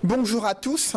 Bonjour à tous.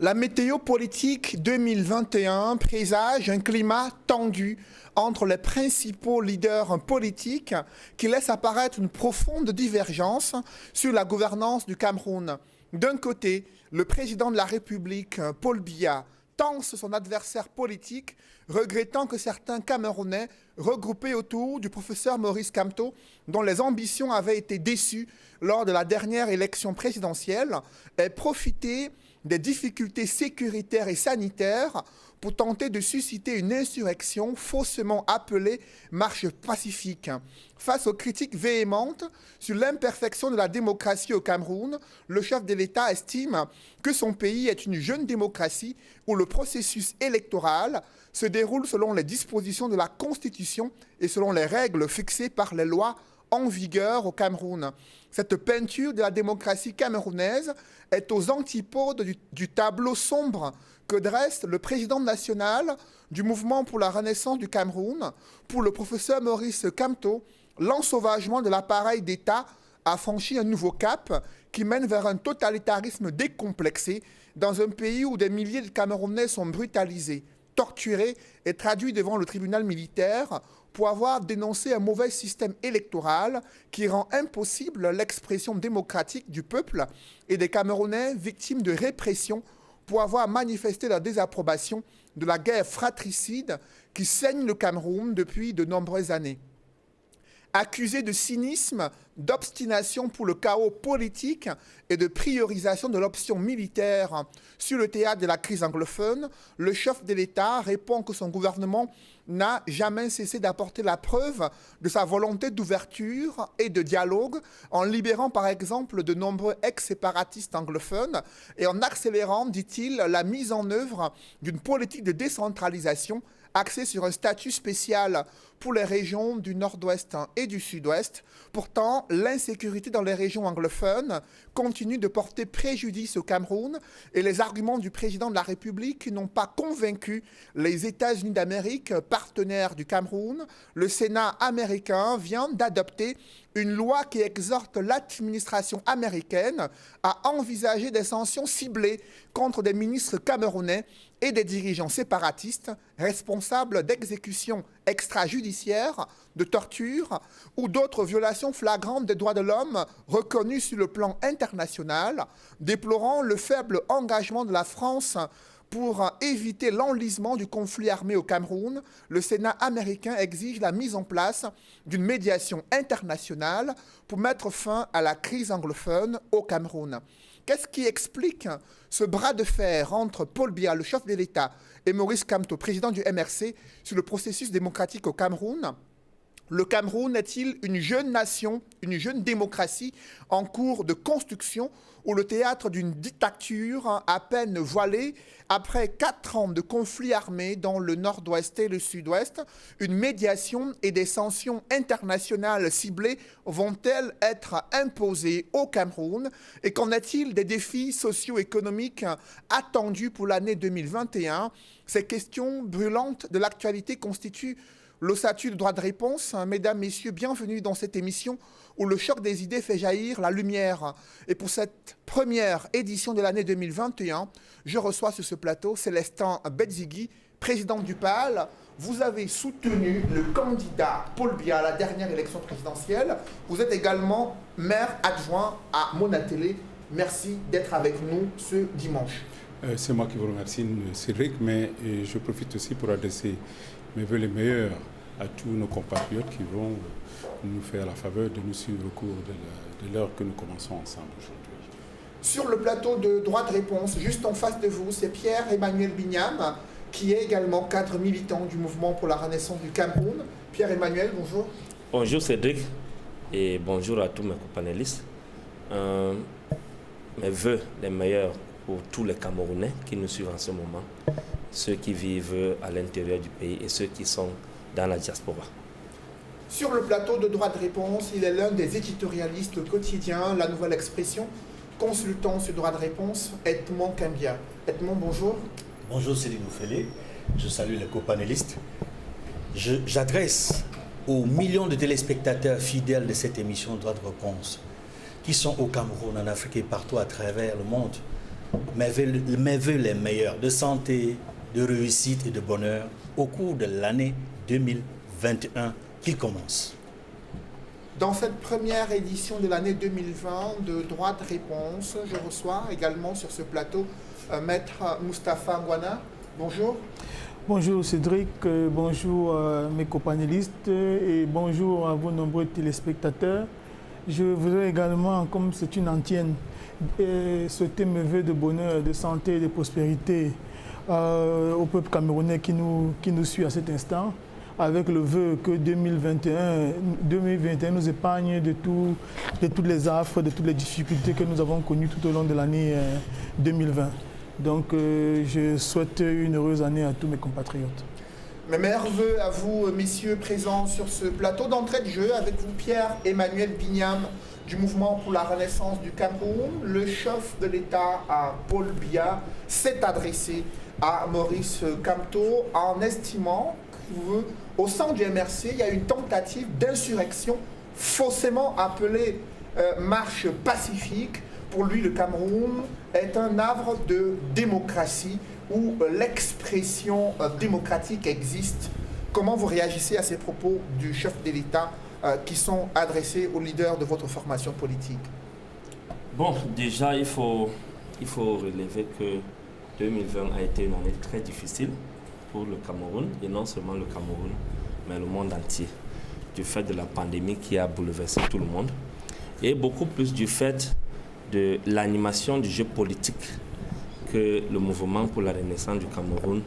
La météo politique 2021 présage un climat tendu entre les principaux leaders politiques qui laisse apparaître une profonde divergence sur la gouvernance du Cameroun. D'un côté, le président de la République, Paul Biya, tance son adversaire politique, regrettant que certains Camerounais regroupés autour du professeur Maurice Kamto, dont les ambitions avaient été déçues lors de la dernière élection présidentielle, aient profité des difficultés sécuritaires et sanitaires pour tenter de susciter une insurrection faussement appelée marche pacifique. Face aux critiques véhémentes sur l'imperfection de la démocratie au Cameroun, le chef de l'État estime que son pays est une jeune démocratie où le processus électoral se déroule selon les dispositions de la Constitution et selon les règles fixées par les lois en vigueur au Cameroun. Cette peinture de la démocratie camerounaise est aux antipodes du tableau sombre que dresse le président national du mouvement pour la renaissance du Cameroun. Pour le professeur Maurice Kamto, l'ensauvagement de l'appareil d'État a franchi un nouveau cap qui mène vers un totalitarisme décomplexé dans un pays où des milliers de Camerounais sont brutalisés, torturés et traduits devant le tribunal militaire pour avoir dénoncé un mauvais système électoral qui rend impossible l'expression démocratique du peuple et des Camerounais victimes de répression pour avoir manifesté leur désapprobation de la guerre fratricide qui saigne le Cameroun depuis de nombreuses années. Accusé de cynisme, d'obstination pour le chaos politique et de priorisation de l'option militaire sur le théâtre de la crise anglophone, le chef de l'État répond que son gouvernement n'a jamais cessé d'apporter la preuve de sa volonté d'ouverture et de dialogue en libérant par exemple de nombreux ex-séparatistes anglophones et en accélérant, dit-il, la mise en œuvre d'une politique de décentralisation axée sur un statut spécial pour les régions du nord-ouest et du sud-ouest. Pourtant, l'insécurité dans les régions anglophones continue de porter préjudice au Cameroun et les arguments du président de la République n'ont pas convaincu les États-Unis d'Amérique, partenaires du Cameroun. Le Sénat américain vient d'adopter une loi qui exhorte l'administration américaine à envisager des sanctions ciblées contre des ministres camerounais et des dirigeants séparatistes responsables d'exécutions extrajudiciaires, de torture ou d'autres violations flagrantes des droits de l'homme reconnues sur le plan international, déplorant le faible engagement de la France pour éviter l'enlisement du conflit armé au Cameroun. Le Sénat américain exige la mise en place d'une médiation internationale pour mettre fin à la crise anglophone au Cameroun. Qu'est-ce qui explique ce bras de fer entre Paul Biya, le chef de l'État, et Maurice Kamto, président du MRC, sur le processus démocratique au Cameroun ? Le Cameroun est-il une jeune nation, une jeune démocratie en cours de construction ou le théâtre d'une dictature à peine voilée après 4 ans de conflits armés dans le nord-ouest et le sud-ouest? Une médiation et des sanctions internationales ciblées vont-elles être imposées au Cameroun? Et qu'en est-il des défis socio-économiques attendus pour l'année 2021? Ces questions brûlantes de l'actualité constituent l'ossature de droit de réponse. Mesdames, Messieurs, bienvenue dans cette émission où le choc des idées fait jaillir la lumière. Et pour cette première édition de l'année 2021, je reçois sur ce plateau Célestin Bedzigui, président du PAL. Vous avez soutenu le candidat Paul Biya à la dernière élection présidentielle. Vous êtes également maire adjoint à Monatélé. Merci d'être avec nous ce dimanche. C'est moi qui vous remercie, Cédric, mais je profite aussi pour adresser mes vœux les meilleurs à tous nos compatriotes qui vont nous faire la faveur de nous suivre au cours de l'heure que nous commençons ensemble aujourd'hui. Sur le plateau de droit de réponse, juste en face de vous, c'est Pierre-Emmanuel Bignam, qui est également cadre militant du mouvement pour la renaissance du Cameroun. Pierre-Emmanuel, bonjour. Bonjour Cédric et bonjour à tous mes companélistes. Mes vœux les meilleurs pour tous les Camerounais qui nous suivent en ce moment, ceux qui vivent à l'intérieur du pays et ceux qui sont dans la diaspora. Sur le plateau de droit de réponse, il est l'un des éditorialistes quotidiens, La Nouvelle Expression, consultant sur droit de réponse, Edmond Kambia. Edmond, bonjour. Bonjour Céline Oufélé, je salue les co-panélistes. J'adresse aux millions de téléspectateurs fidèles de cette émission Droit de réponse qui sont au Cameroun, en Afrique et partout à travers le monde mes vœux les meilleurs de santé, de réussite et de bonheur au cours de l'année 2021 qui commence. Dans cette première édition de l'année 2020 de Droit de réponse, je reçois également sur ce plateau Maître Moustapha Ngouana. Bonjour. Bonjour Cédric, bonjour mes copanélistes et bonjour à vos nombreux téléspectateurs. Je voudrais également, comme c'est une antienne, souhaiter mes vœux de bonheur, de santé et de prospérité au peuple camerounais qui nous suit à cet instant, avec le vœu que 2021 nous épargne de toutes les affres, de toutes les difficultés que nous avons connues tout au long de l'année 2020. Donc je souhaite une heureuse année à tous mes compatriotes. Mes meilleurs vœux à vous, messieurs présents sur ce plateau d'entrée de jeu, avec vous Pierre-Emmanuel Bignam du Mouvement pour la Renaissance du Cameroun. Le chef de l'État, Paul Biya, s'est adressé à Maurice Kamto en estimant qu'au sein du MRC, il y a une tentative d'insurrection faussement appelée marche pacifique. Pour lui, le Cameroun est un havre de démocratie où l'expression démocratique existe. Comment vous réagissez à ces propos du chef de l'État qui sont adressés aux leaders de votre formation politique? Bon, déjà, il faut relever que 2020 a été une année très difficile pour le Cameroun, et non seulement le Cameroun, mais le monde entier, du fait de la pandémie qui a bouleversé tout le monde, et beaucoup plus du fait de l'animation du jeu politique que le mouvement pour la Renaissance du Cameroun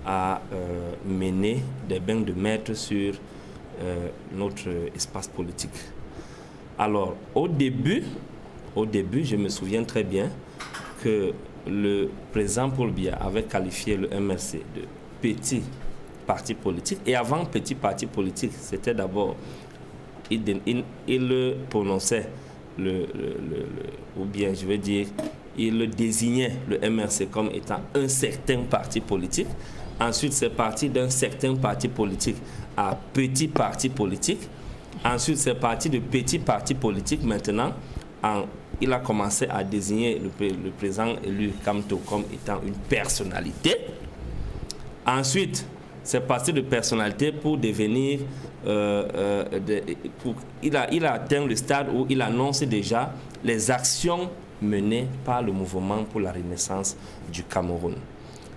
a mené des bains de maître sur notre espace politique. Alors, au début, je me souviens très bien que le président Paul Biya avait qualifié le MRC de petit parti politique. Et avant petit parti politique, c'était d'abord, il le prononçait, ou bien je veux dire, il le désignait, le MRC, comme étant un certain parti politique. Ensuite, c'est parti d'un certain parti politique à petit parti politique. Ensuite, c'est parti de petit parti politique. Maintenant, il a commencé à désigner le président élu Kamto comme étant une personnalité. Ensuite, c'est parti de personnalité pour devenir... il a atteint le stade où il annonce déjà les actions menées par le mouvement pour la Renaissance du Cameroun.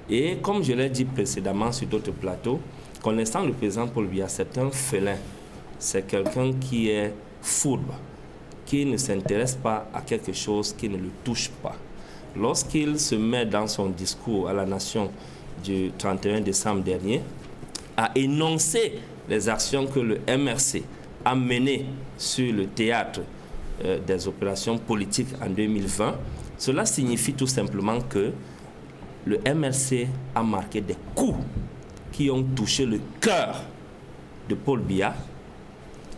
Et comme je l'ai dit précédemment sur d'autres plateaux, connaissant le président Paul Biya, c'est un félin. C'est quelqu'un qui est fourbe, qui ne s'intéresse pas à quelque chose qui ne le touche pas. Lorsqu'il se met dans son discours à la nation du 31 décembre dernier, à énoncer les actions que le MRC a menées sur le théâtre des opérations politiques en 2020, cela signifie tout simplement que le MRC a marqué des coups qui ont touché le cœur de Paul Biya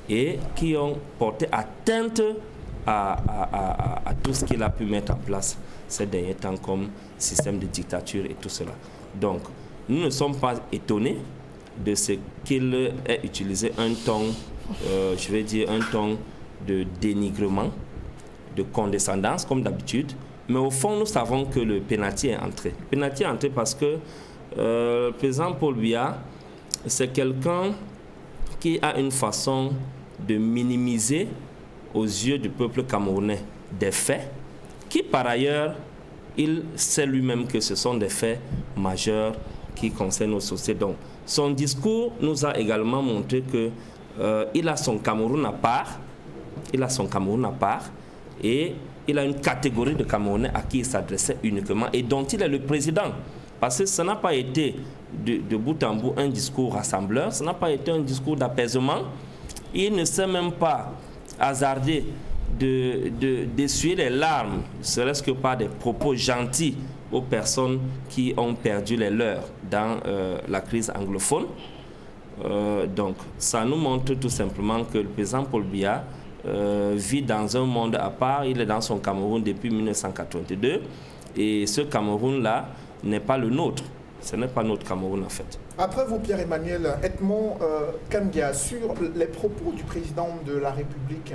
et qui ont porté atteinte à tout ce qu'il a pu mettre en place ces derniers temps comme système de dictature et tout cela. Donc, nous ne sommes pas étonnés de ce qu'il ait utilisé un ton, je vais dire un ton de dénigrement, de condescendance comme d'habitude. Mais au fond, nous savons que le pénalty est entré. Le pénalty est entré parce que le président Paul Biya, c'est quelqu'un qui a une façon de minimiser aux yeux du peuple camerounais des faits qui, par ailleurs, il sait lui-même que ce sont des faits majeurs qui concernent nos sociétés. Donc, son discours nous a également montré qu'il a son Cameroun à part, et il a une catégorie de Camerounais à qui il s'adressait uniquement et dont il est le président. Parce que ça n'a pas été de bout en bout un discours rassembleur, ça n'a pas été un discours d'apaisement. Il ne s'est même pas hasardé d'essuyer les larmes, serait-ce que par des propos gentils aux personnes qui ont perdu les leurs dans la crise anglophone. Donc, ça nous montre tout simplement que le président Paul Biya vit dans un monde à part. Il est dans son Cameroun depuis 1982 et ce Cameroun-là n'est pas le nôtre. Ce n'est pas notre Cameroun en fait. Après vous, Pierre-Emmanuel, Edmond Kambia, sur les propos du président de la République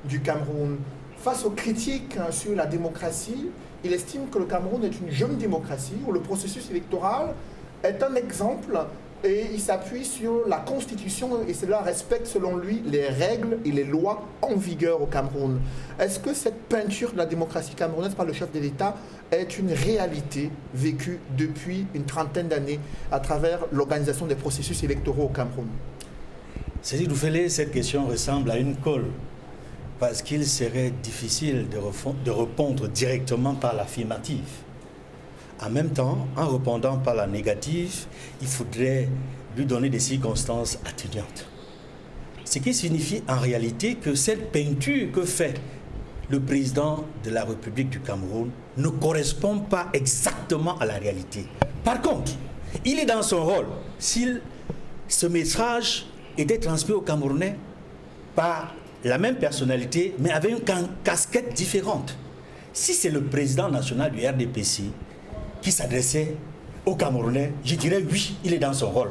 du Cameroun, face aux critiques sur la démocratie, il estime que le Cameroun est une jeune démocratie où le processus électoral est un exemple et il s'appuie sur la Constitution et cela respecte selon lui les règles et les lois en vigueur au Cameroun. Est-ce que cette peinture de la démocratie camerounaise par le chef de l'État est une réalité vécue depuis une trentaine d'années à travers l'organisation des processus électoraux au Cameroun? Cédric Doufelé, cette question ressemble à une colle parce qu'il serait difficile de répondre directement par l'affirmative. En même temps, en répondant par la négative, il faudrait lui donner des circonstances atténuantes. Ce qui signifie en réalité que cette peinture que fait le président de la République du Cameroun ne correspond pas exactement à la réalité. Par contre, il est dans son rôle. Si ce message était transmis aux Camerounais par la même personnalité, mais avec une casquette différente. Si c'est le président national du RDPC qui s'adressait aux Camerounais, je dirais oui, il est dans son rôle.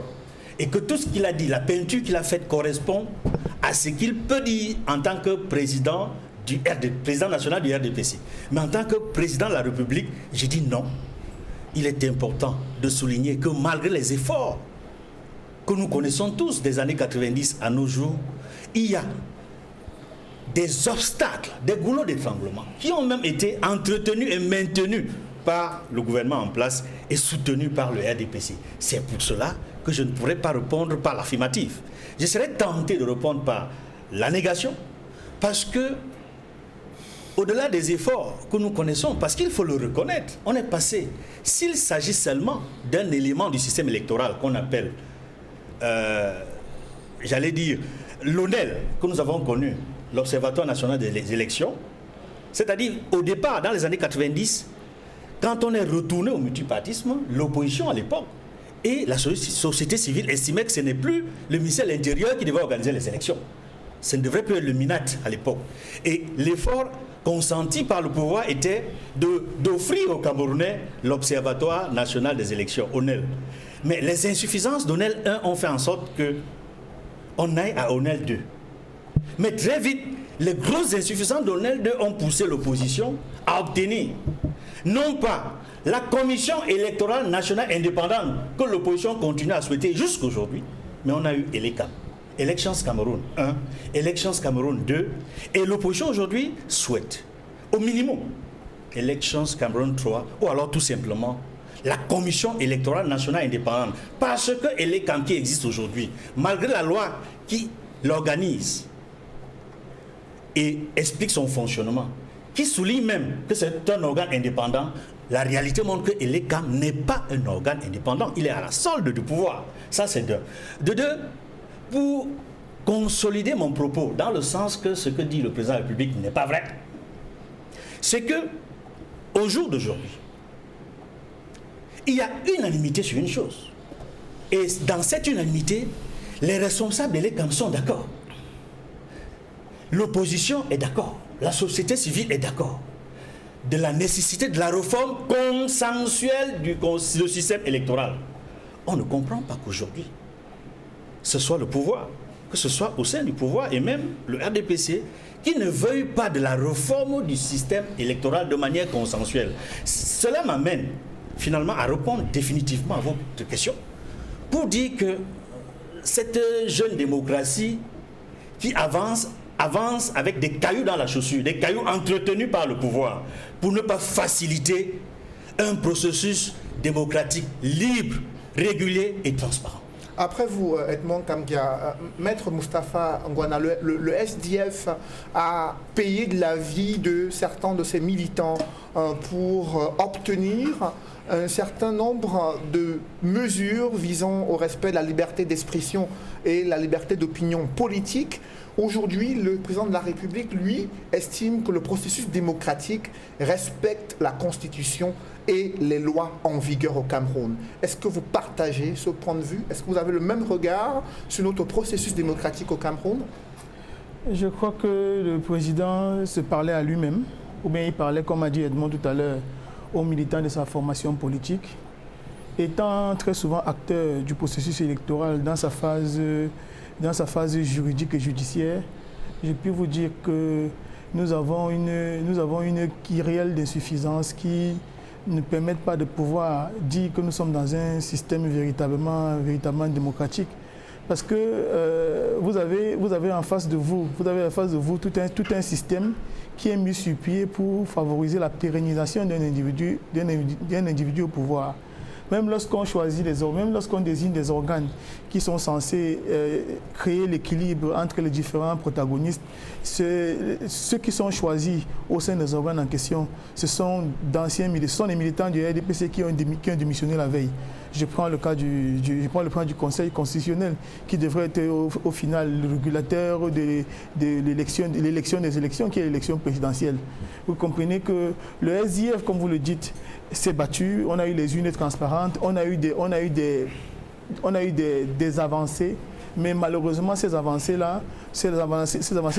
Et que tout ce qu'il a dit, la peinture qu'il a faite correspond à ce qu'il peut dire en tant que président national du RDPC. Mais en tant que président de la République, j'ai dit non. Il est important de souligner que malgré les efforts que nous connaissons tous des années 90 à nos jours, il y a des obstacles, des goulots d'étranglement qui ont même été entretenus et maintenus par le gouvernement en place et soutenus par le RDPC. C'est pour cela que je ne pourrais pas répondre par l'affirmative. Je serais tenté de répondre par la négation parce que, au-delà des efforts que nous connaissons, parce qu'il faut le reconnaître, on est passé, s'il s'agit seulement d'un élément du système électoral qu'on appelle j'allais dire, l'ONEL, que nous avons connu, l'Observatoire national des élections, c'est-à-dire au départ, dans les années 90, quand on est retourné au multipartisme, l'opposition à l'époque et la société civile estimaient que ce n'est plus le ministère de l'Intérieur qui devait organiser les élections. Ce ne devrait plus être le MINAT à l'époque. Et l'effort consenti par le pouvoir était d'offrir aux Camerounais l'Observatoire national des élections, ONEL. Mais les insuffisances d'ONEL 1 ont fait en sorte qu'on aille à ONEL 2. Mais très vite, les grosses insuffisances d'ONEL 2 ont poussé l'opposition à obtenir, non pas la commission électorale nationale indépendante que l'opposition continue à souhaiter jusqu'aujourd'hui, mais on a eu ELECAM, Elections Cameroun 1, Elections Cameroun 2, et l'opposition aujourd'hui souhaite, au minimum, Elections Cameroun 3, ou alors tout simplement la commission électorale nationale indépendante. Parce que ELECAM qui existe aujourd'hui, malgré la loi qui l'organise et explique son fonctionnement, qui souligne même que c'est un organe indépendant, la réalité montre que ELECAM n'est pas un organe indépendant. Il est à la solde du pouvoir. Ça, c'est d'un. De deux, pour consolider mon propos, dans le sens que ce que dit le président de la République n'est pas vrai, c'est que, au jour d'aujourd'hui, il y a unanimité sur une chose. Et dans cette unanimité, les responsables de l'ELECAM sont d'accord. L'opposition est d'accord. La société civile est d'accord. De la nécessité de la réforme consensuelle du système électoral. On ne comprend pas qu'aujourd'hui, ce soit le pouvoir, que ce soit au sein du pouvoir et même le RDPC, qui ne veuille pas de la réforme du système électoral de manière consensuelle. Cela m'amène finalement à répondre définitivement à votre question pour dire que cette jeune démocratie qui avance avec des cailloux dans la chaussure, des cailloux entretenus par le pouvoir pour ne pas faciliter un processus démocratique libre, régulier et transparent. Après vous, Edmond Kamgia, Maître Moustapha Ngwana, le SDF a payé de la vie de certains de ses militants pour obtenir un certain nombre de mesures visant au respect de la liberté d'expression et la liberté d'opinion politique. Aujourd'hui, le président de la République, lui, estime que le processus démocratique respecte la Constitution et les lois en vigueur au Cameroun. Est-ce que vous partagez ce point de vue? Est-ce que vous avez le même regard sur notre processus démocratique au Cameroun? Je crois que le président se parlait à lui-même, ou bien il parlait, comme a dit Edmond tout à l'heure, aux militants de sa formation politique, étant très souvent acteur du processus électoral dans sa phase juridique et judiciaire. Je peux vous dire que nous avons une kyrielle d'insuffisance qui ne permettent pas de pouvoir dire que nous sommes dans un système véritablement démocratique. Parce que vous avez en face de vous, tout un système qui est mis sur pied pour favoriser la pérennisation d'un individu au pouvoir. Même lorsqu'on choisit même lorsqu'on désigne des organes qui sont censés créer l'équilibre entre les différents protagonistes, ceux qui sont choisis au sein des organes en question, ce sont les militants du RDPC qui ont démissionné la veille. Je prends le cas du Conseil constitutionnel qui devrait être au final le régulateur de l'élection des élections qui est l'élection présidentielle. Vous comprenez que le SIF, comme vous le dites, s'est battu, on a eu les urnes transparentes, on a eu des avancées, mais malheureusement ces avancées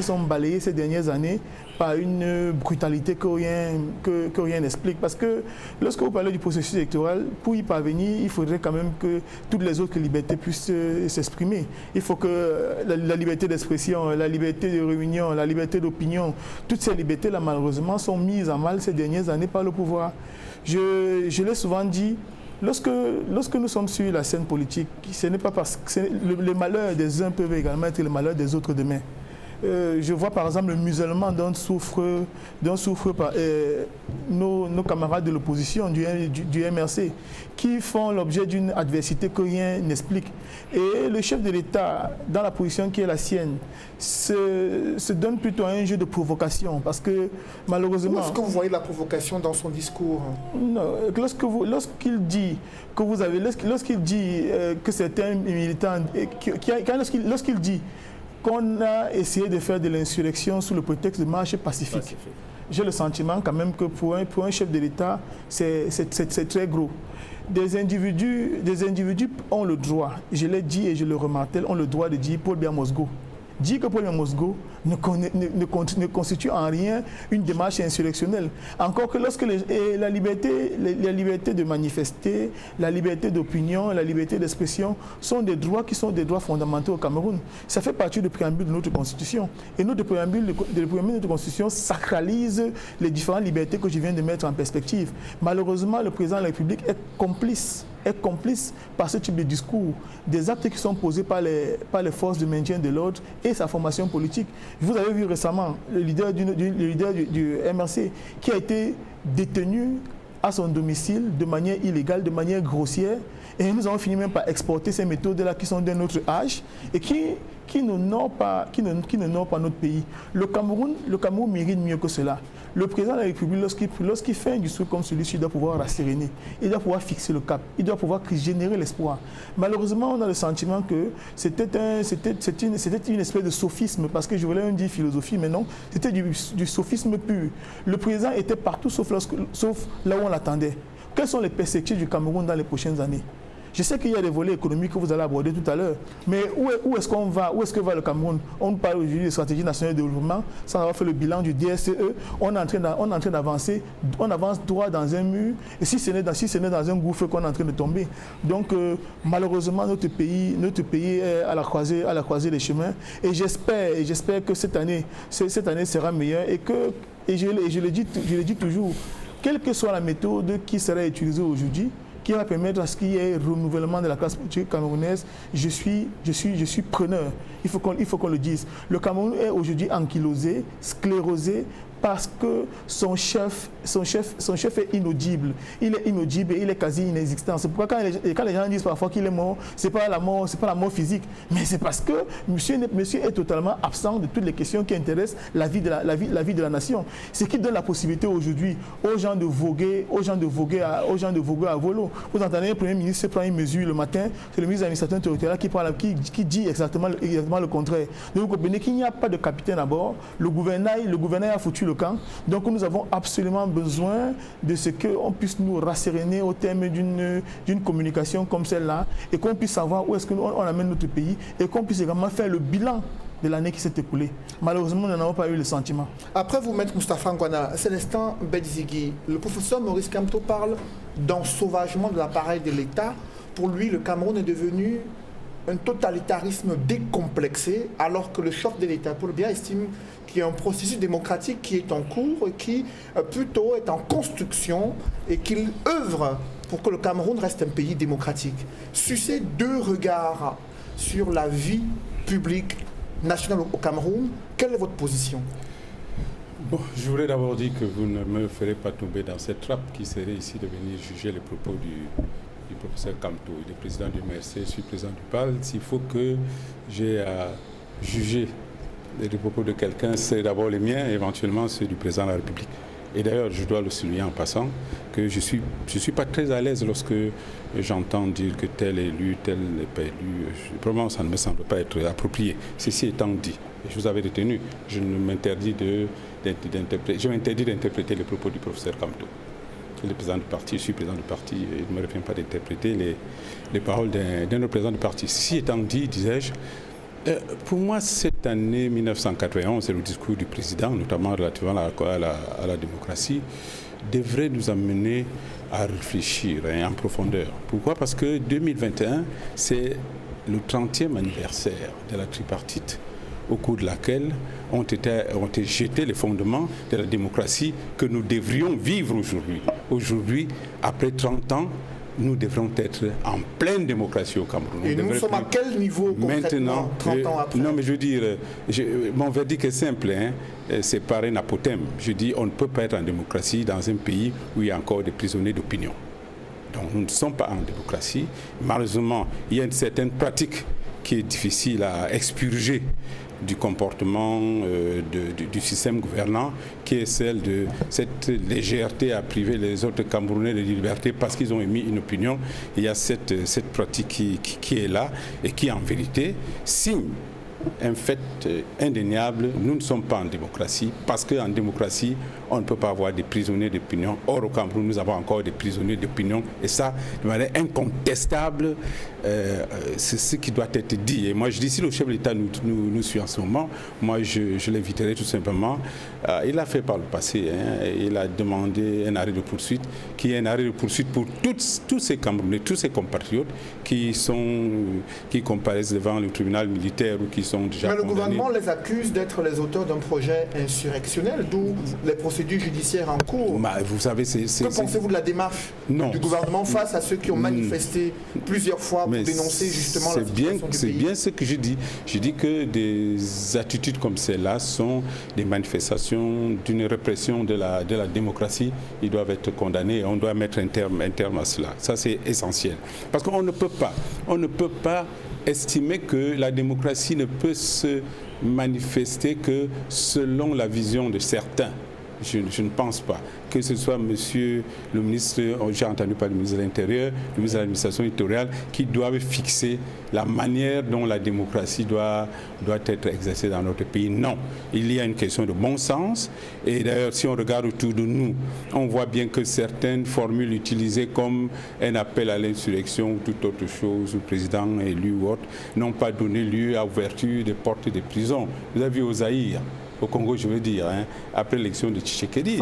sont balayées ces dernières années par une brutalité que rien n'explique. Parce que lorsque vous parlez du processus électoral, pour y parvenir, il faudrait quand même que toutes les autres libertés puissent s'exprimer. Il faut que la liberté d'expression, la liberté de réunion, la liberté d'opinion, toutes ces libertés-là malheureusement sont mises à mal ces dernières années par le pouvoir. Je l'ai souvent dit, lorsque nous sommes sur la scène politique, ce n'est pas parce que les malheurs des uns peuvent également être les malheurs des autres demain. Je vois par exemple le musulman dont souffrent nos camarades de l'opposition, du MRC, qui font l'objet d'une adversité que rien n'explique. Et le chef de l'État, dans la position qui est la sienne, se donne plutôt un jeu de provocation, parce que malheureusement... Est-ce que vous voyez la provocation dans son discours? Non, lorsqu'il dit que certains militants... Lorsqu'il dit qu'on a essayé de faire de l'insurrection sous le prétexte de marche pacifique. J'ai le sentiment quand même que pour un chef de l'État, c'est très gros. Des individus ont le droit, je l'ai dit et je le remartèle, ont le droit de dire Paul Biya Mosgo. Dire que Paul Biya Mosgo ne constitue en rien une démarche insurrectionnelle. Encore que lorsque la liberté de manifester, la liberté d'opinion, la liberté d'expression sont des droits qui sont des droits fondamentaux au Cameroun. Ça fait partie du préambule de notre Constitution. Et notre préambule de notre Constitution sacralise les différentes libertés que je viens de mettre en perspective. Malheureusement, le président de la République est complice par ce type de discours, des actes qui sont posés par les forces de maintien de l'ordre et sa formation politique. Vous avez vu récemment le leader du MRC qui a été détenu à son domicile de manière illégale, de manière grossière, et nous avons fini même par exporter ces méthodes-là qui sont d'un autre âge et qui n'honorent pas notre pays. Le Cameroun mérite mieux que cela. Le président de la République, lorsqu'il fait un discours comme celui-ci, il doit pouvoir rasséréner, il doit pouvoir fixer le cap, il doit pouvoir générer l'espoir. Malheureusement, on a le sentiment que c'était une espèce de sophisme, parce que je voulais même dire philosophie, mais non, c'était du sophisme pur. Le président était partout sauf là où on l'attendait. Quelles sont les perspectives du Cameroun dans les prochaines années? Je sais qu'il y a des volets économiques que vous allez aborder tout à l'heure, mais où est-ce qu'on va? Où est-ce que va le Cameroun? On parle aujourd'hui de stratégie nationale de développement, sans avoir fait le bilan du DSCE. On est en train d'avancer, on avance droit dans un mur, et si ce n'est dans un gouffre qu'on est en train de tomber. Donc malheureusement, notre pays est à la croisée des chemins, et j'espère que cette année sera meilleure, et je le dis toujours, quelle que soit la méthode qui sera utilisée aujourd'hui, qui va permettre à ce qu'il y ait renouvellement de la classe politique camerounaise, je suis preneur. Il faut qu'on le dise. Le Cameroun est aujourd'hui ankylosé, sclérosé, parce que son chef est inaudible. Il est inaudible et il est quasi inexistant. C'est pourquoi quand les gens disent parfois qu'il est mort, c'est pas la mort physique, mais c'est parce que monsieur est totalement absent de toutes les questions qui intéressent la vie de la nation. Ce qui donne la possibilité aujourd'hui aux gens de voguer à volo. Vous entendez le Premier ministre prendre une mesure le matin, c'est le ministre de l'administration territoriale qui dit exactement le contraire. Donc vous comprenez qu'il n'y a pas de capitaine à bord. Le gouvernail a foutu le camp. Donc nous avons absolument besoin de ce qu'on puisse nous rasséréner au terme d'une communication comme celle-là, et qu'on puisse savoir où est-ce qu'on amène notre pays, et qu'on puisse également faire le bilan de l'année qui s'est écoulée. Malheureusement, nous n'en avons pas eu le sentiment. Après vous, Maître Moustapha Ngwana, Célestin Bedzigui, le professeur Maurice Kamto parle d'ensauvagement de l'appareil de l'État. Pour lui, le Cameroun est devenu un totalitarisme décomplexé, alors que le chef de l'État, Paul Biya, estime qu'il y a un processus démocratique qui est en cours et qui plutôt est en construction et qu'il œuvre pour que le Cameroun reste un pays démocratique. Sur ces deux regards sur la vie publique nationale au Cameroun, quelle est votre position? Bon, je voudrais d'abord dire que vous ne me ferez pas tomber dans cette trappe qui serait ici de venir juger les propos du professeur Kamto. Il est président du MRC, je suis président du PAL. S'il faut que j'ai à juger les propos de quelqu'un, c'est d'abord les miens et éventuellement ceux du président de la République. Et d'ailleurs, je dois le souligner en passant, que je suis pas très à l'aise lorsque j'entends dire que tel est élu, tel n'est pas élu. Vraiment, ça ne me semble pas être approprié. Ceci étant dit, je vous avais retenu, je m'interdis d'interpréter les propos du professeur Kamto. Il est président du parti, je suis président du parti, il ne me revient pas d'interpréter les paroles d'un représentant du parti. Ceci étant dit, disais-je, pour moi, cette année 1991, c'est le discours du président, notamment relativement à la démocratie, devrait nous amener à réfléchir en profondeur. Pourquoi? Parce que 2021, c'est le 30e anniversaire de la tripartite, au cours de laquelle ont été jetés les fondements de la démocratie que nous devrions vivre aujourd'hui. Aujourd'hui, après 30 ans, nous devrons être en pleine démocratie au Cameroun. Et nous sommes à quel niveau concrètement, 30 ans après? Non, mais je veux dire, mon verdict est simple, c'est par un apothème. Je dis, on ne peut pas être en démocratie dans un pays où il y a encore des prisonniers d'opinion. Donc nous ne sommes pas en démocratie. Malheureusement, il y a une certaine pratique qui est difficile à expurger du comportement du système gouvernant, qui est celle de cette légèreté à priver les autres Camerounais de liberté parce qu'ils ont émis une opinion. Il y a cette pratique qui est là et qui, en vérité, signe un fait indéniable. Nous ne sommes pas en démocratie parce qu'en démocratie, on ne peut pas avoir des prisonniers d'opinion. Or, au Cameroun, nous avons encore des prisonniers d'opinion. Et ça, de manière incontestable, c'est ce qui doit être dit. Et moi, je dis, si le chef de l'État nous suit en ce moment, moi, je l'inviterai tout simplement. Il l'a fait par le passé. Il a demandé un arrêt de poursuite, qui est un arrêt de poursuite pour tous ces Camerounais, tous ces compatriotes qui comparaissent devant le tribunal militaire ou qui sont déjà condamnés. Mais le gouvernement les accuse d'être les auteurs d'un projet insurrectionnel, d'où les procédures judiciaires en cours. Vous savez, que pensez-vous de la démarche du gouvernement face à ceux qui ont manifesté plusieurs fois pour dénoncer justement la situation du pays? C'est bien ce que je dis. Je dis que des attitudes comme celles-là sont des manifestations d'une répression de la démocratie. Ils doivent être condamnés et on doit mettre un terme à cela. Ça, c'est essentiel. Parce qu'on ne peut pas estimer que la démocratie ne peut se manifester que selon la vision de certains. Je ne pense pas que ce soit monsieur le ministre, j'ai entendu parler du ministre de l'Intérieur, le ministre de l'Administration éditoriale, qui doivent fixer la manière dont la démocratie doit être exercée dans notre pays. Non, il y a une question de bon sens. Et d'ailleurs, si on regarde autour de nous, on voit bien que certaines formules utilisées comme un appel à l'insurrection ou toute autre chose, ou président élu ou autre, n'ont pas donné lieu à ouverture des portes des prisons. Vous avez vu au Zaïre, au Congo, je veux dire, après l'élection de Tshisekedi,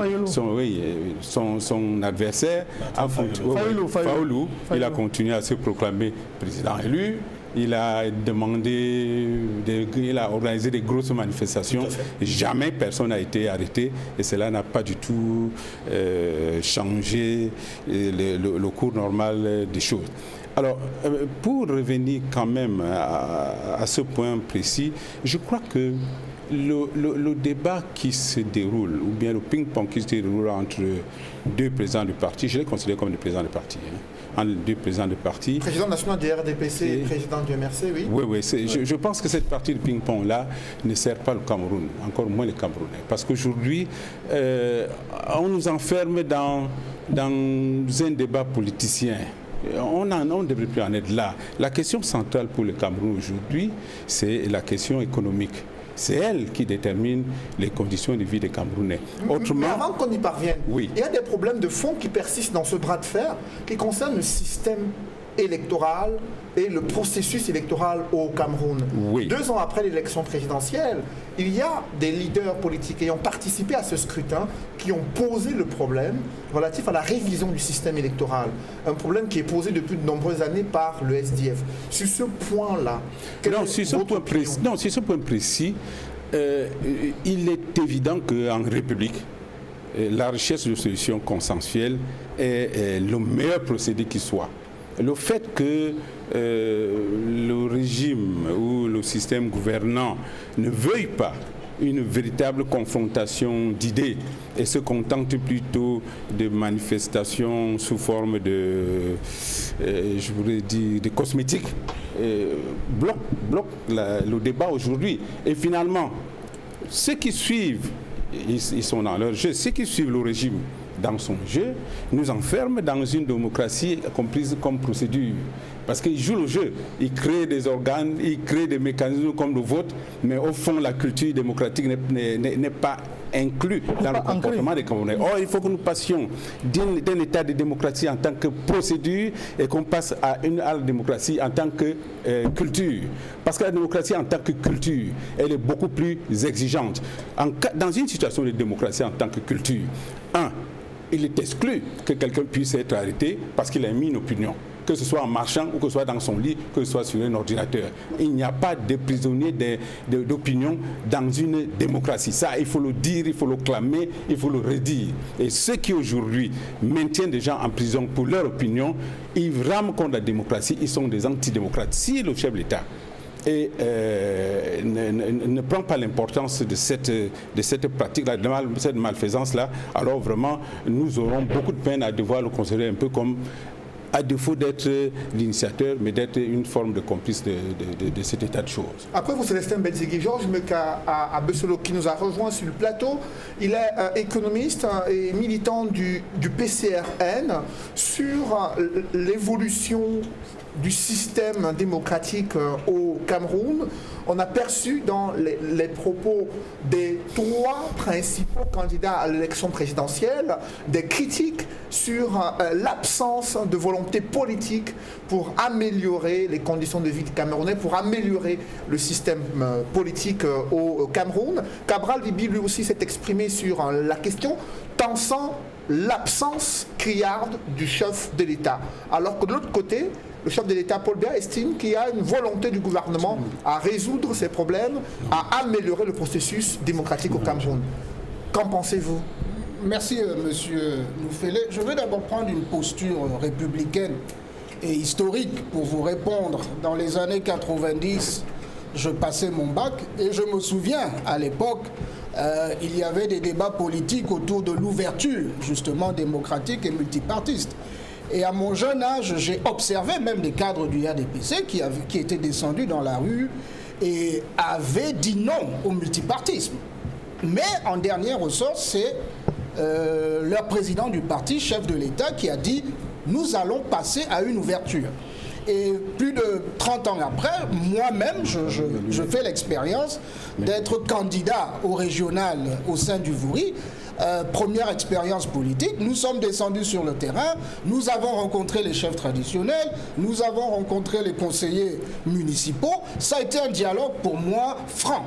son adversaire, Faoulou, il a continué à se proclamer président élu. Il a organisé des grosses manifestations. Jamais personne n'a été arrêté et cela n'a pas du tout changé le cours normal des choses. Alors, pour revenir quand même à ce point précis, je crois que le débat qui se déroule, ou bien le ping-pong qui se déroule entre deux présidents du parti, je les considère comme des présidents du parti. Entre deux présidents du parti. Président national du RDPC et président du MRC, oui. Oui. Je pense que cette partie de ping-pong-là ne sert pas le Cameroun, encore moins les Camerounais. Parce qu'aujourd'hui, on nous enferme dans un débat politicien. On ne devrait plus en être là. La question centrale pour le Cameroun aujourd'hui, c'est la question économique. C'est elle qui détermine les conditions de vie des Camerounais. Autrement, mais avant qu'on y parvienne, oui. Il y a des problèmes de fond qui persistent dans ce bras de fer qui concernent le système électoral et le processus électoral au Cameroun. Oui. 2 ans après l'élection présidentielle, il y a des leaders politiques ayant participé à ce scrutin qui ont posé le problème relatif à la révision du système électoral. Un problème qui est posé depuis de nombreuses années par le SDF. Sur ce point-là, sur ce point précis, il est évident qu'en République, la recherche de solutions consensuelles est le meilleur procédé qui soit. Le fait que le régime ou le système gouvernant ne veuille pas une véritable confrontation d'idées et se contente plutôt de manifestations sous forme de, je voudrais dire, de cosmétiques, bloque le débat aujourd'hui. Et finalement, ceux qui suivent, ils sont dans leur jeu, ceux qui suivent le régime dans son jeu, nous enferment dans une démocratie comprise comme procédure. Parce qu'ils jouent le jeu, ils créent des organes, ils créent des mécanismes comme le vote, mais au fond, la culture démocratique n'est pas inclus dans le comportement des Camerounais. Or, il faut que nous passions d'un état de démocratie en tant que procédure et qu'on passe à la démocratie en tant que culture. Parce que la démocratie en tant que culture, elle est beaucoup plus exigeante. Dans une situation de démocratie en tant que culture, il est exclu que quelqu'un puisse être arrêté parce qu'il a émis une opinion, que ce soit en marchant ou que ce soit dans son lit, que ce soit sur un ordinateur. Il n'y a pas de prisonniers d'opinion dans une démocratie. Ça, il faut le dire, il faut le clamer, il faut le redire. Et ceux qui aujourd'hui maintiennent des gens en prison pour leur opinion, ils rament contre la démocratie, ils sont des antidémocrates. Si le chef de l'État ne prend pas l'importance de cette pratique-là, de cette malfaisance-là, alors vraiment, nous aurons beaucoup de peine à devoir le considérer un peu comme, à défaut d'être l'initiateur, mais d'être une forme de complice de cet état de choses. Après vous, Célestin Benzigui, Georges Meka à Bessolo, qui nous a rejoint sur le plateau, il est économiste et militant du PCRN sur l'évolution du système démocratique au Cameroun. On a perçu dans les propos des 3 principaux candidats à l'élection présidentielle des critiques sur l'absence de volonté politique pour améliorer les conditions de vie des Camerounais, pour améliorer le système politique au Cameroun. Cabral Dibi, lui aussi, s'est exprimé sur la question, pensant l'absence criarde du chef de l'État. Alors que de l'autre côté, le chef de l'État, Paul Biya, estime qu'il y a une volonté du gouvernement à résoudre ces problèmes, à améliorer le processus démocratique au Cameroun. Qu'en pensez-vous? Merci, monsieur Noufele. Je veux d'abord prendre une posture républicaine et historique pour vous répondre. Dans les années 90, je passais mon bac et je me souviens, à l'époque, il y avait des débats politiques autour de l'ouverture, justement, démocratique et multipartiste. Et à mon jeune âge, j'ai observé même des cadres du RDPC qui étaient descendus dans la rue et avaient dit non au multipartisme. Mais en dernier ressort, c'est leur président du parti, chef de l'État, qui a dit « nous allons passer à une ouverture ». Et plus de 30 ans après, moi-même, je fais l'expérience d'être candidat au régional au sein du Vouri. Première expérience politique, nous sommes descendus sur le terrain, nous avons rencontré les chefs traditionnels, nous avons rencontré les conseillers municipaux. Ça a été un dialogue pour moi franc.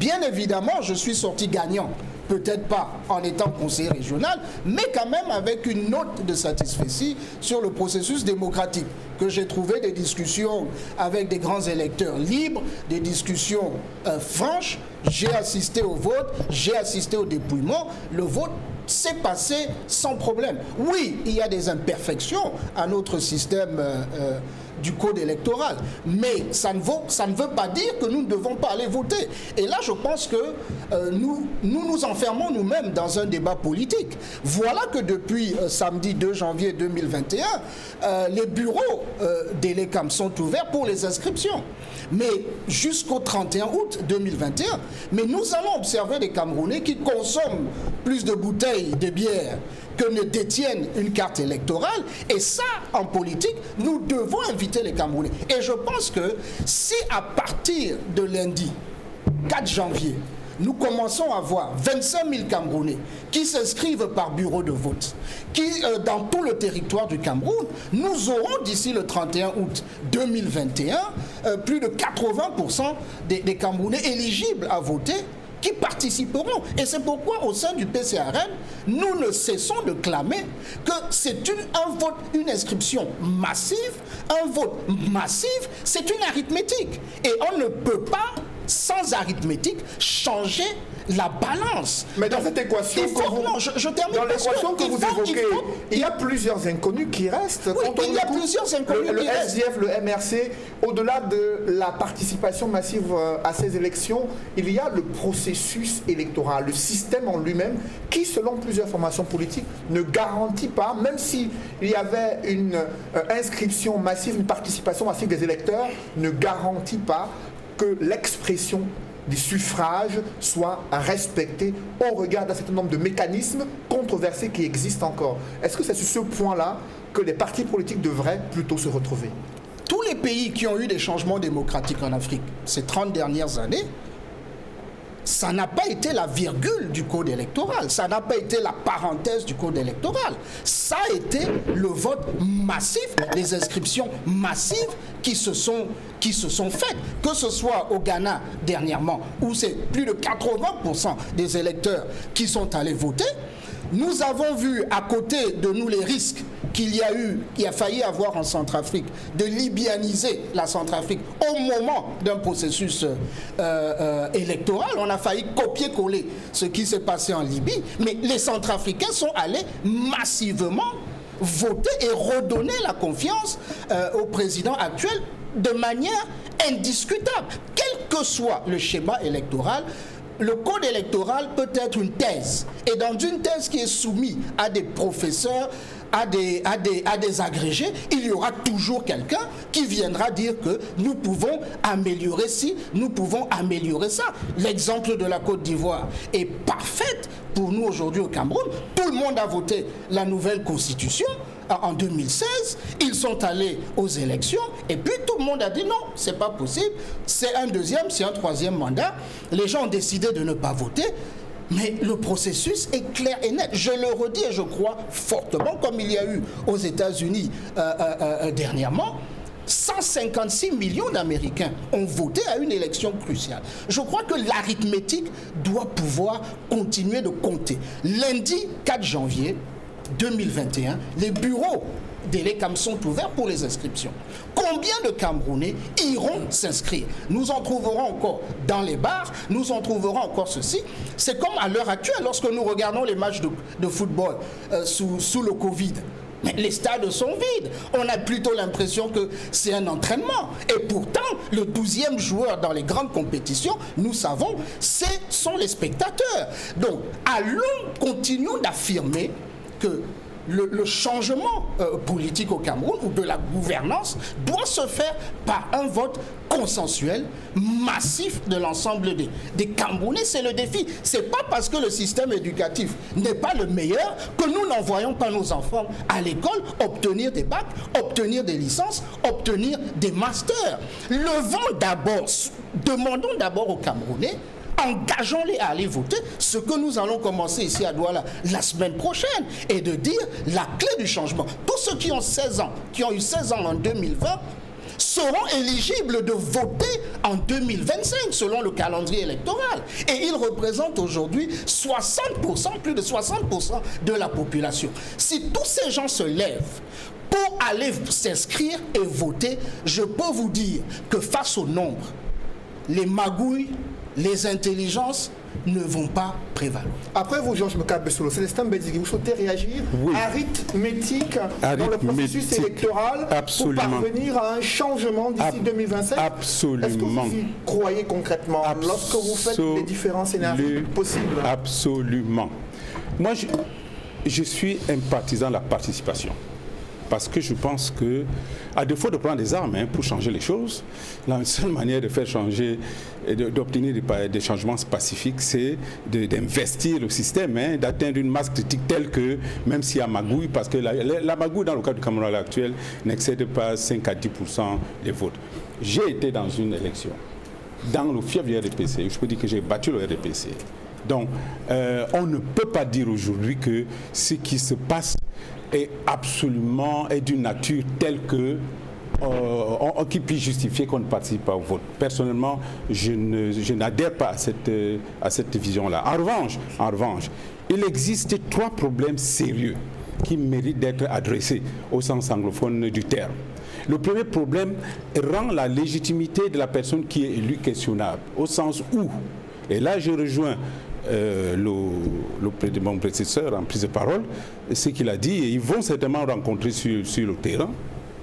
Bien évidemment, je suis sorti gagnant. Peut-être pas en étant conseiller régional, mais quand même avec une note de satisfaction sur le processus démocratique, que j'ai trouvé des discussions avec des grands électeurs libres, des discussions franches. J'ai assisté au vote, j'ai assisté au dépouillement. Le vote s'est passé sans problème. Oui, il y a des imperfections à notre système du code électoral, mais ça ne veut pas dire que nous ne devons pas aller voter. Et là, je pense que nous enfermons nous-mêmes dans un débat politique. Voilà que depuis samedi 2 janvier 2021, les bureaux d'Elecam sont ouverts pour les inscriptions. Mais jusqu'au 31 août 2021, mais nous allons observer des Camerounais qui consomment plus de bouteilles de bière que ne détiennent une carte électorale. Et ça, en politique, nous devons inviter les Camerounais. Et je pense que si à partir de lundi, 4 janvier, nous commençons à voir 25 000 Camerounais qui s'inscrivent par bureau de vote, qui, dans tout le territoire du Cameroun, nous aurons d'ici le 31 août 2021 plus de 80% des Camerounais éligibles à voter qui participeront. Et c'est pourquoi au sein du PCRN, nous ne cessons de clamer que c'est un vote, une inscription massive, un vote massif, c'est une arithmétique. Et on ne peut pas, sans arithmétique, changer la balance. Mais dans cette équation je termine dans l'équation que vous évoquez, il y a plusieurs inconnus qui restent. Oui, il y a plusieurs inconnus qui restent. Le SDF, le MRC, au-delà de la participation massive à ces élections, il y a le processus électoral, le système en lui-même, qui, selon plusieurs formations politiques, ne garantit pas, même s'il y avait une inscription massive, une participation massive des électeurs, ne garantit pas que l'expression des suffrages soit respectée au regard d'un certain nombre de mécanismes controversés qui existent encore. Est-ce que c'est sur ce point-là que les partis politiques devraient plutôt se retrouver? Tous les pays qui ont eu des changements démocratiques en Afrique ces 30 dernières années, ça n'a pas été la virgule du code électoral, ça n'a pas été la parenthèse du code électoral, ça a été le vote massif, les inscriptions massives qui se sont faites, que ce soit au Ghana dernièrement, où c'est plus de 80% des électeurs qui sont allés voter. Nous avons vu à côté de nous les risques qu'il a failli avoir en Centrafrique, de libyaniser la Centrafrique au moment d'un processus électoral. On a failli copier-coller ce qui s'est passé en Libye, mais les Centrafricains sont allés massivement voter et redonner la confiance au président actuel de manière indiscutable. Quel que soit le schéma électoral, le code électoral peut être une thèse. Et dans une thèse qui est soumise à des professeurs, à des agrégés, il y aura toujours quelqu'un qui viendra dire que nous pouvons améliorer ci, nous pouvons améliorer ça. L'exemple de la Côte d'Ivoire est parfait pour nous aujourd'hui au Cameroun. Tout le monde a voté la nouvelle constitution en 2016, ils sont allés aux élections et puis tout le monde a dit non, c'est pas possible, c'est un deuxième, c'est un troisième mandat. Les gens ont décidé de ne pas voter. Mais le processus est clair et net. Je le redis et je crois fortement, comme il y a eu aux États-Unis dernièrement, 156 millions d'Américains ont voté à une élection cruciale. Je crois que l'arithmétique doit pouvoir continuer de compter. Lundi 4 janvier 2021, les bureaux d'Elecam sont ouverts pour les inscriptions. Combien de Camerounais iront s'inscrire? Nous en trouverons encore dans les bars, nous en trouverons encore ceci. C'est comme à l'heure actuelle, lorsque nous regardons les matchs de football sous le Covid. Mais les stades sont vides. On a plutôt l'impression que c'est un entraînement. Et pourtant, le 12e joueur dans les grandes compétitions, nous savons, ce sont les spectateurs. Donc, continuons d'affirmer que le changement politique au Cameroun ou de la gouvernance doit se faire par un vote consensuel, massif de l'ensemble des Camerounais. C'est le défi. C'est pas parce que le système éducatif n'est pas le meilleur que nous n'envoyons pas nos enfants à l'école obtenir des bacs, obtenir des licences, obtenir des masters. Demandons d'abord aux Camerounais, engageons-les à aller voter, ce que nous allons commencer ici à Douala la semaine prochaine, et de dire la clé du changement. Tous ceux qui ont 16 ans, qui ont eu 16 ans en 2020, seront éligibles de voter en 2025 selon le calendrier électoral. Et ils représentent aujourd'hui 60%, plus de 60% de la population. Si tous ces gens se lèvent pour aller s'inscrire et voter, je peux vous dire que face au nombre, les magouilles, les intelligences ne vont pas prévaloir. Après vous, Georges Mokabesolo, Célestin Bédigui, vous souhaitez réagir? Oui. Arithmétique dans le processus électoral. Absolument. Pour parvenir à un changement d'ici 2025? Absolument. Est-ce que vous y croyez concrètement lorsque vous faites les différents scénarios possibles? Absolument. Moi, je suis un partisan de la participation. Parce que je pense que, à défaut de prendre des armes pour changer les choses, la seule manière de faire changer, d'obtenir des changements pacifiques, c'est d'investir le système, d'atteindre une masse critique telle que, même s'il y a magouille, parce que la magouille dans le cas du Cameroun actuel n'excède pas 5 à 10% des votes. J'ai été dans une élection dans le fief du RDPC. Je peux dire que j'ai battu le RDPC. Donc, on ne peut pas dire aujourd'hui que ce qui se passe est d'une nature telle que qui puisse justifier qu'on ne participe pas au vote. Personnellement, je n'adhère pas à cette vision-là. En revanche, il existe 3 problèmes sérieux qui méritent d'être adressés au sens anglophone du terme. Le premier problème rend la légitimité de la personne qui est élue questionnable, au sens où, et là je rejoins mon prédécesseur en prise de parole, ce qu'il a dit, et ils vont certainement rencontrer sur le terrain,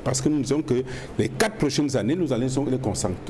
parce que nous disons que les 4 prochaines années, nous allons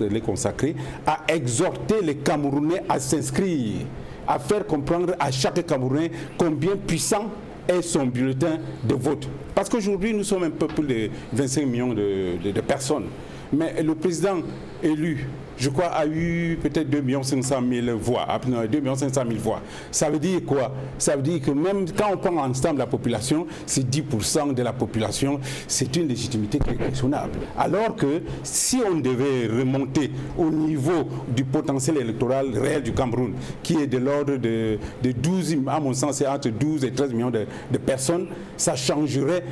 les consacrer à exhorter les Camerounais à s'inscrire, à faire comprendre à chaque Camerounais combien puissant est son bulletin de vote. Parce qu'aujourd'hui, nous sommes un peu plus de 25 millions de personnes. Mais le président élu, je crois, a eu peut-être 2 500 000 voix. 2 500 000 voix. Ça veut dire quoi? Ça veut dire que même quand on prend ensemble la population, c'est 10% de la population, c'est une légitimité qui est questionnable. Alors que si on devait remonter au niveau du potentiel électoral réel du Cameroun, qui est de l'ordre de 12, à mon sens, c'est entre 12 et 13 millions de personnes, ça changerait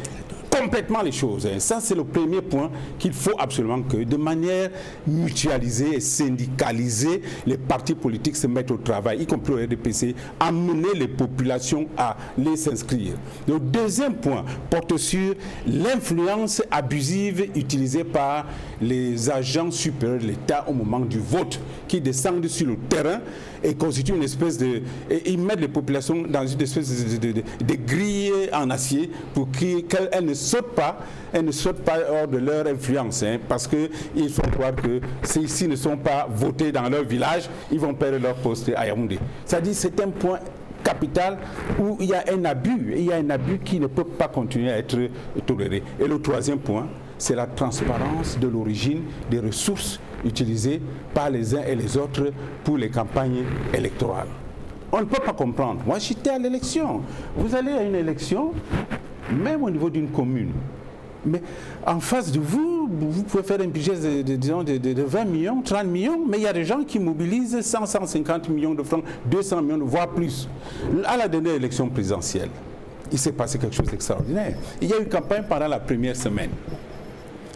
complètement les choses. Ça, c'est le premier point qu'il faut absolument que, de manière mutualisée et syndicalisée, les partis politiques se mettent au travail, y compris le RDPC, amener les populations à les s'inscrire. Le deuxième point porte sur l'influence abusive utilisée par les agents supérieurs de l'État au moment du vote, qui descendent sur le terrain et constituent une espèce de... Et ils mettent les populations dans une espèce de grille en acier pour qu'elles ne sautent pas hors de leur influence, parce qu'ils font croire que s'ils ne sont pas votés dans leur village, ils vont perdre leur poste à Yaoundé. C'est-à-dire c'est un point capital où il y a un abus, et il y a un abus qui ne peut pas continuer à être toléré. Et le troisième point, c'est la transparence de l'origine des ressources utilisées par les uns et les autres pour les campagnes électorales. On ne peut pas comprendre. Moi, j'étais à l'élection. Vous allez à une élection, même au niveau d'une commune, mais en face de vous, vous pouvez faire un budget de 20 millions, 30 millions, mais il y a des gens qui mobilisent 100, 150 millions de francs, 200 millions, voire plus. À la dernière élection présidentielle, il s'est passé quelque chose d'extraordinaire. Il y a eu une campagne pendant la première semaine.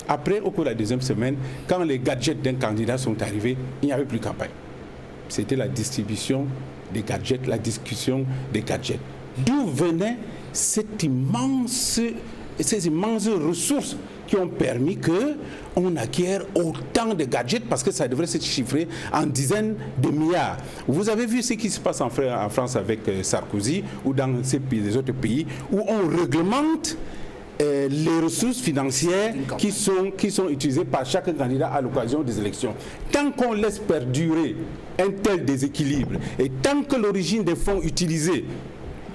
Après, au cours de la deuxième semaine, quand les gadgets d'un candidat sont arrivés, il n'y avait plus de campagne. C'était la distribution des gadgets, la discussion des gadgets. D'où venaient ces immenses ressources qui ont permis qu'on acquiert autant de gadgets, parce que ça devrait se chiffrer en dizaines de milliards. Vous avez vu ce qui se passe en France avec Sarkozy ou dans les autres pays où on réglemente les ressources financières qui sont utilisées par chaque candidat à l'occasion des élections. Tant qu'on laisse perdurer un tel déséquilibre et tant que l'origine des fonds utilisés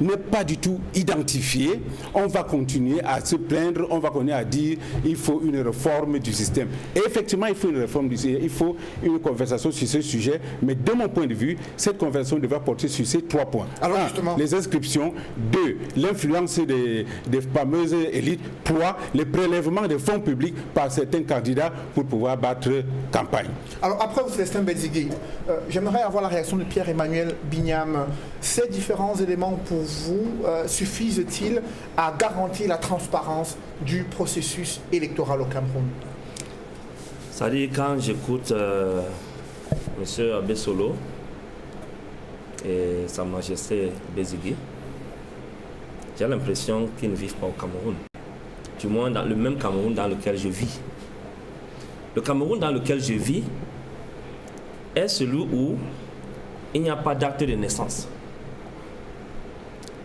n'est pas du tout identifié, on va continuer à se plaindre, on va continuer à dire il faut une réforme du système. Et effectivement, il faut une réforme du système, il faut une conversation sur ce sujet, mais de mon point de vue, cette conversation devrait porter sur ces 3 points. Alors, 1, les inscriptions, 2, l'influence des fameuses élites, 3, les prélèvements des fonds publics par certains candidats pour pouvoir battre campagne. Alors après vous, Célestin Bézigui, j'aimerais avoir la réaction de Pierre-Emmanuel Bignam. Ces différents éléments pour vous suffisent-ils à garantir la transparence du processus électoral au Cameroun? C'est-à-dire, quand j'écoute M. Abessolo et Sa Majesté Bézigui, j'ai l'impression qu'ils ne vivent pas au Cameroun. Du moins dans le même Cameroun dans lequel je vis. Le Cameroun dans lequel je vis est celui où il n'y a pas d'acte de naissance.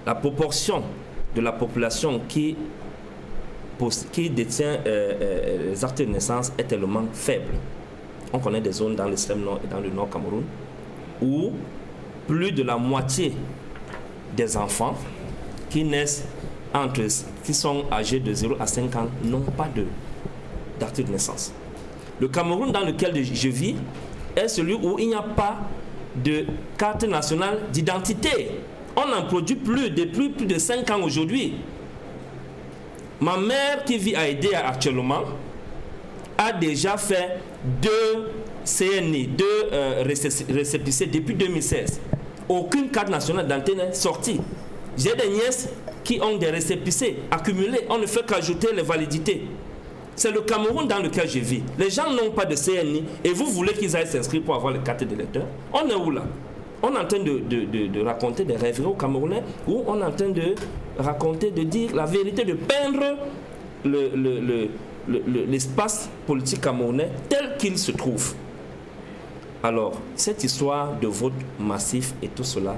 La proportion de la population qui détient les actes de naissance est tellement faible. On connaît des zones dans l'extrême nord et dans le nord Cameroun où plus de la moitié des enfants qui naissent qui sont âgés de 0 à 5 ans n'ont pas d'acte de naissance. Le Cameroun dans lequel je vis est celui où il n'y a pas de carte nationale d'identité. On en produit plus de 5 ans aujourd'hui. Ma mère qui vit à Edea actuellement a déjà fait 2 CNI, 2 récépissés depuis 2016. Aucune carte nationale d'identité n'est sortie. J'ai des nièces qui ont des récépissés accumulés. On ne fait qu'ajouter les validités. C'est le Cameroun dans lequel je vis. Les gens n'ont pas de CNI et vous voulez qu'ils aillent s'inscrire pour avoir les cartes d'électeurs. On est où là? On est en train de raconter des rêveries aux Camerounais, ou on est en train de raconter, de dire la vérité, de peindre l'espace politique camerounais tel qu'il se trouve. Alors, cette histoire de vote massif et tout cela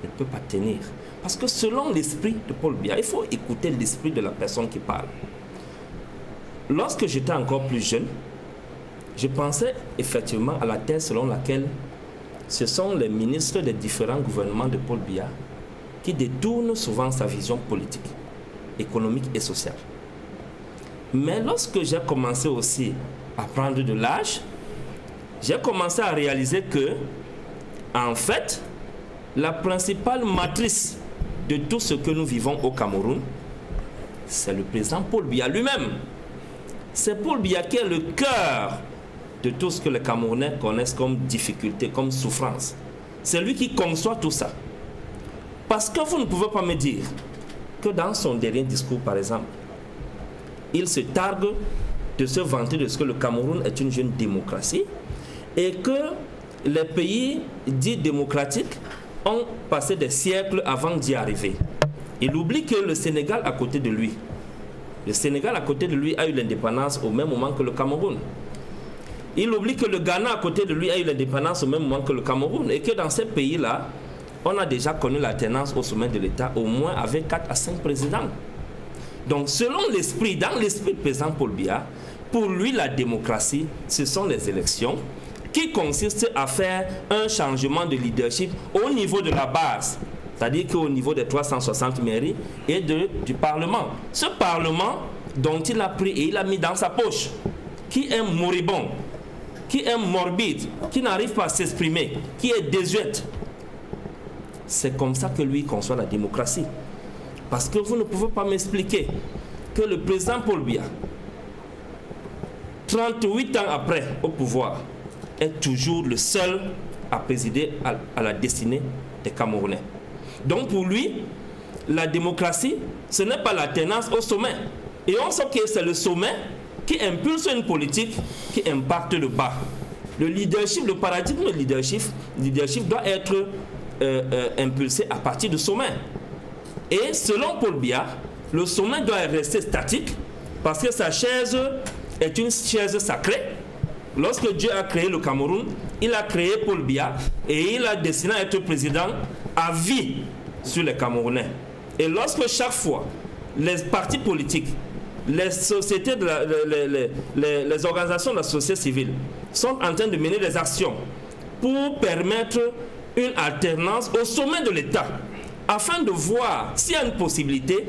ne peut pas tenir. Parce que selon l'esprit de Paul Biya, il faut écouter l'esprit de la personne qui parle. Lorsque j'étais encore plus jeune, je pensais effectivement à la thèse selon laquelle ce sont les ministres des différents gouvernements de Paul Biya qui détournent souvent sa vision politique, économique et sociale. Mais lorsque j'ai commencé aussi à prendre de l'âge, j'ai commencé à réaliser que, en fait, la principale matrice de tout ce que nous vivons au Cameroun, c'est le président Paul Biya lui-même. C'est Paul Biya qui est le cœur de tout ce que les Camerounais connaissent comme difficulté, comme souffrance. C'est lui qui conçoit tout ça. Parce que vous ne pouvez pas me dire que dans son dernier discours, par exemple, il se targue de se vanter de ce que le Cameroun est une jeune démocratie et que les pays dits démocratiques ont passé des siècles avant d'y arriver. Il oublie que le Sénégal à côté de lui, a eu l'indépendance au même moment que le Cameroun. Il oublie que le Ghana à côté de lui a eu l'indépendance au même moment que le Cameroun et que dans ces pays-là, on a déjà connu l'alternance au sommet de l'État, au moins avec 4 à 5 présidents. Donc selon l'esprit, dans l'esprit du président Paul Biya, pour lui la démocratie, ce sont les élections qui consistent à faire un changement de leadership au niveau de la base. C'est-à-dire qu'au niveau des 360 mairies et du Parlement. Ce Parlement dont il a pris et il a mis dans sa poche, qui est moribond, qui est morbide, qui n'arrive pas à s'exprimer, qui est désuète. C'est comme ça que lui conçoit la démocratie. Parce que vous ne pouvez pas m'expliquer que le président Paul Biya, 38 ans après au pouvoir, est toujours le seul à présider à la destinée des Camerounais. Donc pour lui, la démocratie, ce n'est pas l'alternance au sommet. Et on sait que c'est le sommet qui impulse une politique qui impacte le bas. Le leadership, le paradigme de leadership doit être impulsé à partir du sommet. Et selon Paul Biya, le sommet doit rester statique parce que sa chaise est une chaise sacrée. Lorsque Dieu a créé le Cameroun, il a créé Paul Biya et il a destiné à être président à vie sur les Camerounais. Et lorsque chaque fois les partis politiques, les sociétés, les organisations de la société civile sont en train de mener des actions pour permettre une alternance au sommet de l'État, afin de voir s'il y a une possibilité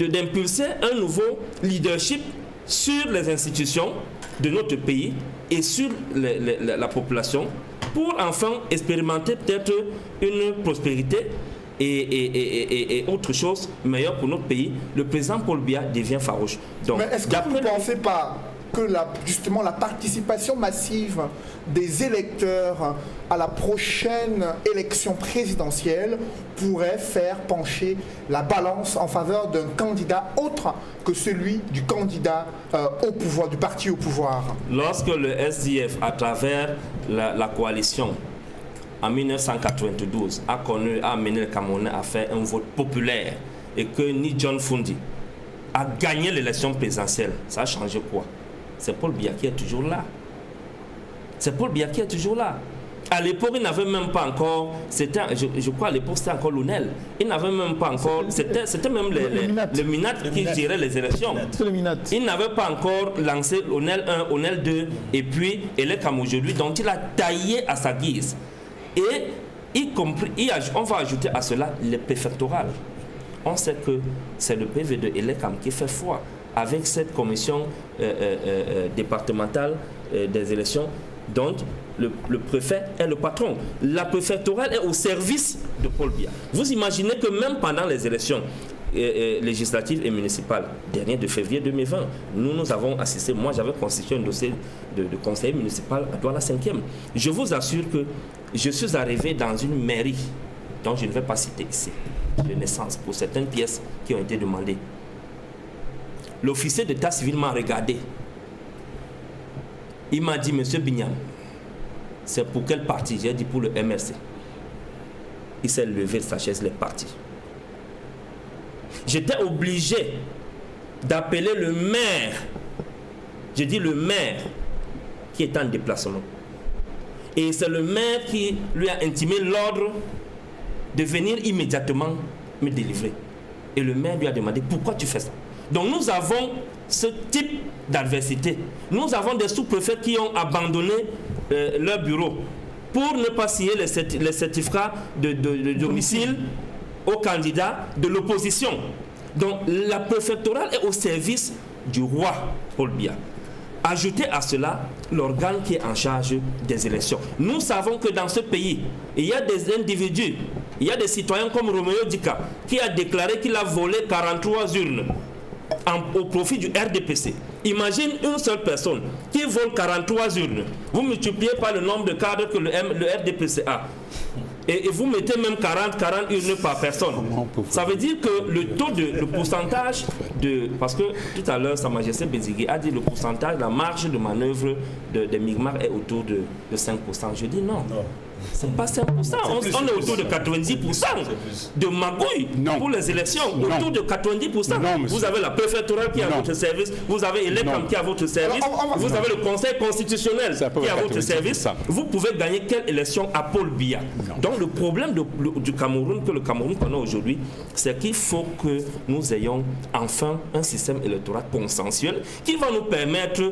d'impulser un nouveau leadership sur les institutions de notre pays et sur la population, pour enfin expérimenter peut-être une prospérité et autre chose meilleure pour notre pays. Le président Paul Biya devient farouche. Donc, mais est-ce que vous ne pensez pas que justement la participation massive des électeurs à la prochaine élection présidentielle pourrait faire pencher la balance en faveur d'un candidat autre que celui du candidat au pouvoir, du parti au pouvoir? Lorsque le SDF, à travers la coalition, en 1992, a amené le Camerounais à faire un vote populaire et que ni John Fundi a gagné l'élection présidentielle, ça a changé quoi? C'est Paul Biya qui est toujours là. C'est Paul Biya qui est toujours là. À l'époque, il n'avait même pas encore, je crois à l'époque c'était encore l'ONEL. Il n'avait même pas encore, c'était même le MINAT qui gérait les élections. Il n'avait pas encore lancé l'ONEL 1, ONEL 2 et puis ELECAM aujourd'hui, dont il a taillé à sa guise. Et y compris, on va ajouter à cela les préfectorales. On sait que c'est le PV de ELECAM qui fait foi avec cette commission départementale des élections dont le préfet est le patron. La préfectorale est au service de Paul Biya. Vous imaginez que même pendant les élections, législatives et municipales, dernier de février 2020, nous avons assisté, moi j'avais constitué un dossier de conseiller municipal à Douala 5e. Je vous assure que je suis arrivé dans une mairie, dont je ne vais pas citer ici, de naissance, pour certaines pièces qui ont été demandées. L'officier d'état civil m'a regardé. Il m'a dit, monsieur Bignam, c'est pour quel parti? J'ai dit pour le MRC. Il s'est levé de sa chaise, il est parti. J'étais obligé d'appeler le maire. Je dis le maire qui est en déplacement. Et c'est le maire qui lui a intimé l'ordre de venir immédiatement me délivrer. Et le maire lui a demandé, pourquoi tu fais ça? Donc nous avons ce type d'adversité. Nous avons des sous-préfets qui ont abandonné leur bureau pour ne pas signer les certificats de domicile aux candidats de l'opposition. Donc la préfectorale est au service du roi Paul Biya. Ajoutez à cela l'organe qui est en charge des élections. Nous savons que dans ce pays, il y a des individus, il y a des citoyens comme Roméo Dika qui a déclaré qu'il a volé 43 urnes au profit du RDPC. Imagine une seule personne qui vole 43 urnes. Vous multipliez par le nombre de cadres que le RDPC a. Et vous mettez même 40 urnes par personne. Ça veut dire que le pourcentage de... Parce que tout à l'heure, Sa Majesté Bézigué a dit le pourcentage, la marge de manœuvre des Mi'kmaq est autour de 5%. Je dis non. C'est pas 5%, on est autour de 90% de magouille pour les élections, autour de 90%. Vous avez la préfectorale qui est à votre service, vous avez l'ECAM qui est à votre service, vous avez le Conseil constitutionnel qui est à votre service. Vous pouvez gagner quelle élection à Paul Biya? Donc le problème du Cameroun, que le Cameroun connaît aujourd'hui, c'est qu'il faut que nous ayons enfin un système électoral consensuel qui va nous permettre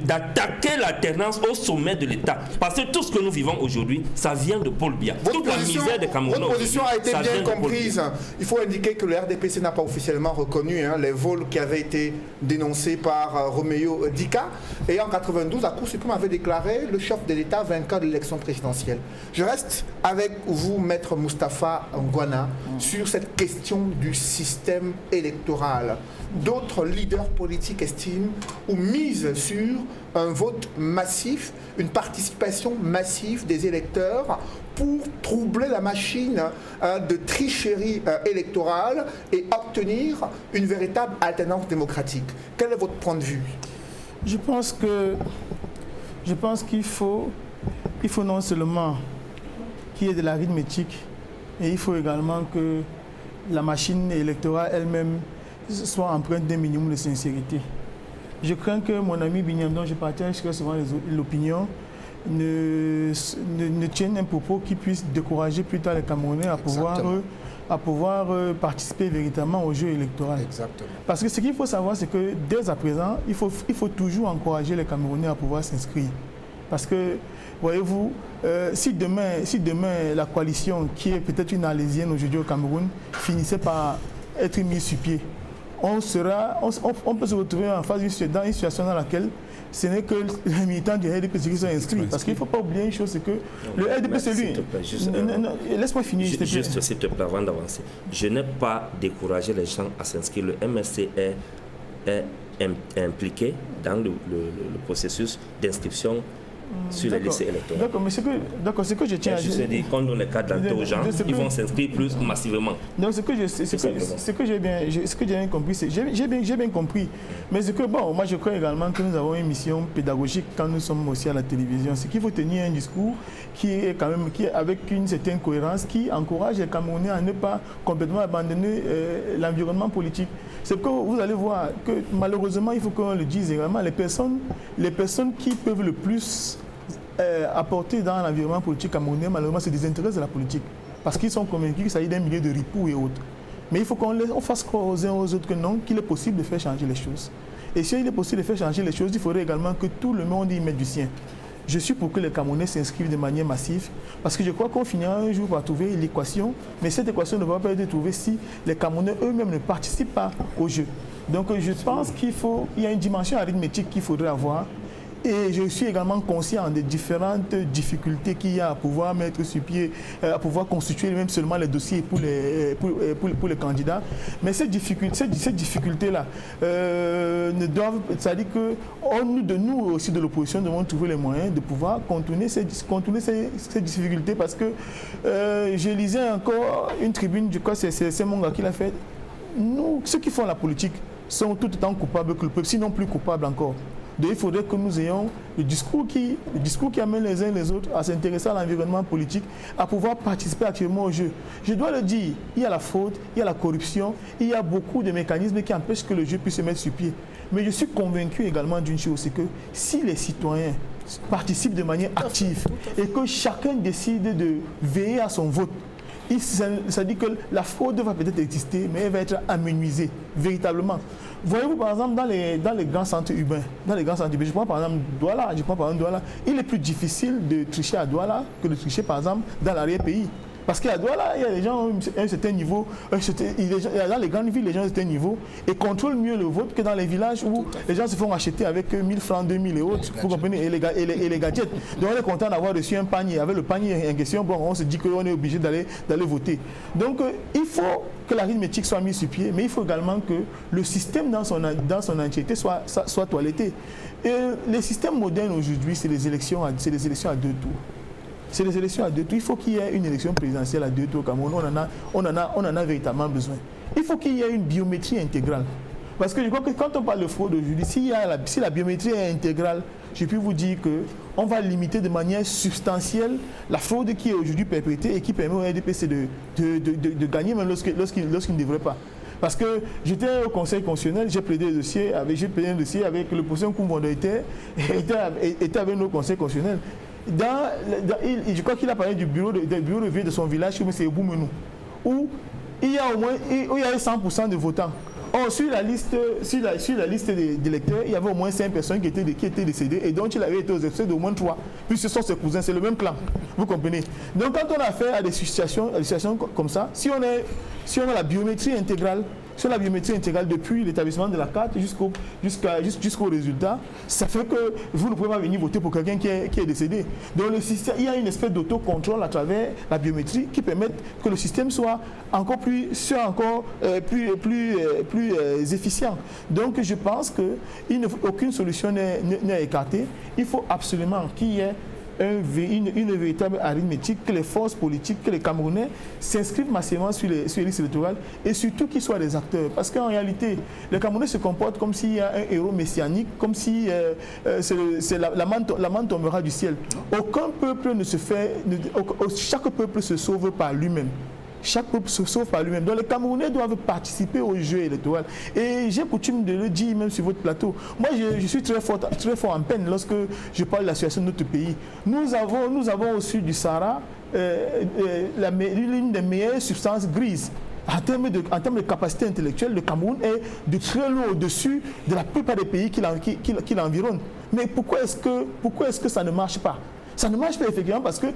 d'attaquer l'alternance au sommet de l'État. Parce que tout ce que nous vivons aujourd'hui, ça vient de Paul Biya. Toute la misère des Camerounais. Votre position a été bien comprise. Il faut indiquer que le RDPC n'a pas officiellement reconnu les vols qui avaient été dénoncés par Roméo Dika. Et en 92, la Cour suprême avait déclaré le chef de l'État vainqueur de l'élection présidentielle. Je reste avec vous, Maître Moustapha Ngwana, sur cette question du système électoral. D'autres leaders politiques estiment ou misent sur un vote massif, une participation massive des électeurs pour troubler la machine de tricherie électorale et obtenir une véritable alternance démocratique. Quel est votre point de vue? Je pense qu'il faut non seulement qu'il y ait de l'arithmétique, et il faut également que la machine électorale elle-même soit empreinte d'un minimum de sincérité. Je crains que mon ami Bignam, dont je partage très souvent l'opinion, ne tienne un propos qui puisse décourager plus tard les Camerounais à pouvoir participer véritablement au jeu électoral. Exactement. Parce que ce qu'il faut savoir, c'est que dès à présent, il faut toujours encourager les Camerounais à pouvoir s'inscrire. Parce que, voyez-vous, si demain la coalition, qui est peut-être une alésienne aujourd'hui au Cameroun, finissait par être mise sur pied, on peut se retrouver en face dans une situation dans laquelle ce n'est que les militants du RDPC qui sont inscrits. Parce qu'il ne faut pas oublier une chose, c'est que le RDPC, lui... Laisse-moi finir. Juste, s'il te plaît, avant d'avancer. Je n'ai pas découragé les gens à s'inscrire. Le MRC est impliqué dans le processus d'inscription sur les listes électorales. D'accord, ce que je tiens à dire... Je dis, quand on donne les cartes d'identité aux gens, ils vont s'inscrire plus massivement. Donc, ce que j'ai bien compris, j'ai bien compris. Mais ce que, moi je crois également que nous avons une mission pédagogique quand nous sommes aussi à la télévision. C'est qu'il faut tenir un discours qui est avec une certaine cohérence, qui encourage les Camerounais à ne pas complètement abandonner l'environnement politique. C'est que vous allez voir que malheureusement, il faut qu'on le dise également, les personnes qui peuvent le plus apporter dans l'environnement politique camerounais, malheureusement, c'est des intérêts de la politique. Parce qu'ils sont convaincus qu'il s'agit d'un milieu de ripoux et autres. Mais il faut qu'on fasse croire aux uns aux autres que non, qu'il est possible de faire changer les choses. Et si il est possible de faire changer les choses, il faudrait également que tout le monde y mette du sien. Je suis pour que les Camerounais s'inscrivent de manière massive, parce que je crois qu'on finira un jour par trouver l'équation, mais cette équation ne va pas être trouvée si les Camerounais eux-mêmes ne participent pas au jeu. Donc je pense qu'il y a une dimension arithmétique qu'il faudrait avoir, Et je suis également conscient des différentes difficultés qu'il y a à pouvoir mettre sur pied, à pouvoir constituer même seulement les dossiers pour les candidats. Mais ces difficultés-là ne doivent, c'est-à-dire que nous aussi de l'opposition devons trouver les moyens de pouvoir contourner ces difficultés, parce que je lisais encore une tribune, je crois que c'est mon gars qui l'a fait. Nous, ceux qui font la politique sont tout autant coupables que le peuple, sinon plus coupables encore. Donc il faudrait que nous ayons le discours qui amène les uns les autres à s'intéresser à l'environnement politique, à pouvoir participer activement au jeu. Je dois le dire, il y a la fraude, il y a la corruption, il y a beaucoup de mécanismes qui empêchent que le jeu puisse se mettre sur pied. Mais je suis convaincu également d'une chose, c'est que si les citoyens participent de manière active et que chacun décide de veiller à son vote, ça dit que la fraude va peut-être exister, mais elle va être amenuisée, véritablement. Voyez-vous, par exemple, dans les grands centres urbains, je prends par exemple Douala, il est plus difficile de tricher à Douala que de tricher, par exemple, dans l'arrière-pays. Parce qu'à Douala, il y a des gens à un certain niveau, dans les grandes villes, les gens à un certain niveau, et contrôlent mieux le vote que dans les villages où les gens se font acheter avec 1000 francs, 2000 et autres, vous comprenez, et les gadgets. Donc on est content d'avoir reçu un panier. Avec le panier en question, bon, on se dit qu'on est obligé d'aller voter. Donc il faut que l'arithmétique soit mise sur pied, mais il faut également que le système dans son entièreté soit toiletté. Et les systèmes modernes aujourd'hui, c'est les élections à 2 tours. C'est les élections à 2 tours. Il faut qu'il y ait une élection présidentielle à 2 tours au Cameroun. On en a véritablement besoin. Il faut qu'il y ait une biométrie intégrale. Parce que je crois que quand on parle de fraude aujourd'hui, si la biométrie est intégrale, je peux vous dire qu'on va limiter de manière substantielle la fraude qui est aujourd'hui perpétrée et qui permet au RDPC de gagner même lorsqu'il ne devrait pas. Parce que j'étais au Conseil constitutionnel, j'ai plaidé un dossier avec le professeur Koumbondo était avec nous au Conseil constitutionnel. Je crois qu'il a parlé du bureau de vie de son village, c'est Boumenou, où il y a au moins 100% de votants. Or, sur la liste des électeurs, il y avait au moins 5 personnes qui étaient décédées et dont il avait été aux effets d'au moins 3, puisque ce sont ses cousins, c'est le même clan. Vous comprenez? Donc, quand on a affaire à des situations comme ça, si on a la biométrie intégrale, depuis l'établissement de la carte jusqu'au résultat, ça fait que vous ne pouvez pas venir voter pour quelqu'un qui est décédé. Donc le système, il y a une espèce d'autocontrôle à travers la biométrie qui permet que le système soit encore plus efficient. Donc je pense qu'aucune solution n'est écartée. Il faut absolument qu'il y ait une véritable arithmétique, que les forces politiques, que les Camerounais s'inscrivent massivement sur les listes électorales et surtout qu'ils soient des acteurs. Parce qu'en réalité, les Camerounais se comportent comme s'il y a un héros messianique, comme si la manne tombera du ciel. Aucun peuple chaque peuple se sauve par lui-même. Chaque peuple se sauve par lui-même. Donc les Camerounais doivent participer au jeu électoral. Et j'ai coutume de le dire même sur votre plateau. Moi, je suis très fort en peine lorsque je parle de la situation de notre pays. Nous avons au sud du Sahara l'une des meilleures substances grises. En termes de capacité intellectuelle, le Cameroun est de très loin au-dessus de la plupart des pays qui l'environnent. Mais pourquoi est-ce que ça ne marche pas? Ça ne marche pas effectivement parce que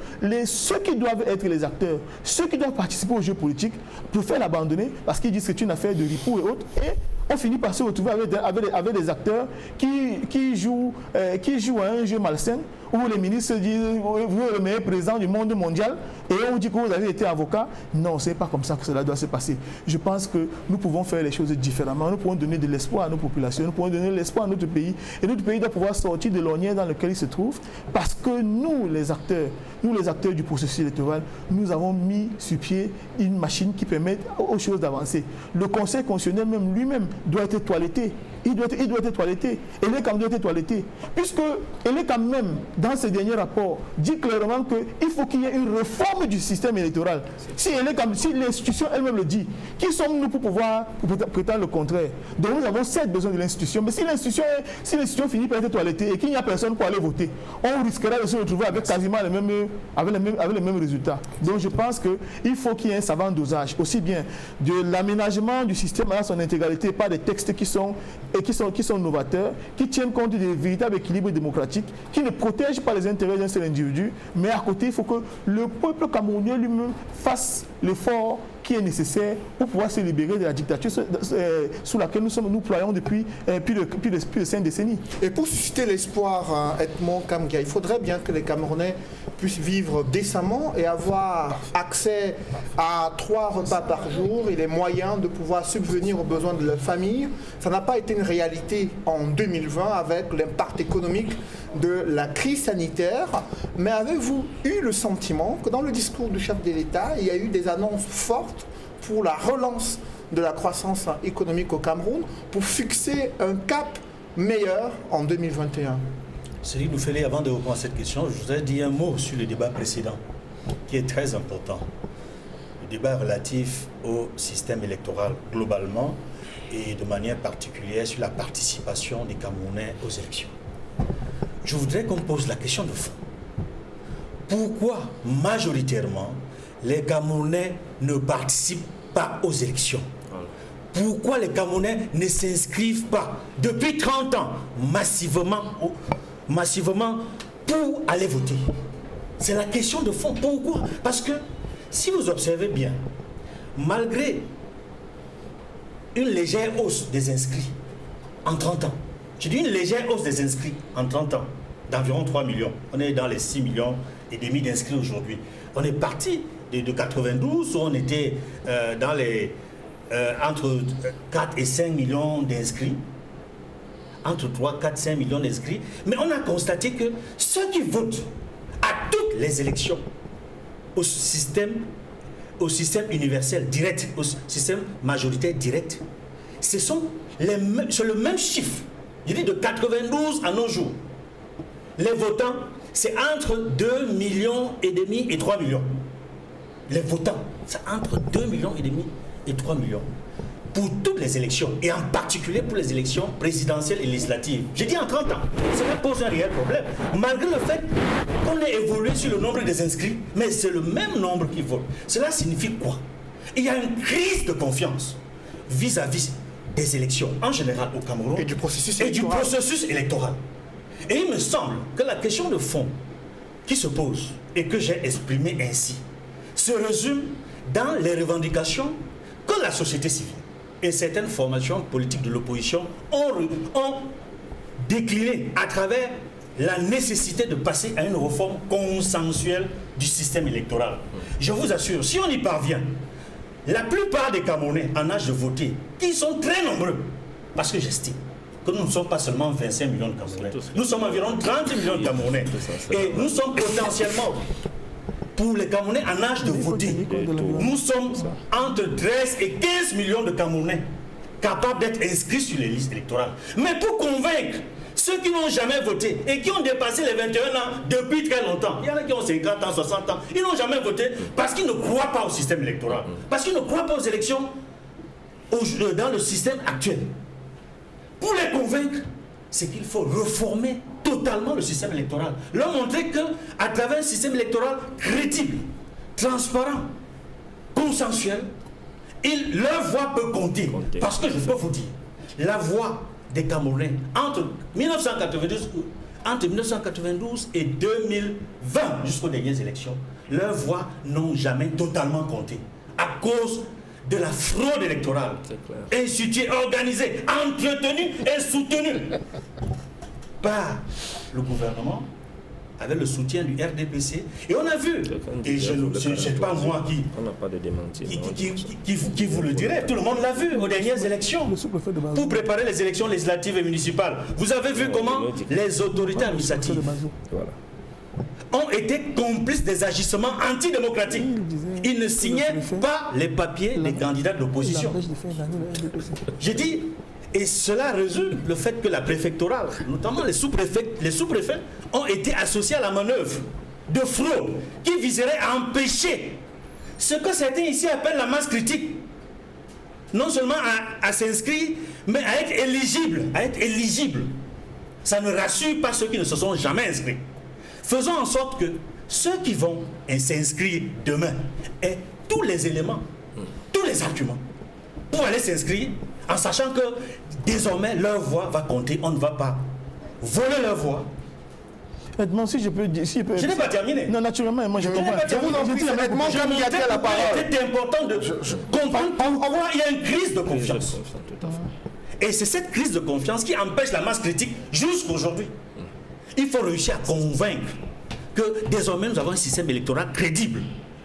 ceux qui doivent être les acteurs, ceux qui doivent participer au jeu politique, préfèrent l'abandonner parce qu'ils disent que c'est une affaire de ripoux et autres. Et on finit par se retrouver avec des acteurs qui jouent à un jeu malsain où les ministres disent vous êtes le meilleur président du monde mondial et on dit que vous avez été avocat. Non, ce n'est pas comme ça que cela doit se passer. Je pense que nous pouvons faire les choses différemment. Nous pouvons donner de l'espoir à nos populations, nous pouvons donner de l'espoir à notre pays et notre pays doit pouvoir sortir de l'ornière dans lequel il se trouve parce que nous les acteurs du processus électoral, nous avons mis sur pied une machine qui permet aux choses d'avancer. Le Conseil constitutionnel même lui-même doit être toiletté. Il doit être toiletté. Elekam doit être toiletté. Puisque Elekam même, dans ses derniers rapports, dit clairement qu'il faut qu'il y ait une réforme du système électoral. Si l'institution elle-même le dit, qui sommes-nous pour pouvoir prétendre le contraire? Donc nous avons certes besoin de l'institution, mais si l'institution finit par être toilettée et qu'il n'y a personne pour aller voter, on risquera de se retrouver avec quasiment les mêmes résultats. Donc je pense qu'il faut qu'il y ait un savant dosage, aussi bien de l'aménagement du système dans son intégralité par des textes qui sont novateurs, qui tiennent compte des véritables équilibres démocratiques, qui ne protègent pas les intérêts d'un seul individu, mais à côté, il faut que le peuple camerounais lui-même fasse l'effort qui est nécessaire pour pouvoir se libérer de la dictature sous laquelle nous ployons depuis plus de 5 décennies. Et pour susciter l'espoir, Edmond Kamgia, il faudrait bien que les Camerounais puissent vivre décemment et avoir accès à 3 repas par jour et les moyens de pouvoir subvenir aux besoins de leur famille. Ça n'a pas été une réalité en 2020 avec l'impact économique de la crise sanitaire. Mais avez-vous eu le sentiment que dans le discours du chef de l'État, il y a eu des annonces fortes pour la relance de la croissance économique au Cameroun, pour fixer un cap meilleur en 2021? Céline Noufélé, avant de répondre à cette question, je voudrais dire un mot sur le débat précédent, qui est très important. Le débat relatif au système électoral globalement et de manière particulière sur la participation des Camerounais aux élections. Je voudrais qu'on pose la question de fond. Pourquoi majoritairement les Camerounais ne participent pas aux élections? Pourquoi les Camerounais ne s'inscrivent pas depuis 30 ans massivement pour aller voter? C'est la question de fond. Pourquoi? Parce que si vous observez bien, malgré une légère hausse des inscrits en 30 ans, je dis une légère hausse des inscrits en 30 ans, d'environ 3 millions. On est dans les 6 millions et demi d'inscrits aujourd'hui. On est parti de 92 où on était dans les entre 4 et 5 millions d'inscrits. Entre 3, 4, 5 millions d'inscrits. Mais on a constaté que ceux qui votent à toutes les élections au système universel direct, au système majoritaire direct, c'est le même chiffre. Je dis de 92 à nos jours. Les votants, c'est entre 2,5 millions et 3 millions. Les votants, c'est entre 2,5 millions et 3 millions. Pour toutes les élections, et en particulier pour les élections présidentielles et législatives. J'ai dit en 30 ans, ça pose un réel problème. Malgré le fait qu'on ait évolué sur le nombre des inscrits, mais c'est le même nombre qui vote. Cela signifie quoi? Il y a une crise de confiance vis-à-vis des élections en général au Cameroun Et du processus électoral. Et il me semble que la question de fond qui se pose et que j'ai exprimée ainsi se résume dans les revendications que la société civile et certaines formations politiques de l'opposition ont déclinées à travers la nécessité de passer à une réforme consensuelle du système électoral. Je vous assure, si on y parvient, la plupart des Camerounais en âge de voter, qui sont très nombreux, parce que j'estime que nous ne sommes pas seulement 25 millions de Camerounais, nous sommes environ 30 millions de Camerounais, et nous sommes potentiellement, pour les Camerounais en âge de voter, nous sommes entre 13 et 15 millions de Camerounais capables d'être inscrits sur les listes électorales. Mais pour convaincre ceux qui n'ont jamais voté et qui ont dépassé les 21 ans depuis très longtemps, il y en a qui ont 50 ans, 60 ans, ils n'ont jamais voté parce qu'ils ne croient pas au système électoral, parce qu'ils ne croient pas aux élections dans le système actuel. Pour les convaincre, c'est qu'il faut reformer totalement le système électoral. Leur montrer qu'à travers un système électoral crédible, transparent, consensuel, leur voix peut compter. Parce que je peux vous dire, la voix des Camerounais entre 1992 et 2020, jusqu'aux dernières élections, leurs voix n'ont jamais totalement compté. À cause de la fraude électorale, instituée, organisée, entretenue et soutenue par le gouvernement, avec le soutien du RDPC. Et on a vu, et je ne sais pas moi qui vous le dirait, tout le monde l'a vu aux dernières élections, pour préparer les élections législatives et municipales. Vous avez vu comment les autorités administratives ont été complices des agissements antidémocratiques. Ils ne signaient pas les papiers des candidats de l'opposition. J'ai dit, et cela résume le fait que la préfectorale, notamment les sous-préfets, ont été associés à la manœuvre de fraude qui viserait à empêcher ce que certains ici appellent la masse critique, non seulement à s'inscrire, mais à être éligible. Ça ne rassure pas ceux qui ne se sont jamais inscrits. Faisons en sorte que ceux qui vont s'inscrire demain aient tous les éléments, tous les arguments pour aller s'inscrire, en sachant que désormais leur voix va compter. On ne va pas voler leur voix Edmond, si je peux dire... Si Je n'ai pas terminé. Non, naturellement, moi je comprends. Je vous en prie, Edmond, comme il y a la parole. C'est important de comprendre pourquoi il y a une crise de confiance. Et c'est cette crise de confiance qui empêche la masse critique jusqu'aujourd'hui. Il faut réussir à convaincre que désormais nous avons un système électoral crédible.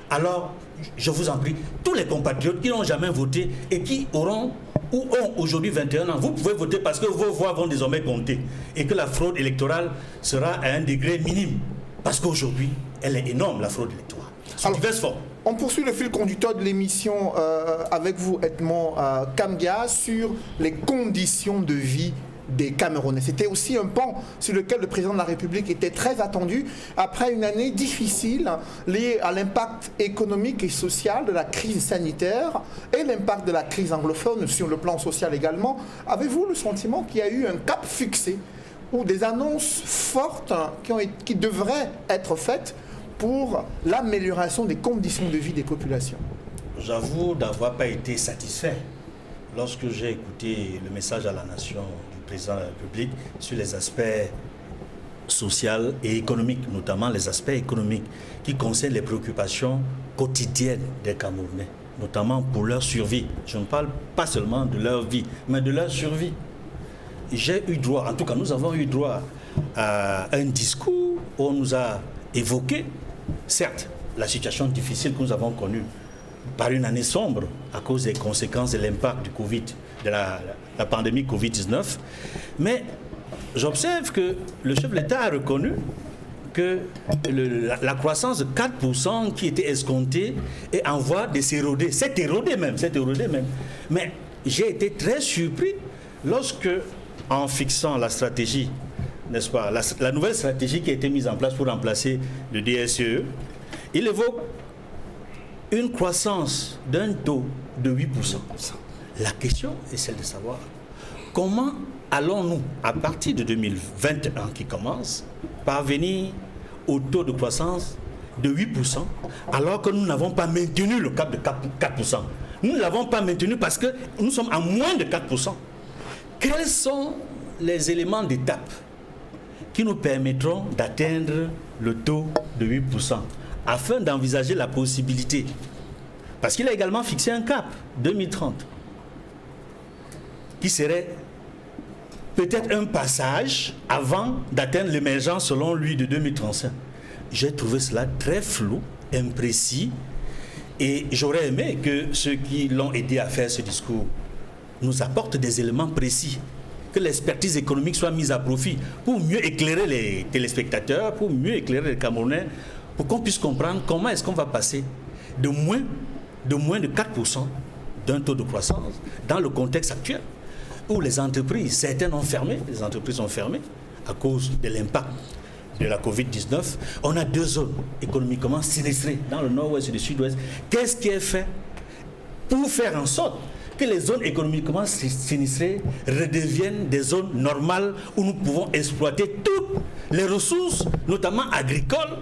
Alors, je vous en prie, tous les compatriotes qui n'ont jamais voté et qui auront ou ont aujourd'hui 21 ans, vous pouvez voter parce que vos voix vont désormais compter et que la fraude électorale sera à un degré minime. Parce qu'aujourd'hui, elle est énorme, la fraude électorale. Sous diverses formes. On poursuit le fil conducteur de l'émission avec vous, Edmond Kambia, sur les conditions de vie des Camerounais. C'était aussi un pan sur lequel le président de la République était très attendu après une année difficile liée à l'impact économique et social de la crise sanitaire et l'impact de la crise anglophone sur le plan social également. Avez-vous le sentiment qu'il y a eu un cap fixé ou des annonces fortes qui devraient être faites pour l'amélioration des conditions de vie des populations? J'avoue d'avoir pas été satisfait lorsque j'ai écouté le message à la nation du président de la République sur les aspects sociaux et économiques, notamment les aspects économiques qui concernent les préoccupations quotidiennes des Camerounais, notamment pour leur survie. Je ne parle pas seulement de leur vie, mais de leur survie. J'ai eu droit, en tout cas nous avons eu droit à un discours où on nous a évoqué, certes, la situation difficile que nous avons connue par une année sombre à cause des conséquences de l'impact du Covid, de la pandémie Covid-19. Mais j'observe que le chef de l'État a reconnu que la croissance de 4% qui était escomptée est en voie de s'éroder. C'est érodé même. Mais j'ai été très surpris lorsque, en fixant la stratégie, n'est-ce pas, la nouvelle stratégie qui a été mise en place pour remplacer le DSCE, il évoque une croissance d'un taux de 8%. La question est celle de savoir comment allons-nous, à partir de 2021 qui commence, parvenir au taux de croissance de 8% alors que nous n'avons pas maintenu le cap de 4%. Nous ne l'avons pas maintenu parce que nous sommes à moins de 4%. Quels sont les éléments d'étape qui nous permettront d'atteindre le taux de 8% afin d'envisager la possibilité, parce qu'il a également fixé un cap 2030 qui serait peut-être un passage avant d'atteindre l'émergence selon lui de 2035. J'ai trouvé cela très flou, imprécis, et j'aurais aimé que ceux qui l'ont aidé à faire ce discours nous apportent des éléments précis, que l'expertise économique soit mise à profit pour mieux éclairer les téléspectateurs, pour mieux éclairer les Camerounais, pour qu'on puisse comprendre comment est-ce qu'on va passer de moins de 4% d'un taux de croissance dans le contexte actuel où les entreprises, certaines ont fermé, les entreprises ont fermé à cause de l'impact de la Covid-19. On a 2 zones économiquement sinistrées dans le nord-ouest et le sud-ouest. Qu'est-ce qui est fait pour faire en sorte que les zones économiquement sinistrées redeviennent des zones normales où nous pouvons exploiter toutes les ressources, notamment agricoles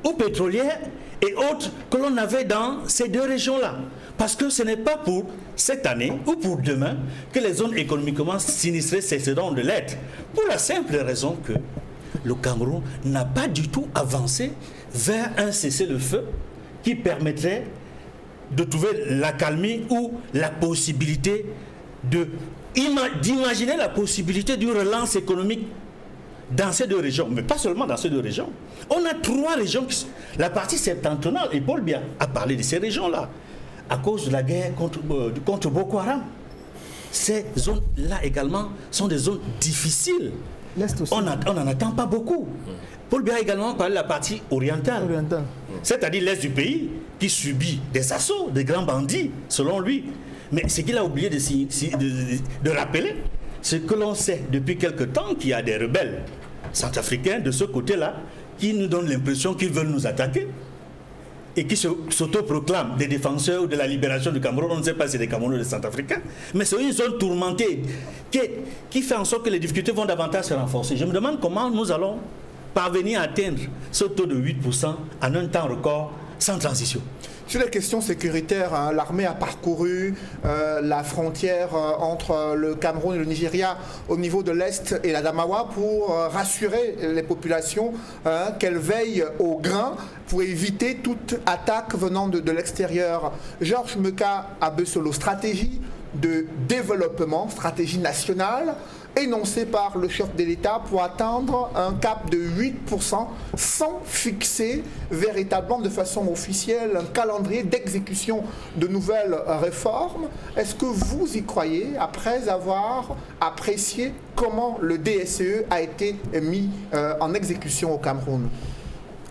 ou pétrolières et autres que l'on avait dans ces 2 régions-là. Parce que ce n'est pas pour cette année ou pour demain que les zones économiquement sinistrées cesseront de l'être. Pour la simple raison que le Cameroun n'a pas du tout avancé vers un cessez-le-feu qui permettrait de trouver l'accalmie ou la possibilité d'imaginer la possibilité d'une relance économique dans ces 2 régions, mais pas seulement dans ces 2 régions. On a 3 régions, la partie septentrionale, et Paul Biya a parlé de ces régions-là, à cause de la guerre contre Boko Haram. Ces zones-là également sont des zones difficiles. L'Est aussi. On n'en attend pas beaucoup. Paul Biya a également parlé de la partie orientale. C'est-à-dire l'Est du pays, qui subit des assauts, des grands bandits, selon lui. Mais ce qu'il a oublié de rappeler, c'est que l'on sait depuis quelque temps qu'il y a des rebelles centrafricains de ce côté-là qui nous donnent l'impression qu'ils veulent nous attaquer et qui s'autoproclament des défenseurs de la libération du Cameroun. On ne sait pas si c'est des Camerounais ou des Centrafricains, mais c'est une zone tourmentée qui fait en sorte que les difficultés vont davantage se renforcer. Je me demande comment nous allons parvenir à atteindre ce taux de 8% en un temps record sans transition. Sur les questions sécuritaires, hein, l'armée a parcouru la frontière entre le Cameroun et le Nigeria au niveau de l'Est et l'Adamawa pour rassurer les populations qu'elles veillent au grain pour éviter toute attaque venant de l'extérieur. Georges Meka Abesolo, stratégie de développement, stratégie nationale, énoncée par le chef de l'État pour atteindre un cap de 8% sans fixer véritablement de façon officielle un calendrier d'exécution de nouvelles réformes. Est-ce que vous y croyez après avoir apprécié comment le DSE a été mis en exécution au Cameroun?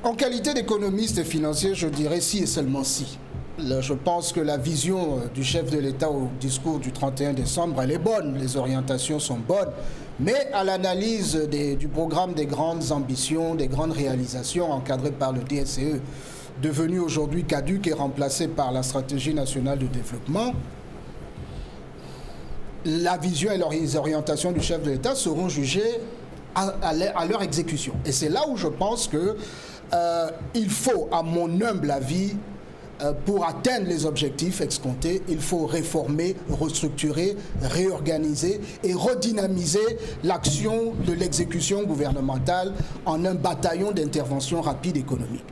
En qualité d'économiste et financier, je dirais si et seulement si. Là, je pense que la vision du chef de l'État au discours du 31 décembre, elle est bonne, les orientations sont bonnes, mais à l'analyse du programme des grandes ambitions, des grandes réalisations encadrées par le DSE, devenu aujourd'hui caduc et remplacé par la stratégie nationale de développement, la vision et les orientations du chef de l'État seront jugées à leur exécution. Et c'est là où je pense qu'il faut, à mon humble avis, pour atteindre les objectifs escomptés, il faut réformer, restructurer, réorganiser et redynamiser l'action de l'exécution gouvernementale en un bataillon d'intervention rapide économique.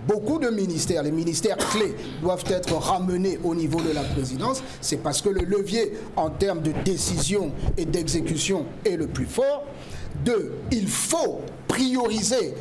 Beaucoup de ministères, les ministères clés, doivent être ramenés au niveau de la présidence. C'est parce que le levier en termes de décision et d'exécution est le plus fort. 2, il faut prioriser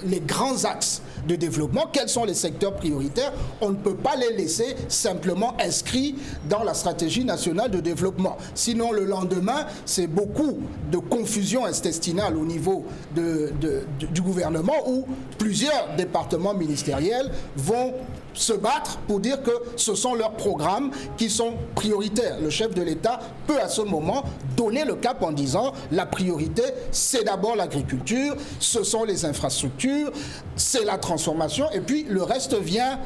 les grands axes de développement. Quels sont les secteurs prioritaires? On ne peut pas les laisser simplement inscrits dans la stratégie nationale de développement. Sinon, le lendemain, c'est beaucoup de confusion intestinale au niveau du gouvernement où plusieurs départements ministériels vont se battre pour dire que ce sont leurs programmes qui sont prioritaires. Le chef de l'État peut à ce moment donner le cap en disant la priorité, c'est d'abord l'agriculture, ce sont les infrastructures, c'est la transformation et puis le reste vient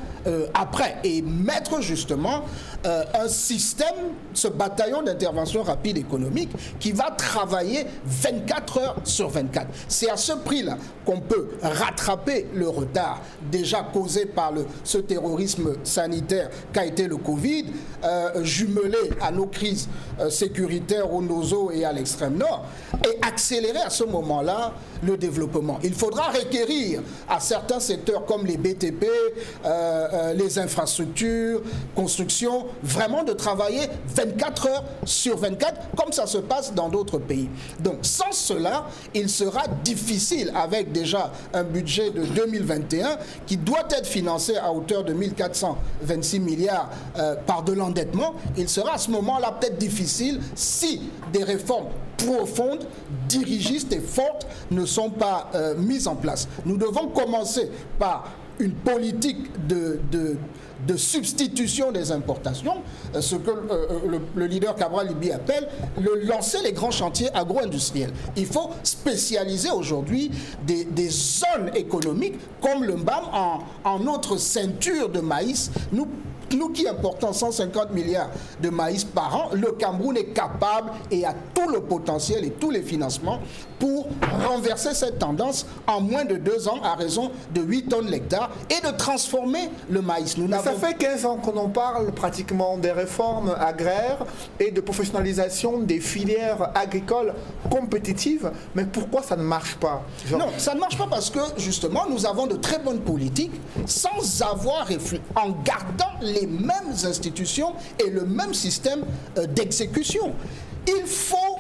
après. Et mettre justement un système, ce bataillon d'intervention rapide économique qui va travailler 24 heures sur 24. C'est à ce prix-là qu'on peut rattraper le retard déjà causé par ce terrorisme sanitaire qu'a été le Covid, jumelé à nos crises sécuritaires au Nozo et à l'extrême nord, et accélérer à ce moment-là le développement. Il faudra requérir à certains secteurs comme les BTP, les infrastructures, construction, vraiment de travailler 24 heures sur 24, comme ça se passe dans d'autres pays. Donc sans cela, il sera difficile, avec déjà un budget de 2021 qui doit être financé à hauteur de 1426 milliards par de l'endettement, il sera à ce moment-là peut-être difficile si des réformes profondes, dirigistes et fortes ne sont pas mises en place. Nous devons commencer par une politique de substitution des importations, ce que le leader Cabral Libye appelle lancer les grands chantiers agro-industriels. Il faut spécialiser aujourd'hui des zones économiques comme le MBAM en notre ceinture de maïs. Nous qui importons 150 milliards de maïs par an, le Cameroun est capable et a tout le potentiel et tous les financements pour renverser cette tendance en moins de 2 ans à raison de 8 tonnes l'hectare et de transformer le maïs. Ça fait 15 ans qu'on en parle pratiquement des réformes agraires et de professionnalisation des filières agricoles compétitives, mais pourquoi ça ne marche pas, Georges? Non, ça ne marche pas parce que justement nous avons de très bonnes politiques sans avoir réfléchi, en gardant les mêmes institutions et le même système d'exécution. Il faut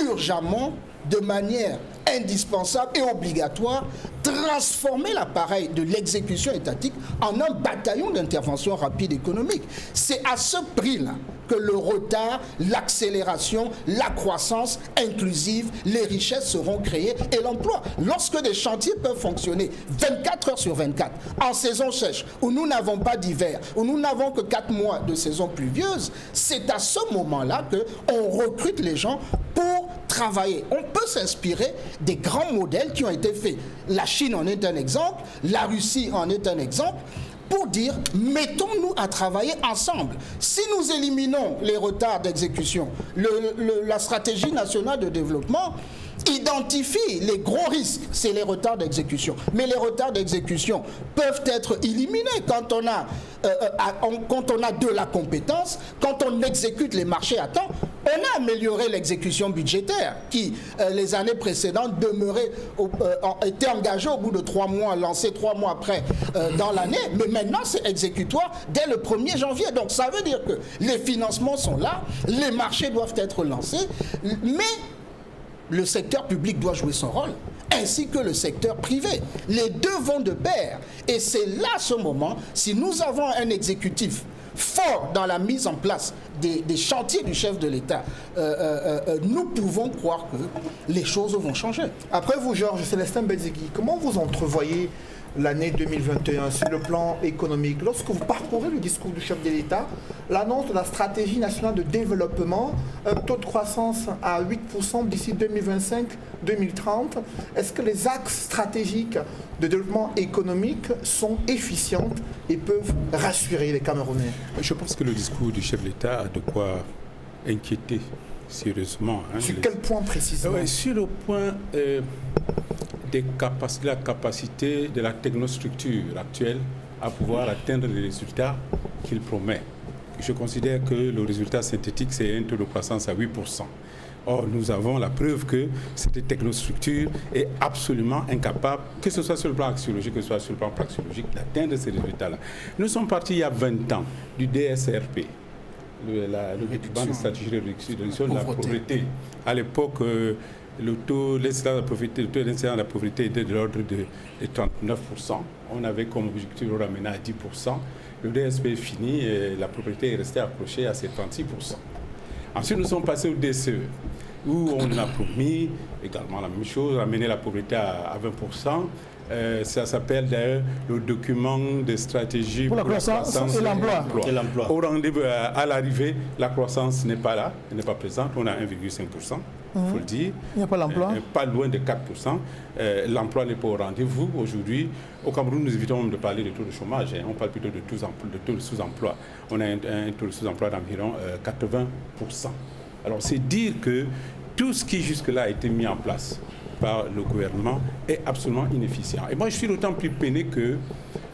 urgemment, de manière indispensable et obligatoire, transformer l'appareil de l'exécution étatique en un bataillon d'intervention rapide économique. C'est à ce prix-là que le retard, l'accélération, la croissance inclusive, les richesses seront créées et l'emploi. Lorsque des chantiers peuvent fonctionner 24 heures sur 24, en saison sèche, où nous n'avons pas d'hiver, où nous n'avons que 4 mois de saison pluvieuse, c'est à ce moment-là qu'on recrute les gens pour travailler. On peut s'inspirer des grands modèles qui ont été faits. La Chine en est un exemple, la Russie en est un exemple, pour dire, mettons-nous à travailler ensemble. Si nous éliminons les retards d'exécution, la stratégie nationale de développement identifie les gros risques, c'est les retards d'exécution. Mais les retards d'exécution peuvent être éliminés quand on a de la compétence, quand on exécute les marchés à temps. On a amélioré l'exécution budgétaire qui, les années précédentes, était engagée au bout de 3 mois, lancée 3 mois après dans l'année. Mais maintenant, c'est exécutoire dès le 1er janvier. Donc ça veut dire que les financements sont là, les marchés doivent être lancés, mais le secteur public doit jouer son rôle, ainsi que le secteur privé. Les deux vont de pair. Et c'est là, ce moment, si nous avons un exécutif fort dans la mise en place des chantiers du chef de l'État, nous pouvons croire que les choses vont changer. Après vous, Georges Célestin Bedzegui, comment vous entrevoyez l'année 2021 sur le plan économique? Lorsque vous parcourez le discours du chef de l'État, l'annonce de la stratégie nationale de développement, un taux de croissance à 8% d'ici 2025-2030, est-ce que les axes stratégiques de développement économique sont efficients et peuvent rassurer les Camerounais? Je pense que le discours du chef de l'État a de quoi inquiéter sérieusement. Sur quel point précisément? Sur le point la capacité de la technostructure actuelle à pouvoir atteindre les résultats qu'il promet. Je considère que le résultat synthétique, c'est un taux de croissance à 8%. Or, nous avons la preuve que cette technostructure est absolument incapable, que ce soit sur le plan axiologique, que ce soit sur le plan praxiologique, d'atteindre ces résultats-là. Nous sommes partis il y a 20 ans du DSRP, le document de stratégie de réduction de la pauvreté. À l'époque, le taux d'incidence de la pauvreté était de l'ordre de 39%. On avait comme objectif de le ramener à 10%. Le DSP est fini et la pauvreté est restée accrochée à ces 36%. Ensuite, nous sommes passés au DCE, où on a promis également la même chose, ramener la pauvreté à 20%. Ça s'appelle d'ailleurs le document de stratégie pour la croissance et l'emploi. Au rendez-vous, à l'arrivée, la croissance n'est pas là, elle n'est pas présente. On a 1,5%. Il faut le dire. Il n'y a pas l'emploi. Pas loin de 4%. L'emploi n'est pas au rendez-vous. Aujourd'hui, au Cameroun, nous évitons même de parler de taux de chômage. On parle plutôt de taux de sous-emploi. On a un taux de sous-emploi d'environ 80%. Alors, c'est dire que tout ce qui jusque-là a été mis en place par le gouvernement est absolument inefficient. Et moi, je suis d'autant plus peiné que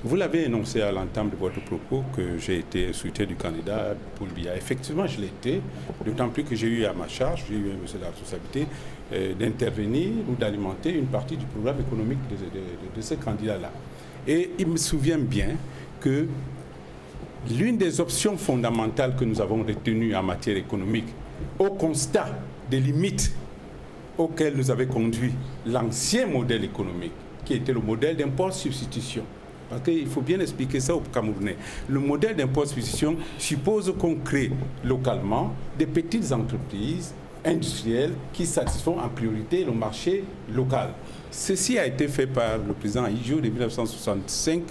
vous l'avez énoncé à l'entame de votre propos que j'ai été soutien du candidat Paul Biya. Effectivement, je l'ai été, d'autant plus que j'ai eu à ma charge, j'ai eu la responsabilité d'intervenir ou d'alimenter une partie du programme économique de ce candidat-là. Et il me souvient bien que l'une des options fondamentales que nous avons retenues en matière économique, au constat des limites auxquelles nous avait conduit l'ancien modèle économique, qui était le modèle d'import-substitution. Parce qu'il faut bien expliquer ça aux Camerounais. Le modèle d'import-substitution suppose qu'on crée localement des petites entreprises industrielles qui satisfont en priorité le marché local. Ceci a été fait par le président Ijo de 1965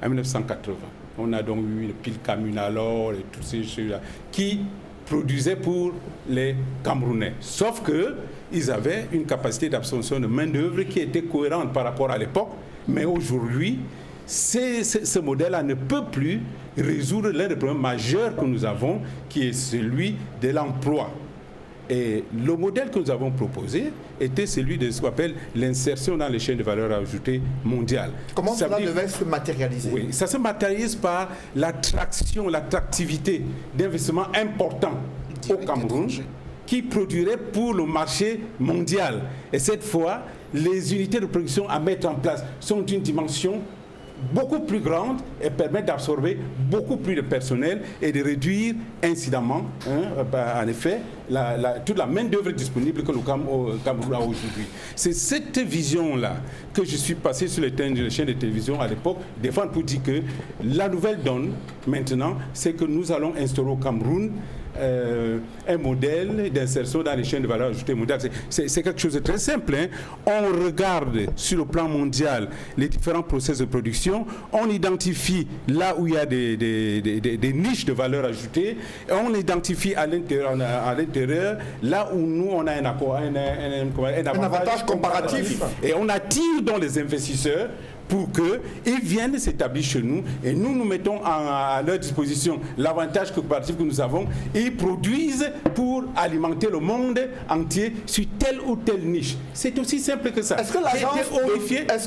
à 1980. On a donc eu le pile Camunalor et tous ces choses-là qui produisaient pour les Camerounais. Sauf qu'ils avaient une capacité d'absorption de main-d'œuvre qui était cohérente par rapport à l'époque, mais aujourd'hui, ce modèle-là ne peut plus résoudre l'un des problèmes majeurs que nous avons, qui est celui de l'emploi. Et le modèle que nous avons proposé était celui de ce qu'on appelle l'insertion dans les chaînes de valeur ajoutée mondiale. Comment cela devait se matérialiser? Oui, ça se matérialise par l'attraction, l'attractivité d'investissements importants au Cameroun qui produiraient pour le marché mondial. Et cette fois, les unités de production à mettre en place sont d'une dimension beaucoup plus grande et permettent d'absorber beaucoup plus de personnel et de réduire incidemment, en effet, toute la main-d'œuvre disponible que le Cameroun a aujourd'hui. C'est cette vision-là que je suis passé sur les chaînes de télévision à l'époque, défendre pour dire que la nouvelle donne maintenant, c'est que nous allons instaurer au Cameroun un modèle d'insertion dans les chaînes de valeur ajoutée mondiale. C'est quelque chose de très simple. On regarde sur le plan mondial les différents process de production, on identifie là où il y a des niches de valeur ajoutée, et on identifie à l'intérieur là où nous on a un avantage comparatif, et on attire donc les investisseurs pour qu'ils viennent s'établir chez nous et nous mettons à leur disposition l'avantage coopératif que nous avons et ils produisent pour alimenter le monde entier sur telle ou telle niche. C'est aussi simple que ça. Est-ce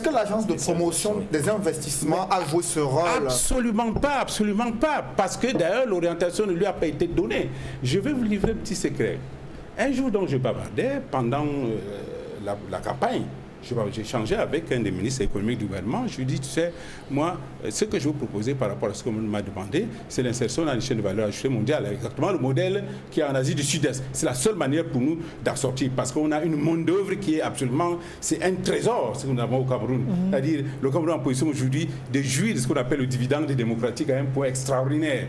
que l'agence de promotion des investissements a joué ce rôle? Absolument pas. Parce que d'ailleurs, l'orientation ne lui a pas été donnée. Je vais vous livrer un petit secret. Un jour dont je bavardais, pendant la campagne, j'ai échangé avec un des ministres économiques du gouvernement. Je lui ai dit, tu sais, moi, ce que je vous proposer par rapport à ce qu'on m'a demandé, c'est l'insertion dans les chaînes de valeur ajoutée mondiale. Exactement le modèle qui est en Asie du Sud-Est. C'est la seule manière pour nous d'en sortir. Parce qu'on a une main-d'œuvre qui est absolument... C'est un trésor, ce que nous avons au Cameroun. C'est-à-dire, le Cameroun est en position aujourd'hui de jouir de ce qu'on appelle le dividende démocratique à un point extraordinaire.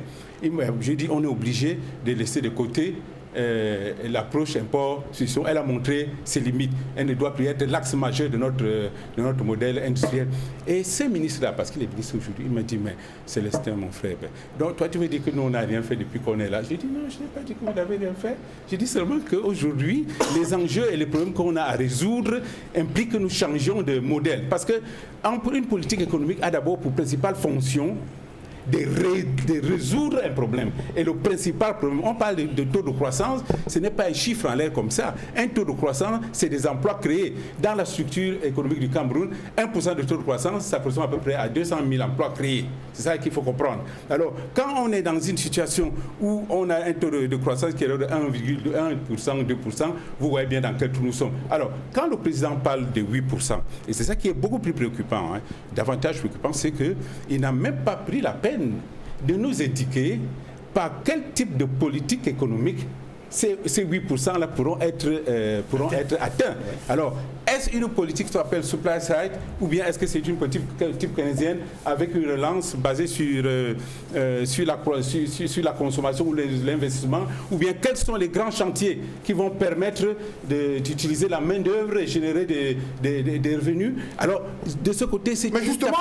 J'ai dit, on est obligé de laisser de côté l'approche import-succession. Elle a montré ses limites. Elle ne doit plus être l'axe majeur de notre modèle industriel. Et ce ministre-là, parce qu'il est ministre aujourd'hui, il m'a dit, mais Célestin, mon frère, donc toi tu veux dire que nous on n'a rien fait depuis qu'on est là? J'ai dit non, je n'ai pas dit que vous n'avez rien fait. J'ai dit seulement qu'aujourd'hui, les enjeux et les problèmes qu'on a à résoudre impliquent que nous changions de modèle. Parce que une politique économique a d'abord pour principale fonction de résoudre un problème. Et le principal problème, on parle de taux de croissance, ce n'est pas un chiffre en l'air comme ça. Un taux de croissance, c'est des emplois créés. Dans la structure économique du Cameroun, 1% de taux de croissance, ça correspond à peu près à 200 000 emplois créés. C'est ça qu'il faut comprendre. Alors, quand on est dans une situation où on a un taux de croissance qui est de 1,1%, 2%, vous voyez bien dans quel trou nous sommes. Alors, quand le président parle de 8%, et c'est ça qui est beaucoup plus préoccupant, davantage préoccupant, c'est qu'il n'a même pas pris la peine de nous indiquer par quel type de politique économique ces 8%-là pourront être atteints. Alors, est-ce une politique qui s'appelle supply side ou bien est-ce que c'est une politique type keynésienne avec une relance basée sur la consommation ou l'investissement, ou bien quels sont les grands chantiers qui vont permettre d'utiliser la main-d'œuvre et générer des revenus? Alors, de ce côté, c'est... Mais justement,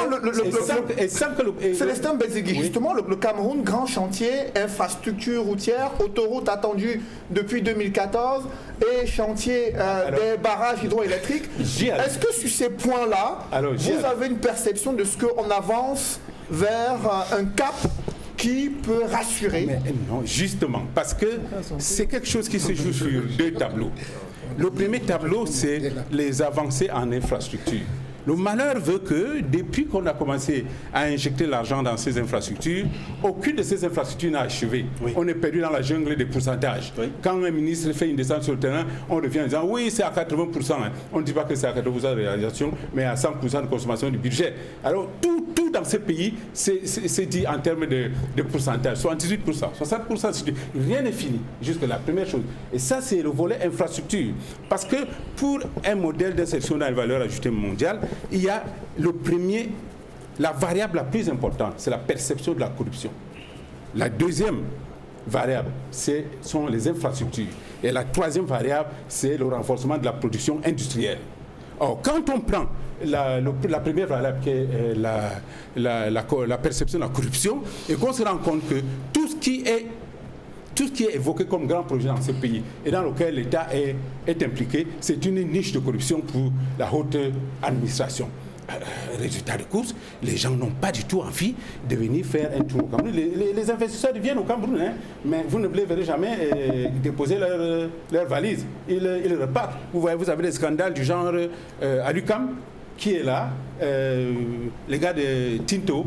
Célestin Bézigui, justement, le Cameroun, grand chantier, infrastructure routière, autoroute attendue depuis 2014 et chantier des barrages hydroélectriques. Est-ce que sur ces points-là, vous avez une perception de ce qu'on avance vers un cap qui peut rassurer? Mais non, justement, parce que c'est quelque chose qui se joue sur deux tableaux. Le premier tableau, c'est les avancées en infrastructure. Le malheur veut que, depuis qu'on a commencé à injecter l'argent dans ces infrastructures, aucune de ces infrastructures n'a achevé. Oui. On est perdu dans la jungle des pourcentages. Oui. Quand un ministre fait une descente sur le terrain, on revient en disant oui, c'est à 80%. On ne dit pas que c'est à 80% de réalisation, mais à 100% de consommation du budget. Alors, tout dans ce pays, c'est dit en termes de pourcentage. 78%, 60%, rien n'est fini. Jusque la première chose. Et ça, c'est le volet infrastructure. Parce que pour un modèle d'insertion dans la valeur ajoutée mondiale, il y a la variable la plus importante, c'est la perception de la corruption. La deuxième variable, sont les infrastructures. Et la troisième variable, c'est le renforcement de la production industrielle. Or, quand on prend la première variable qui est la perception de la corruption, et qu'on se rend compte que tout ce qui est évoqué comme grand projet dans ce pays et dans lequel l'État est impliqué, c'est une niche de corruption pour la haute administration. Résultat de course, les gens n'ont pas du tout envie de venir faire un tour au Cameroun. Les investisseurs viennent au Cameroun, mais vous ne les verrez jamais déposer leur valise. Ils repartent. Vous avez des scandales du genre à l'UQAM, qui est là, les gars de Tinto,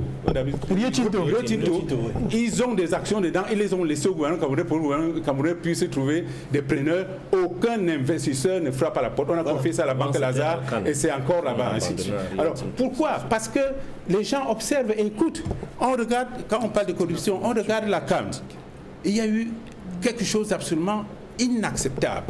Rio Tinto, ils ont des actions dedans, ils les ont laissées au gouvernement camerounais pour que le gouvernement camerounais puisse trouver des preneurs. Aucun investisseur ne frappe à la porte. On a confié ça à la Banque Lazare et c'est encore là-bas. Alors pourquoi? Parce que les gens observent et écoutent. On regarde, quand on parle de corruption, on regarde la CAM. Il y a eu quelque chose d'absolument inacceptable.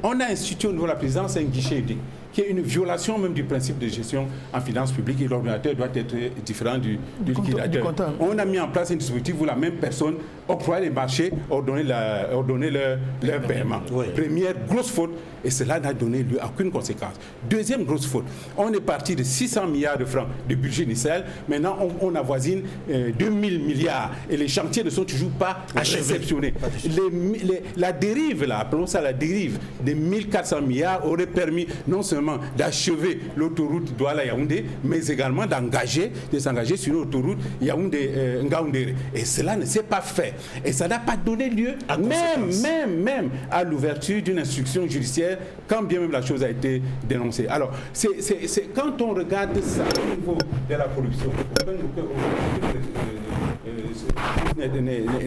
On a institué au niveau de la présidence un guichet unique, qui est une violation même du principe de gestion en finances publiques, et l'ordinateur doit être différent du liquidateur. On a mis en place un dispositif où la même personne octroyer les marchés, ordonner leur paiement. Oui. Première grosse faute, et cela n'a donné lieu à aucune conséquence. Deuxième grosse faute, on est parti de 600 milliards de francs de budget initial, maintenant on avoisine 2000 milliards, et les chantiers ne sont toujours pas réceptionnés. La dérive, là, appelons ça la dérive, des 1400 milliards aurait permis non seulement d'achever l'autoroute Douala-Yaoundé, mais également de s'engager sur l'autoroute Yaoundé-Ngaoundéré. Et cela ne s'est pas fait. Et ça n'a pas donné lieu, même à l'ouverture d'une instruction judiciaire, quand bien même la chose a été dénoncée. Alors, quand on regarde ça au niveau de la corruption,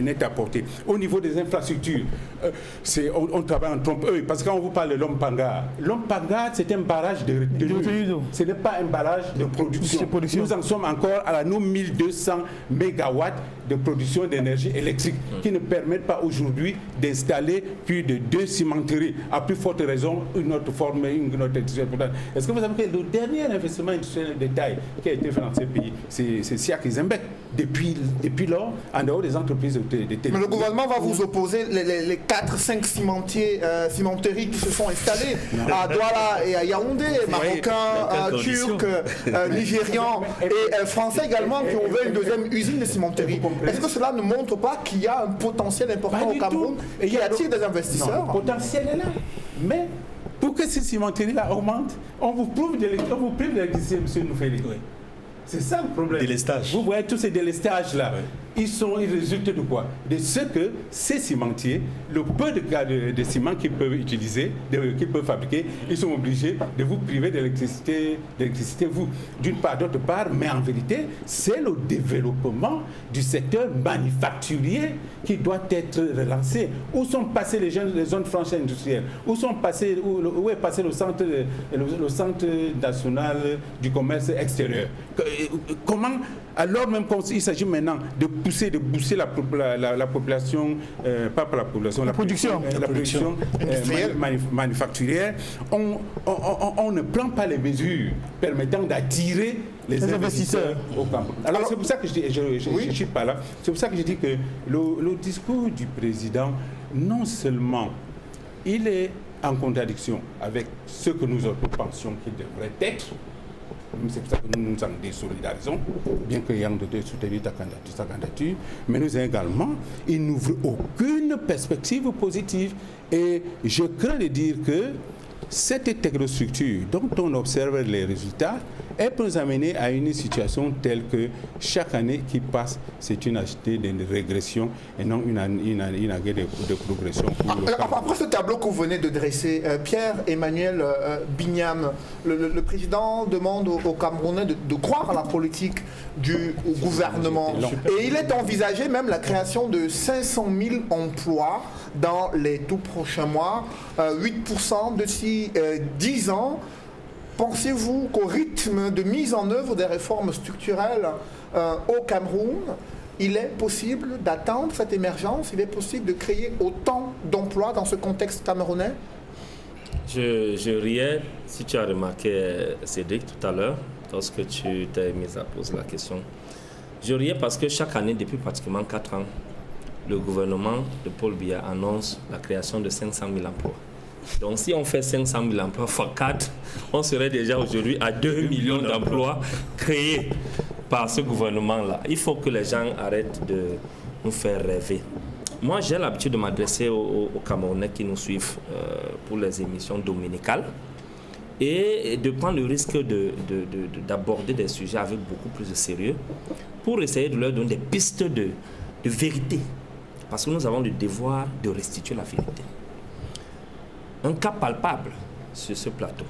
n'est apporté. Au niveau des infrastructures, on travaille en trompe-œil, parce que quand on vous parle de l'Ompanga, c'est un barrage de retenue. Ce n'est pas un barrage de production. Nous en sommes encore à nos 1200 mégawatts de production d'énergie électrique qui ne permettent pas aujourd'hui d'installer plus de 2 cimenteries. À plus forte raison, une autre forme, une autre institution. Est-ce que vous savez que le dernier investissement industriel de taille qui a été fait dans ce pays, c'est Siak Zembek. Depuis lors, en dehors des entreprises de télécom. Mais le gouvernement va vous opposer les 4-5 cimenteries qui se sont installées à Douala et à Yaoundé, Marocains, Turcs, Nigérians et Français également qui ont ouvert une deuxième usine de cimenterie. Est-ce que cela ne montre pas qu'il y a un potentiel important au Cameroun qui attire des investisseurs? Non, le potentiel est là. Mais pour que ces cimenteries-là augmentent, on vous prive d'électricité, M. Noufeli. Oui. C'est ça le problème. Délestage. Vous voyez tous ces délestages-là. Oui. Ils résultent de quoi? De ce que ces cimentiers, le peu de ciment qu'ils peuvent utiliser, qu'ils peuvent fabriquer, ils sont obligés de vous priver d'électricité, vous, d'une part, d'autre part, mais en vérité, c'est le développement du secteur manufacturier qui doit être relancé. Où sont passées les zones franches industrielles? Où est passé le centre national du commerce extérieur? Comment, alors même qu'il s'agit maintenant de booster la population, pas pour la population, la production manufacturière, on ne prend pas les mesures permettant d'attirer les investisseurs au Cameroun. Alors c'est pour ça que je suis pas là. C'est pour ça que je dis que le discours du président, non seulement il est en contradiction avec ce que nous autres pensions qu'il devrait être. C'est pour ça que nous nous en désolidarisons, bien que Yang de soutenir sa candidature, mais nous également, il n'ouvre aucune perspective positive. Et je crains de dire que cette technostructure dont on observe les résultats, elle peut nous amener à une situation telle que chaque année qui passe, c'est une achetée de régression et non une année de progression. Après ce tableau que vous venez de dresser, Pierre-Emmanuel Bignam, le président demande aux Camerounais de croire à la politique du gouvernement. Et il est envisagé même la création de 500 000 emplois dans les tout prochains mois, 8% d'ici 10 ans. Pensez-vous qu'au rythme de mise en œuvre des réformes structurelles au Cameroun, il est possible d'atteindre cette émergence? Il est possible de créer autant d'emplois dans ce contexte camerounais? Je riais, si tu as remarqué, Cédric, tout à l'heure, lorsque tu t'es mis à poser la question. Je riais parce que chaque année, depuis pratiquement 4 ans, le gouvernement de Paul Biya annonce la création de 500 000 emplois. Donc si on fait 500 000 emplois x 4, on serait déjà aujourd'hui à 2 millions d'emplois créés par ce gouvernement-là. Il faut que les gens arrêtent de nous faire rêver. Moi, j'ai l'habitude de m'adresser aux Camerounais qui nous suivent pour les émissions dominicales et de prendre le risque d'aborder des sujets avec beaucoup plus de sérieux pour essayer de leur donner des pistes de vérité. Parce que nous avons le devoir de restituer la vérité. Un cas palpable sur ce plateau.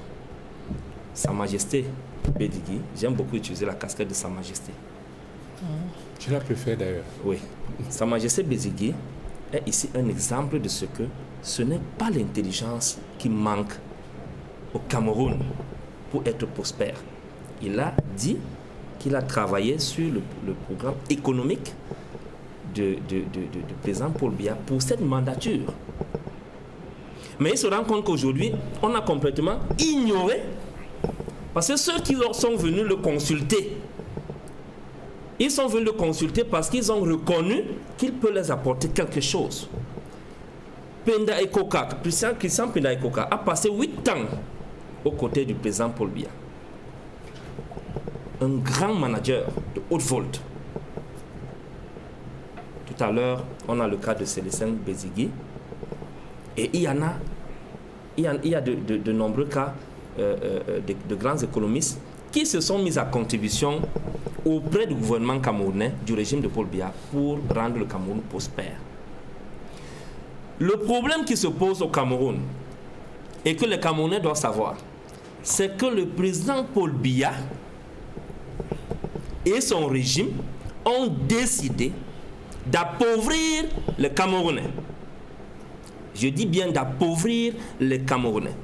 Sa Majesté Bédigui, j'aime beaucoup utiliser la casquette de Sa Majesté. Je la préfère d'ailleurs. Oui. Sa Majesté Bédigui est ici un exemple de ce que ce n'est pas l'intelligence qui manque au Cameroun pour être prospère. Il a dit qu'il a travaillé sur le programme économique de président Paul Biya pour cette mandature. Mais il se rend compte qu'aujourd'hui, on a complètement ignoré, parce que ceux qui sont venus le consulter Ils sont venus le consulter parce qu'ils ont reconnu qu'il peut les apporter quelque chose. Penda Ekoka, Christian Penda Ekoka a passé 8 ans aux côtés du président Paul Biya. Un grand manager de haute volte. Tout à l'heure, on a le cas de Célestin Bézigui. Et il y a de nombreux cas de grands économistes qui se sont mis à contribution auprès du gouvernement camerounais, du régime de Paul Biya, pour rendre le Cameroun prospère. Le problème qui se pose au Cameroun, et que les Camerounais doivent savoir, c'est que le président Paul Biya et son régime ont décidé d'appauvrir les Camerounais. Je dis bien d'appauvrir les Camerounais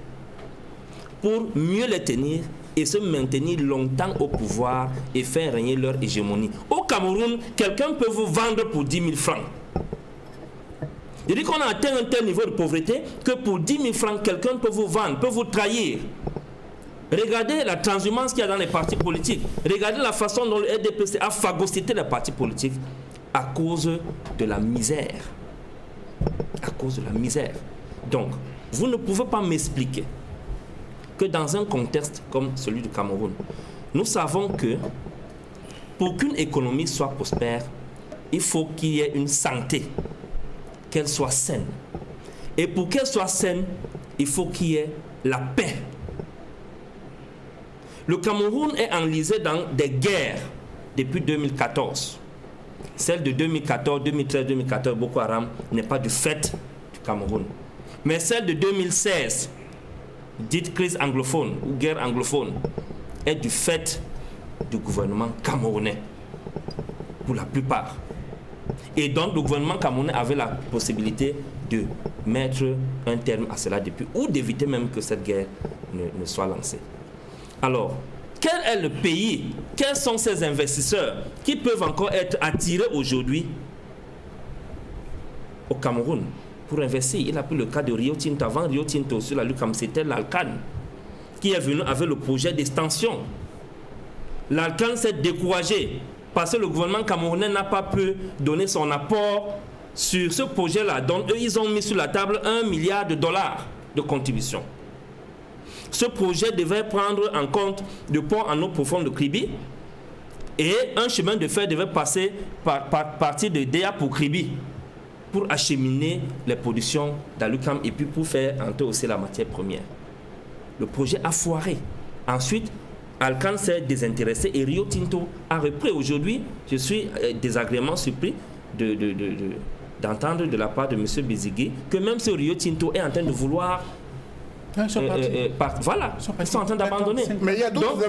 pour mieux les tenir et se maintenir longtemps au pouvoir et faire régner leur hégémonie. Au Cameroun, quelqu'un peut vous vendre pour 10 000 francs. Je dis qu'on a atteint un tel niveau de pauvreté que pour 10 000 francs, quelqu'un peut vous vendre, peut vous trahir. Regardez la transhumance qu'il y a dans les partis politiques. Regardez la façon dont le RDPC a phagocyté les partis politiques à cause de la misère. À cause de la misère. Donc, vous ne pouvez pas m'expliquer que dans un contexte comme celui du Cameroun, nous savons que pour qu'une économie soit prospère, il faut qu'il y ait une santé, qu'elle soit saine. Et pour qu'elle soit saine, il faut qu'il y ait la paix. Le Cameroun est enlisé dans des guerres depuis 2014. Celle de 2014, 2013, 2014, Boko Haram n'est pas du fait du Cameroun. Mais celle de 2016, dite crise anglophone ou guerre anglophone, est du fait du gouvernement camerounais, pour la plupart. Et donc le gouvernement camerounais avait la possibilité de mettre un terme à cela depuis, ou d'éviter même que cette guerre ne soit lancée. Alors, quel est le pays, quels sont ces investisseurs qui peuvent encore être attirés aujourd'hui au Cameroun pour investir? Il a pris le cas de Rio Tinto. Avant Rio Tinto, sur la Lucam, c'était l'Alcan qui est venu avec le projet d'extension. L'Alcan s'est découragé parce que le gouvernement camerounais n'a pas pu donner son apport sur ce projet-là. Donc, eux, ils ont mis sur la table $1 milliard de contribution. Ce projet devait prendre en compte le pont en eau profonde de Kribi et un chemin de fer devait passer par partir de Déa pour Kribi pour acheminer les productions d'Alukam et puis pour faire entrer aussi la matière première. Le projet a foiré. Ensuite, Alcan s'est désintéressé et Rio Tinto a repris. Aujourd'hui, je suis désagréablement surpris d'entendre de la part de M. Bézigui que même ce Rio Tinto est en train de vouloir... voilà, ils sont en train d'abandonner. Mais il y a d'autres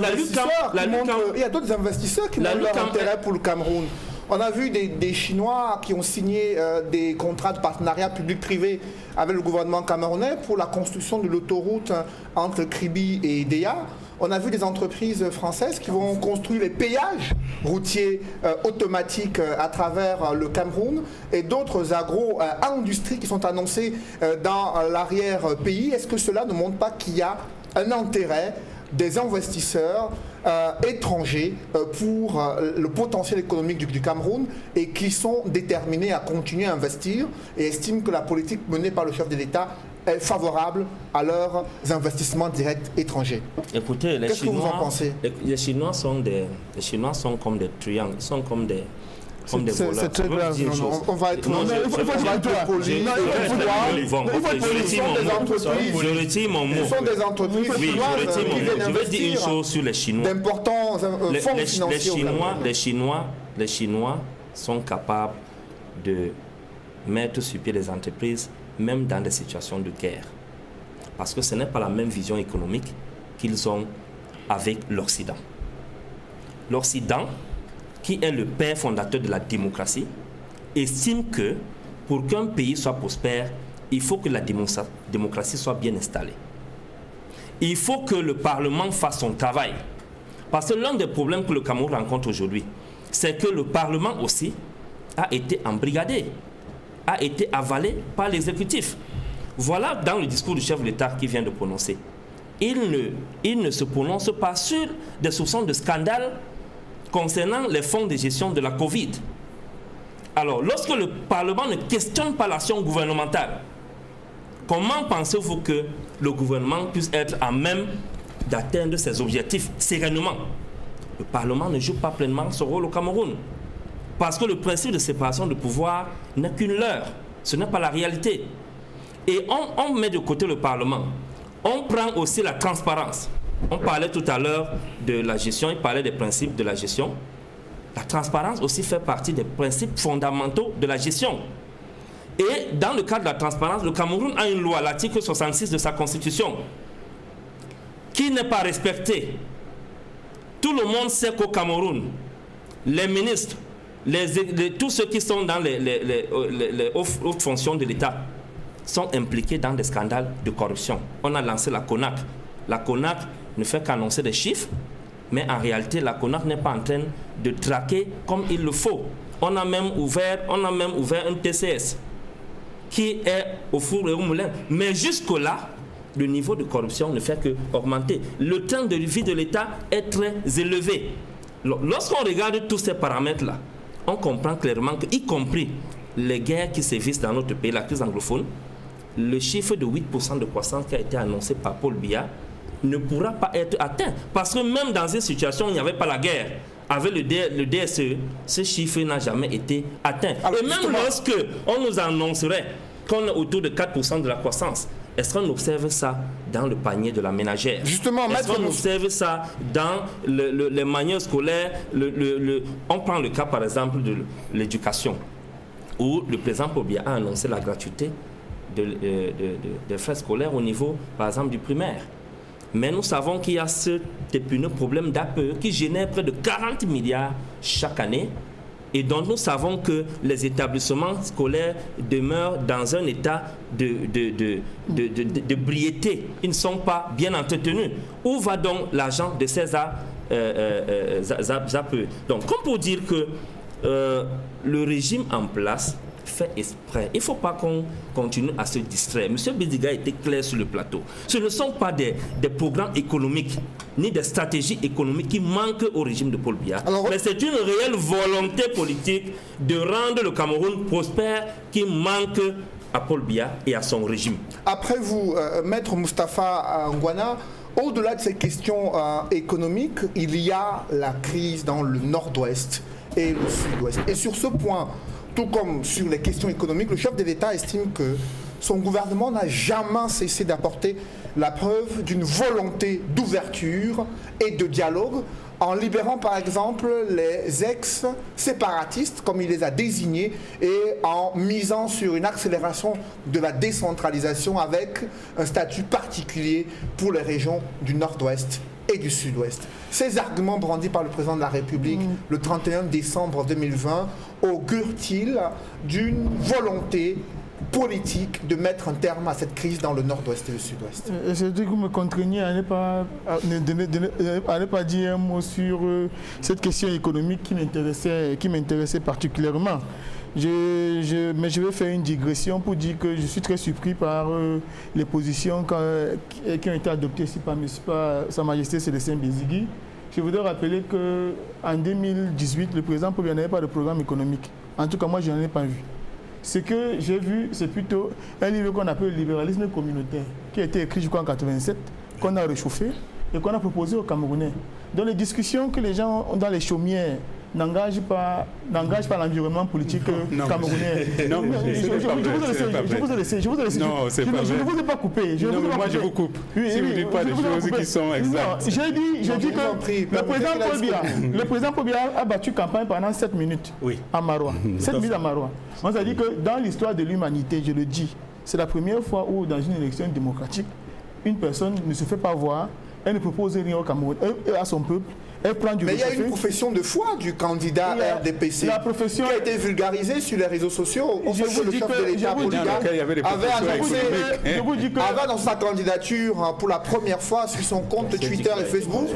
investisseurs qui montrent leur intérêt pour le Cameroun. On a vu des Chinois qui ont signé des contrats de partenariat public-privé avec le gouvernement camerounais pour la construction de l'autoroute entre Kribi et Déa. On a vu des entreprises françaises qui vont construire les péages routiers automatiques à travers le Cameroun et d'autres agro-industries qui sont annoncées dans l'arrière-pays. Est-ce que cela ne montre pas qu'il y a un intérêt des investisseurs étrangers pour le potentiel économique du Cameroun et qui sont déterminés à continuer à investir et estiment que la politique menée par le chef de l'État est favorable à leurs investissements directs étrangers? Écoutez, qu'est-ce que vous en pensez? Les Chinois sont comme des triangles, ils sont comme des voleurs. C'est très grave. On va être poli. Je retire mon mot. Ce sont des entreprises chinoises qui viennent je vais dire une investir chose sur les Chinois. D'importants fonds financiers. Les Chinois sont capables de mettre sur pied des entreprises même dans des situations de guerre. Parce que ce n'est pas la même vision économique qu'ils ont avec l'Occident. L'Occident, qui est le père fondateur de la démocratie, estime que pour qu'un pays soit prospère, il faut que la démocratie soit bien installée. Il faut que le Parlement fasse son travail. Parce que l'un des problèmes que le Cameroun rencontre aujourd'hui, c'est que le Parlement aussi a été embrigadé, a été avalé par l'exécutif. Voilà dans le discours du chef de l'État qui vient de prononcer. Il ne se prononce pas sur des soupçons de scandale concernant les fonds de gestion de la Covid. Alors, lorsque le Parlement ne questionne pas l'action gouvernementale, comment pensez-vous que le gouvernement puisse être à même d'atteindre ses objectifs sereinement? Le Parlement ne joue pas pleinement son rôle au Cameroun. Parce que le principe de séparation de pouvoir n'est qu'une leurre. Ce n'est pas la réalité. Et on met de côté le Parlement. On prend aussi la transparence. On parlait tout à l'heure de la gestion, il parlait des principes de la gestion. La transparence aussi fait partie des principes fondamentaux de la gestion. Et dans le cadre de la transparence, le Cameroun a une loi, l'article 66 de sa constitution, qui n'est pas respectée. Tout le monde sait qu'au Cameroun, les ministres, tous ceux qui sont dans les hautes fonctions de l'État sont impliqués dans des scandales de corruption. On a lancé la CONAC. La CONAC ne fait qu'annoncer des chiffres, mais en réalité, la CONAC n'est pas en train de traquer comme il le faut. On a même ouvert un TCS qui est au four et au moulin. Mais jusque-là, le niveau de corruption ne fait qu'augmenter. Le train de vie de l'État est très élevé. Lorsqu'on regarde tous ces paramètres-là, on comprend clairement que, y compris les guerres qui sévissent dans notre pays, la crise anglophone, le chiffre de 8% de croissance qui a été annoncé par Paul Biya ne pourra pas être atteint. Parce que même dans une situation où il n'y avait pas la guerre, avec le DSE, ce chiffre n'a jamais été atteint. Alors, et même lorsque on nous annoncerait qu'on est autour de 4% de la croissance, est-ce qu'on observe ça dans le panier de la ménagère? Justement, est-ce qu'on observe ça dans les manières scolaires? On prend le cas, par exemple, de l'éducation, où le président Paul Biya a annoncé la gratuité des frais scolaires au niveau, par exemple, du primaire. Mais nous savons qu'il y a ce épineux problème d'APE qui génère près de 40 milliards chaque année et dont nous savons que les établissements scolaires demeurent dans un état de briété. Ils ne sont pas bien entretenus. Où va donc l'argent de ces APE? Donc, comme pour dire que le régime en place fait exprès. Il ne faut pas qu'on continue à se distraire. M. Bidiga était clair sur le plateau. Ce ne sont pas des programmes économiques ni des stratégies économiques qui manquent au régime de Paul Biya. Mais c'est une réelle volonté politique de rendre le Cameroun prospère qui manque à Paul Biya et à son régime. Après vous, Maître Moustapha Ngwana, au-delà de ces questions économiques, il y a la crise dans le nord-ouest et le sud-ouest. Et sur ce point, tout comme sur les questions économiques, le chef de l'État estime que son gouvernement n'a jamais cessé d'apporter la preuve d'une volonté d'ouverture et de dialogue en libérant par exemple les ex-séparatistes, comme il les a désignés, et en misant sur une accélération de la décentralisation avec un statut particulier pour les régions du nord-ouest et du sud-ouest. Ces arguments brandis par le président de la République le 31 décembre 2020 augurent-ils d'une volonté politique de mettre un terme à cette crise dans le nord-ouest et le sud-ouest? C'est que vous me contraignez à ne pas dire un mot sur cette question économique qui m'intéressait particulièrement. Mais je vais faire une digression pour dire que je suis très surpris par les positions qui ont été adoptées ici par Sa Majesté Célestin Bézigui. Je voudrais rappeler qu'en 2018, le président Paul Biya n'avait pas de programme économique. En tout cas, moi, je n'en ai pas vu. Ce que j'ai vu, c'est plutôt un livre qu'on appelle le libéralisme communautaire, qui a été écrit, je crois, en 1987, qu'on a réchauffé et qu'on a proposé aux Camerounais. Dans les discussions que les gens ont dans les chaumières, n'engage pas l'environnement politique camerounais. Non, je vous ai laissé. Je ne vous ai pas coupé. Moi, je vous coupe. Si vous ne dites pas des choses qui sont exactes. J'ai dit que le président Paul Biya a battu campagne pendant 7 minutes à Maroua. 7 minutes à Maroua. On s'est dit que dans l'histoire de l'humanité, je le dis, c'est la première fois où dans une élection démocratique, une personne ne se fait pas voir, elle ne propose rien au Cameroun, à son peuple. Mais il y a une profession de foi du candidat RDPC qui a été vulgarisée sur les réseaux sociaux. On sait que le chef de l'État avait dans sa candidature pour la première fois sur son compte Twitter et Facebook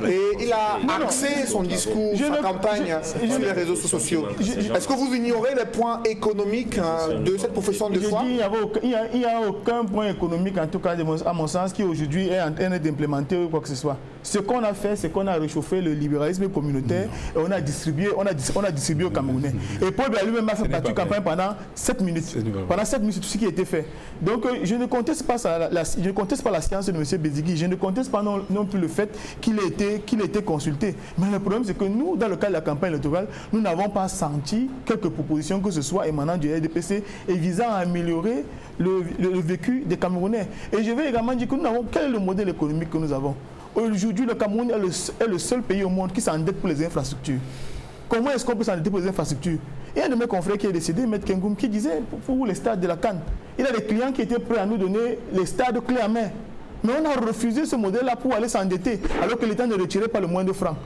et il a axé son discours, sa campagne sur les réseaux sociaux. Est-ce que vous ignorez les points économiques de cette profession de foi? Il n'y a aucun point économique, en tout cas à mon sens, qui aujourd'hui est en train d'implémenter quoi que ce soit. Ce qu'on a fait, c'est qu'on a réchauffé le libéralisme communautaire et on a distribué au Camerounais. Et Paul Biya lui-même a fait partie de campagne pendant 7 minutes. Pendant 7 minutes, c'est tout ce qui a été fait. Donc je ne conteste pas la science de M. Bézigui, je ne conteste pas non plus le fait qu'il ait été consulté. Mais le problème, c'est que nous, dans le cadre de la campagne électorale, nous n'avons pas senti quelques propositions que ce soit émanant du RDPC et visant à améliorer le vécu des Camerounais. Et je vais également dire que nous n'avons quel est le modèle économique que nous avons. Aujourd'hui, le Cameroun est le seul pays au monde qui s'endette pour les infrastructures. Comment est-ce qu'on peut s'endetter pour les infrastructures? Il y a un de mes confrères qui est décédé, M. Kengoum, qui disait pour les stades de la CAN, il y a des clients qui étaient prêts à nous donner les stades clés à main. Mais on a refusé ce modèle-là pour aller s'endetter, alors que l'État ne retirait pas le moins de francs.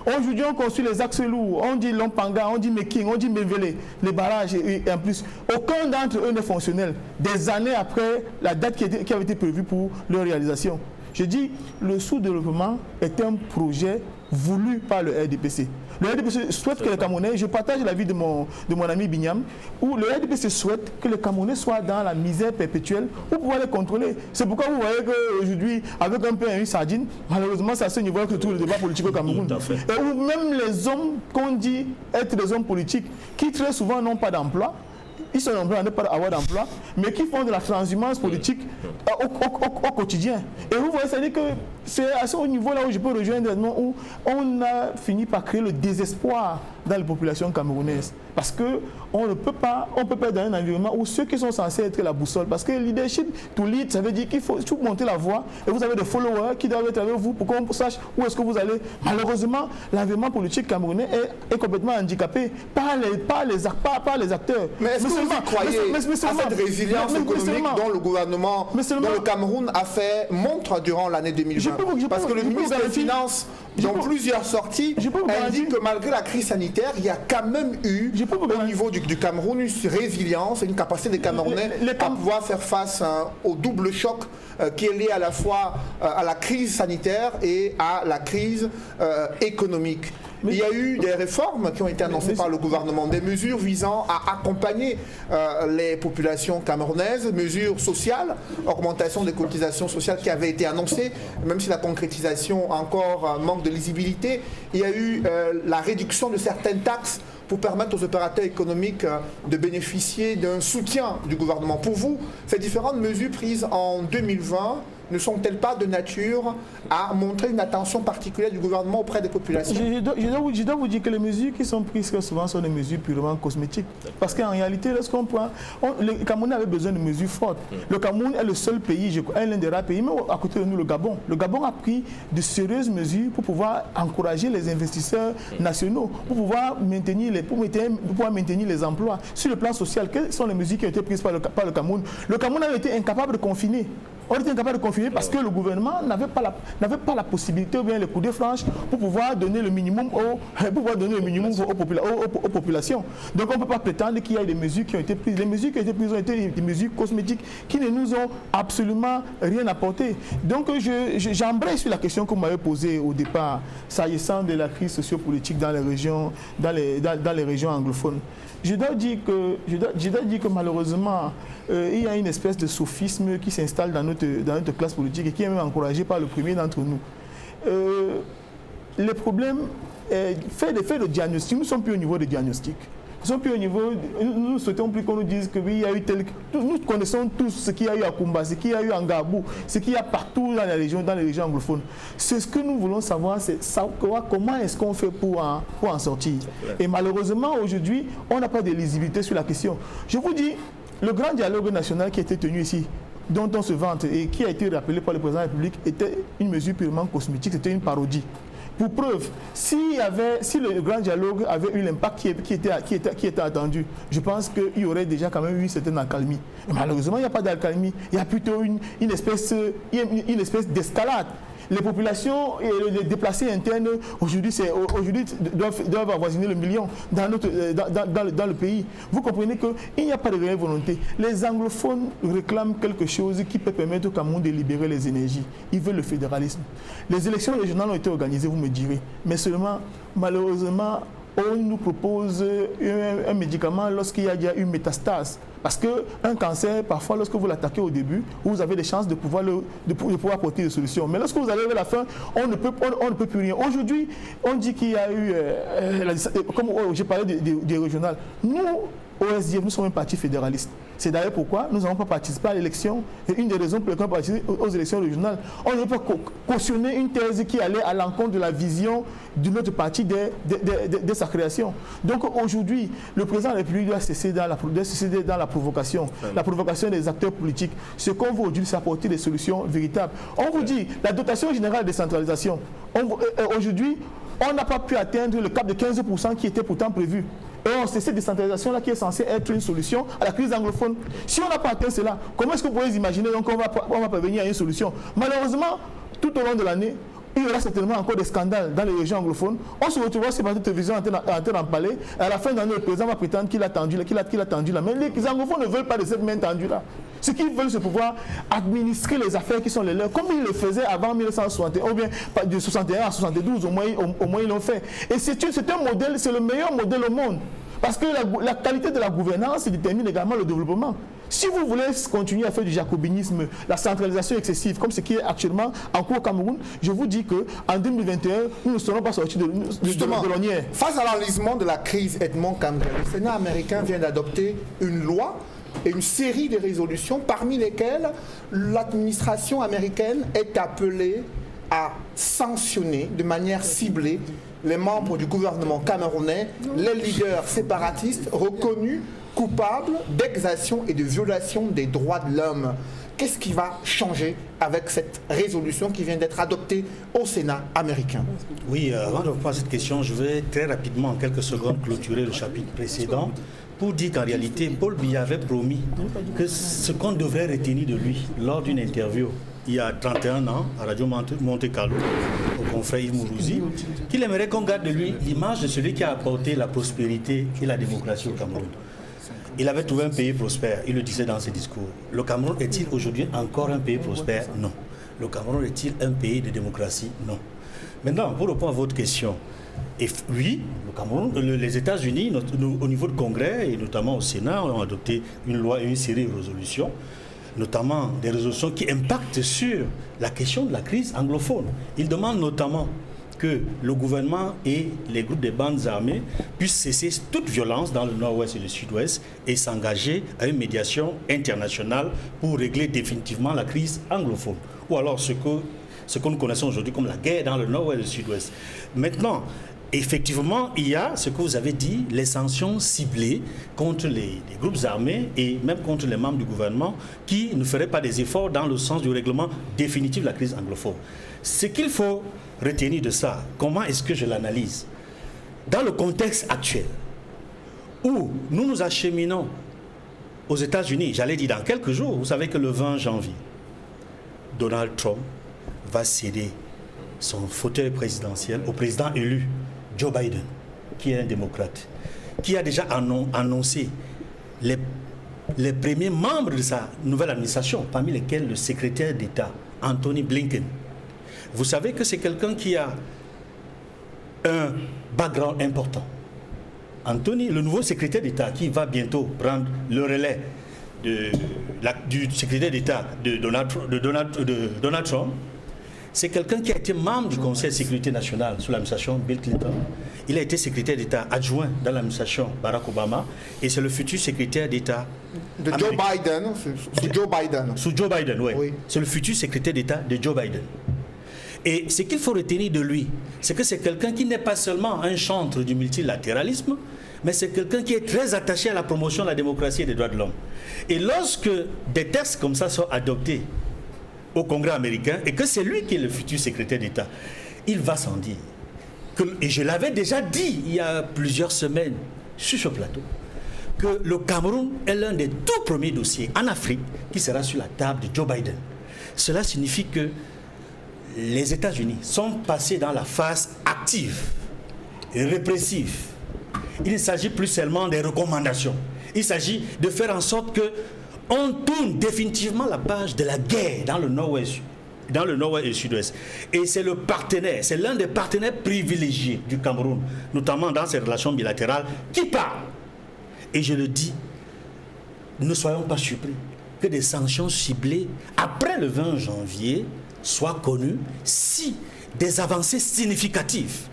Aujourd'hui, on construit les axes lourds, on dit Lompanga, on dit Meking, on dit Mbevele, les barrages et en plus. Aucun d'entre eux n'est fonctionnel, des années après la date qui avait été prévue pour leur réalisation. Je dis, le sous-développement est un projet voulu par le RDPC. Le RDPC souhaite que les Camerounais, je partage l'avis de mon ami Bignam, où le RDPC souhaite que les Camerounais soient dans la misère perpétuelle pour pouvoir les contrôler. C'est pourquoi vous voyez qu'aujourd'hui, avec un peu une sardine, malheureusement, c'est à ce niveau que se trouve le débat politique au Cameroun. Et où même les hommes qu'on dit être des hommes politiques, qui très souvent n'ont pas d'emploi, ils sont nombreux à ne pas avoir d'emploi, mais qui font de la transhumance politique au quotidien. Et vous voyez, c'est-à-dire que c'est à ce niveau-là où je peux rejoindre où on a fini par créer le désespoir dans les populations camerounaises. Parce qu'on ne peut pas être dans un environnement où ceux qui sont censés être la boussole, parce que le leadership to lead, ça veut dire qu'il faut monter la voie et vous avez des followers qui doivent être avec vous pour qu'on sache où est-ce que vous allez. Malheureusement, l'environnement politique camerounais est complètement handicapé par les acteurs. Mais est-ce que vous croyez à cette résilience économique dont le gouvernement, dont le Cameroun a fait montre durant l'année 2020? Parce que le ministre des Finances, dans plusieurs sorties, indique que malgré la crise sanitaire, il y a quand même eu, au niveau du Cameroun, une résilience et une capacité des Camerounais à pouvoir faire face au double choc qui est lié à la fois à la crise sanitaire et à la crise économique. Il y a eu des réformes qui ont été annoncées par le gouvernement, des mesures visant à accompagner les populations camerounaises, mesures sociales, augmentation des cotisations sociales qui avaient été annoncées, même si la concrétisation encore manque de lisibilité. Il y a eu la réduction de certaines taxes pour permettre aux opérateurs économiques de bénéficier d'un soutien du gouvernement. Pour vous, ces différentes mesures prises en 2020 ne sont-elles pas de nature à montrer une attention particulière du gouvernement auprès des populations? Je dois vous dire que les mesures qui sont prises très souvent sont des mesures purement cosmétiques. Parce qu'en réalité, lorsqu'on prend... Le Cameroun avait besoin de mesures fortes. Le Cameroun est le seul pays, l'un des rares pays, mais à côté de nous, le Gabon. Le Gabon a pris de sérieuses mesures pour pouvoir encourager les investisseurs nationaux, pour pouvoir maintenir les emplois. Sur le plan social, quelles sont les mesures qui ont été prises par le Cameroun? Le Cameroun a été incapable de confiner. On était incapable de confiner parce que le gouvernement n'avait pas la possibilité ou bien les coups de franche pour pouvoir donner le minimum aux populations. Donc on ne peut pas prétendre qu'il y ait des mesures qui ont été prises. Les mesures qui ont été prises ont été des mesures cosmétiques qui ne nous ont absolument rien apporté. Donc j'embraye sur la question que vous m'avez posée au départ, s'agissant de la crise sociopolitique dans les régions anglophones. Je dois dire que malheureusement, il y a une espèce de sophisme qui s'installe dans notre classe politique et qui est même encouragé par le premier d'entre nous. Les problèmes, fait le diagnostic, nous ne sommes plus au niveau du diagnostic. Nous ne souhaitons plus qu'on nous dise que oui, il y a eu tel... Nous connaissons tous ce qu'il y a eu à Kumba, ce qu'il y a eu à Ngabou, ce qu'il y a partout dans les régions anglophones. Ce que nous voulons savoir, c'est comment est-ce qu'on fait pour en sortir. Et malheureusement, aujourd'hui, on n'a pas de lisibilité sur la question. Je vous dis, le grand dialogue national qui a été tenu ici, dont on se vante et qui a été rappelé par le président de la République, était une mesure purement cosmétique, c'était une parodie. Pour preuve, si le grand dialogue avait eu l'impact qui était attendu, je pense qu'il y aurait déjà quand même eu une certaine accalmie. Mais malheureusement, il n'y a pas d'accalmie. Il y a plutôt une espèce d'escalade. Les populations et les déplacés internes aujourd'hui doivent avoisiner le million dans le pays. Vous comprenez qu'il n'y a pas de réelle volonté. Les anglophones réclament quelque chose qui peut permettre au Cameroun de libérer les énergies. Ils veulent le fédéralisme. Les élections régionales ont été organisées, vous me direz. Mais seulement, malheureusement, on nous propose un médicament lorsqu'il y a déjà une métastase. Parce qu'un cancer, parfois, lorsque vous l'attaquez au début, vous avez des chances de pouvoir apporter des solutions. Mais lorsque vous arrivez à la fin, on ne peut plus rien. Aujourd'hui, on dit qu'il y a eu, comme j'ai parlé des régionales, nous, au SDF, nous sommes un parti fédéraliste. C'est d'ailleurs pourquoi nous n'avons pas participé à l'élection. Et une des raisons pour lesquelles on a participé aux élections régionales, on n'a pas cautionné une thèse qui allait à l'encontre de la vision de notre parti dès sa création. Donc aujourd'hui, le président de la République doit cesser dans la provocation des acteurs politiques. Ce qu'on veut aujourd'hui, c'est apporter des solutions véritables. On vous dit, la dotation générale de décentralisation, aujourd'hui, on n'a pas pu atteindre le cap de 15% qui était pourtant prévu. Et c'est cette décentralisation-là qui est censée être une solution à la crise anglophone. Si on n'a pas atteint cela, comment est-ce que vous pouvez imaginer qu'on va parvenir à une solution? Malheureusement, tout au long de l'année, il y aura certainement encore des scandales dans les régions anglophones. On se retrouvera sur la télévision en train d'en parler. À la fin de l'année, le président va prétendre qu'il a tendu la main. Mais les anglophones ne veulent pas de cette main tendue-là. Ce qu'ils veulent, c'est pouvoir administrer les affaires qui sont les leurs, comme ils le faisaient avant 1961, ou bien de 61 à 72, au moins ils l'ont fait. Et c'est un modèle, c'est le meilleur modèle au monde. Parce que la qualité de la gouvernance détermine également le développement. Si vous voulez continuer à faire du jacobinisme, la centralisation excessive, comme ce qui est actuellement en cours au Cameroun, je vous dis qu'en 2021, nous ne serons pas sortis de l'ornière. Face à l'enlisement de la crise Edmond Cambrai, le Sénat américain vient d'adopter une loi et une série de résolutions parmi lesquelles l'administration américaine est appelée à sanctionner de manière ciblée les membres du gouvernement camerounais, les leaders séparatistes reconnus coupables d'exactions et de violations des droits de l'homme. Qu'est-ce qui va changer avec cette résolution qui vient d'être adoptée au Sénat américain? Oui, avant de répondre à cette question, je vais très rapidement, en quelques secondes, clôturer le chapitre précédent pour dire qu'en réalité, Paul Biya avait promis que ce qu'on devrait retenir de lui lors d'une interview il y a 31 ans, à Radio Monte Carlo, au confrère Yves Mourouzi, qu'il aimerait qu'on garde de lui l'image de celui qui a apporté la prospérité et la démocratie au Cameroun. Il avait trouvé un pays prospère, il le disait dans ses discours. Le Cameroun est-il aujourd'hui encore un pays prospère? Non. Le Cameroun est-il un pays de démocratie? Non. Maintenant, pour répondre à votre question, oui, le Cameroun, les États-Unis, au niveau du Congrès et notamment au Sénat, ont adopté une loi et une série de résolutions, notamment des résolutions qui impactent sur la question de la crise anglophone. Ils demandent notamment que le gouvernement et les groupes de bandes armées puissent cesser toute violence dans le nord-ouest et le sud-ouest et s'engager à une médiation internationale pour régler définitivement la crise anglophone. Ou alors ce que nous connaissons aujourd'hui comme la guerre dans le nord-ouest et le sud-ouest. Maintenant, effectivement, il y a ce que vous avez dit, les sanctions ciblées contre les groupes armés et même contre les membres du gouvernement qui ne feraient pas des efforts dans le sens du règlement définitif de la crise anglophone. Ce qu'il faut retenir de ça, comment est-ce que je l'analyse? Dans le contexte actuel, où nous nous acheminons aux États-Unis, j'allais dire dans quelques jours, vous savez que le 20 janvier, Donald Trump va céder son fauteuil présidentiel au président élu, Joe Biden, qui est un démocrate, qui a déjà annoncé les premiers membres de sa nouvelle administration, parmi lesquels le secrétaire d'État, Anthony Blinken. Vous savez que c'est quelqu'un qui a un background important. Anthony, le nouveau secrétaire d'État, qui va bientôt prendre le relais du secrétaire d'État de Donald Trump, c'est quelqu'un qui a été membre du Conseil de sécurité nationale sous l'administration Bill Clinton. Il a été secrétaire d'État adjoint dans l'administration Barack Obama et c'est le futur secrétaire d'État de Joe Biden, sous Joe Biden. Sous Joe Biden, oui. C'est le futur secrétaire d'État de Joe Biden. Et ce qu'il faut retenir de lui, c'est que c'est quelqu'un qui n'est pas seulement un chantre du multilatéralisme, mais c'est quelqu'un qui est très attaché à la promotion de la démocratie et des droits de l'homme. Et lorsque des textes comme ça sont adoptés au Congrès américain, et que c'est lui qui est le futur secrétaire d'État, il va s'en dire. Et je l'avais déjà dit il y a plusieurs semaines sur ce plateau, que le Cameroun est l'un des tout premiers dossiers en Afrique qui sera sur la table de Joe Biden. Cela signifie que les États-Unis sont passés dans la phase active et répressive. Il ne s'agit plus seulement des recommandations. Il s'agit de faire en sorte qu'on tourne définitivement la page de la guerre dans le nord-ouest dans le nord-ouest et le sud-ouest. Et c'est le partenaire, c'est l'un des partenaires privilégiés du Cameroun, notamment dans ses relations bilatérales, qui parle. Et je le dis, ne soyons pas surpris que des sanctions ciblées après le 20 janvier soient connues si des avancées significatives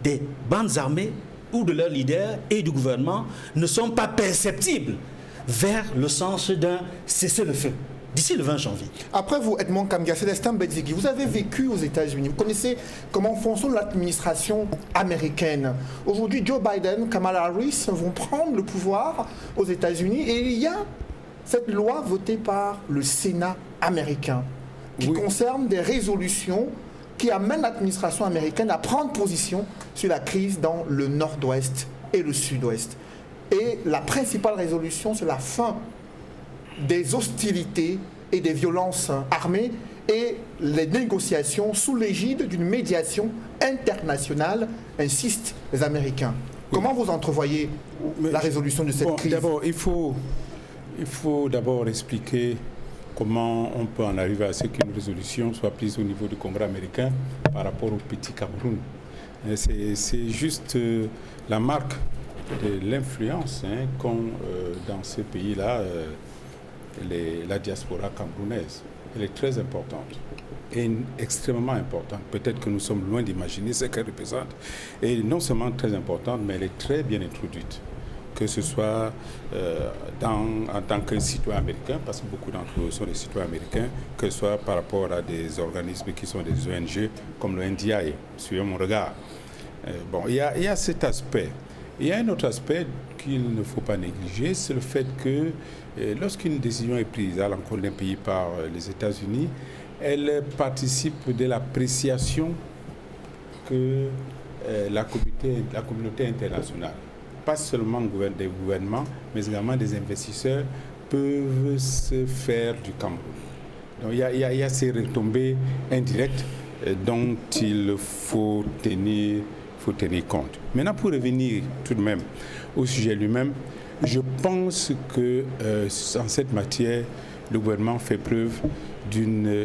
des bandes armées ou de leurs leaders et du gouvernement ne sont pas perceptibles vers le sens d'un cessez-le-feu d'ici le 20 janvier. Après vous, Edmond Kamga, Célestin Bedzegui, vous avez vécu aux États-Unis. Vous connaissez comment fonctionne l'administration américaine. Aujourd'hui, Joe Biden, Kamala Harris vont prendre le pouvoir aux États-Unis et il y a cette loi votée par le Sénat américain qui concerne des résolutions qui amènent l'administration américaine à prendre position sur la crise dans le nord-ouest et le sud-ouest. Et la principale résolution, c'est la fin des hostilités et des violences armées et les négociations sous l'égide d'une médiation internationale, insistent les Américains. Comment vous entrevoyez la résolution de cette crise? D'abord, il faut d'abord expliquer comment on peut en arriver à ce qu'une résolution soit prise au niveau du Congrès américain par rapport au petit Cameroun. C'est juste la marque de l'influence qu'ont dans ce pays-là la diaspora camerounaise. Elle est très importante et extrêmement importante. Peut-être que nous sommes loin d'imaginer ce qu'elle représente. Et non seulement très importante, mais elle est très bien introduite. Que ce soit en tant que citoyen américain, parce que beaucoup d'entre eux sont des citoyens américains, que ce soit par rapport à des organismes qui sont des ONG, comme le NDI, suivez mon regard. Il y a cet aspect. Il y a un autre aspect qu'il ne faut pas négliger, c'est le fait que lorsqu'une décision est prise à l'encontre d'un pays par les États-Unis, elle participe de l'appréciation que la communauté internationale, pas seulement des gouvernements, mais également des investisseurs, peuvent se faire du Cameroun. Donc il y a ces retombées indirectes dont il faut tenir compte. Maintenant, pour revenir tout de même au sujet lui-même, je pense que en cette matière, le gouvernement fait preuve d'une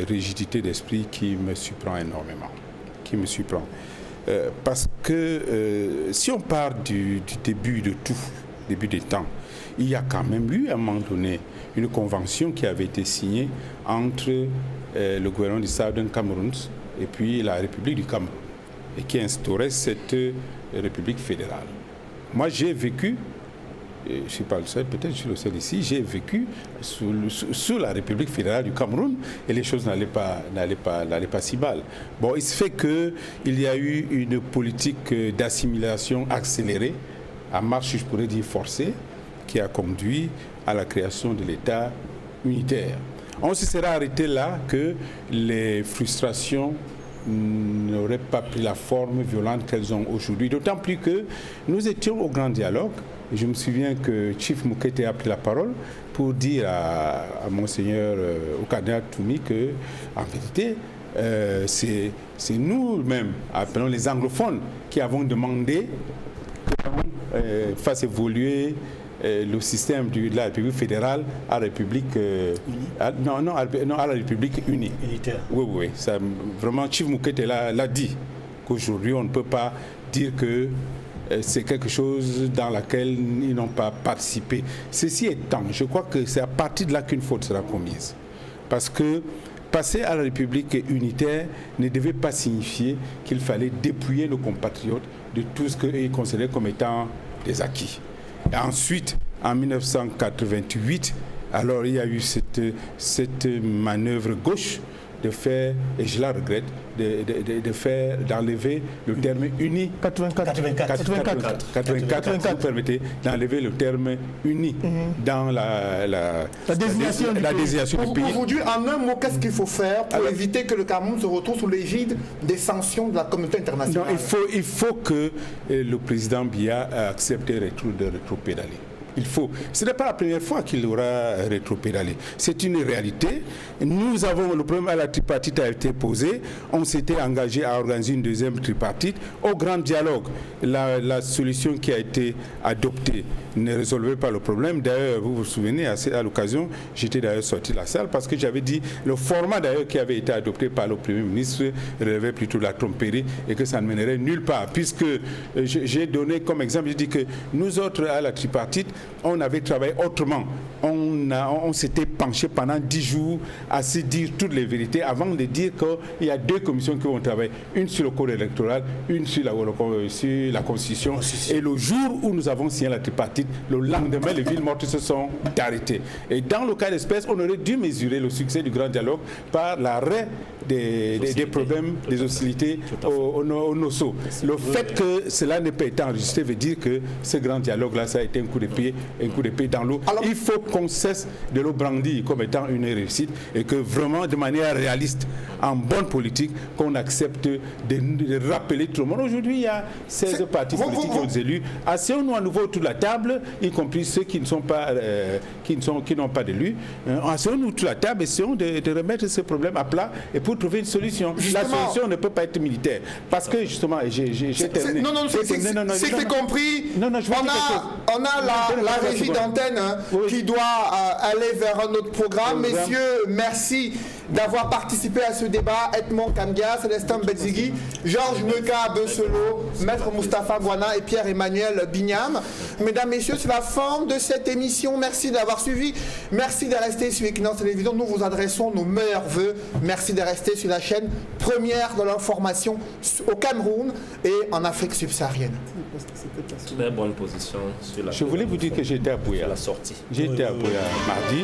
rigidité d'esprit qui me surprend énormément. Parce que si on part du début de tout, début des temps, il y a quand même eu à un moment donné une convention qui avait été signée entre le gouvernement du Southern Cameroun et puis la République du Cameroun, et qui instaurait cette République fédérale. Moi, j'ai vécu, je ne suis pas le seul, peut-être je suis le seul ici, j'ai vécu sous la République fédérale du Cameroun et les choses n'allaient pas si mal. Bon, il se fait qu'il y a eu une politique d'assimilation accélérée, à marche, je pourrais dire forcée, qui a conduit à la création de l'État unitaire. On se serait arrêté là que les frustrations n'auraient pas pris la forme violente qu'elles ont aujourd'hui. D'autant plus que nous étions au grand dialogue. Je me souviens que Chief Moukete a pris la parole pour dire à Monseigneur au cardinal Toumi que, en vérité, c'est nous-mêmes, appelons les anglophones, qui avons demandé qu'on fasse évoluer le système de la République fédérale à la République à la République unie. Unitaire. Oui. Ça, vraiment, Chief Moukete l'a dit, qu'aujourd'hui, on ne peut pas dire que c'est quelque chose dans laquelle ils n'ont pas participé. Ceci étant, je crois que c'est à partir de là qu'une faute sera commise. Parce que passer à la République unitaire ne devait pas signifier qu'il fallait dépouiller nos compatriotes de tout ce qu'ils considéraient comme étant des acquis. Et ensuite, en 1988, alors il y a eu cette manœuvre gauche de faire, et je la regrette, d'enlever le terme uni. 84, vous permettez, d'enlever le terme uni dans la désignation du pays. Aujourd'hui, en un mot, qu'est-ce qu'il faut faire pour éviter que le Cameroun se retrouve sous l'égide des sanctions de la communauté internationale? Non, il faut que le président Biya accepte de rétropédaler. il faut. Ce n'est pas la première fois qu'il aura rétropédalé. C'est une réalité. Nous avons, le problème à la tripartite a été posé. On s'était engagé à organiser une deuxième tripartite. Au grand dialogue, la solution qui a été adoptée ne résolvait pas le problème. D'ailleurs, vous vous souvenez, à l'occasion, j'étais d'ailleurs sorti de la salle parce que j'avais dit le format d'ailleurs qui avait été adopté par le Premier ministre relevait plutôt de la tromperie et que ça ne mènerait nulle part. Puisque j'ai donné comme exemple, j'ai dit que nous autres à la tripartite, on avait travaillé autrement. On s'était penché pendant 10 jours à se dire toutes les vérités avant de dire qu'il y a 2 commissions qui vont travailler. Une sur le code électoral, une sur la Constitution. Et le jour où nous avons signé la tripartite, le lendemain, les villes mortes se sont arrêtées. Et dans le cas d'espèce, on aurait dû mesurer le succès du grand dialogue par l'arrêt des problèmes, des hostilités au NOSO. Le fait que cela n'ait pas été enregistré veut dire que ce grand dialogue-là, ça a été un coup d'épée dans l'eau. Il faut qu'on cesse de le brandir comme étant une réussite et que vraiment, de manière réaliste, en bonne politique, qu'on accepte de rappeler tout le monde. Aujourd'hui, il y a 16 partis politiques qui ont des élus. Asseyons-nous à nouveau autour de la table, y compris ceux qui n'ont pas d'élus. Asseyons-nous autour de la table, essayons de remettre ce problème à plat et pour trouver une solution. La solution ne peut pas être militaire. Parce que justement, j'ai terminé. Non, c'est que j'ai compris. On a la régie d'antenne qui doit aller vers un autre programme. Messieurs, merci d'avoir participé à ce débat. Edmond Kandia, Célestin Bedzigui, Georges Neka Besselo, Maître Moustapha Gouana et Pierre-Emmanuel Bignam. Mesdames, Messieurs, c'est la fin de cette émission. Merci d'avoir suivi. Merci de rester sur Equinox Télévision. Nous vous adressons nos meilleurs voeux. Merci de rester sur la chaîne première de l'information au Cameroun et en Afrique subsaharienne. Très bonne position sur la. Je voulais vous dire que j'étais à Bouya. La sortie. J'étais à Bouya mardi.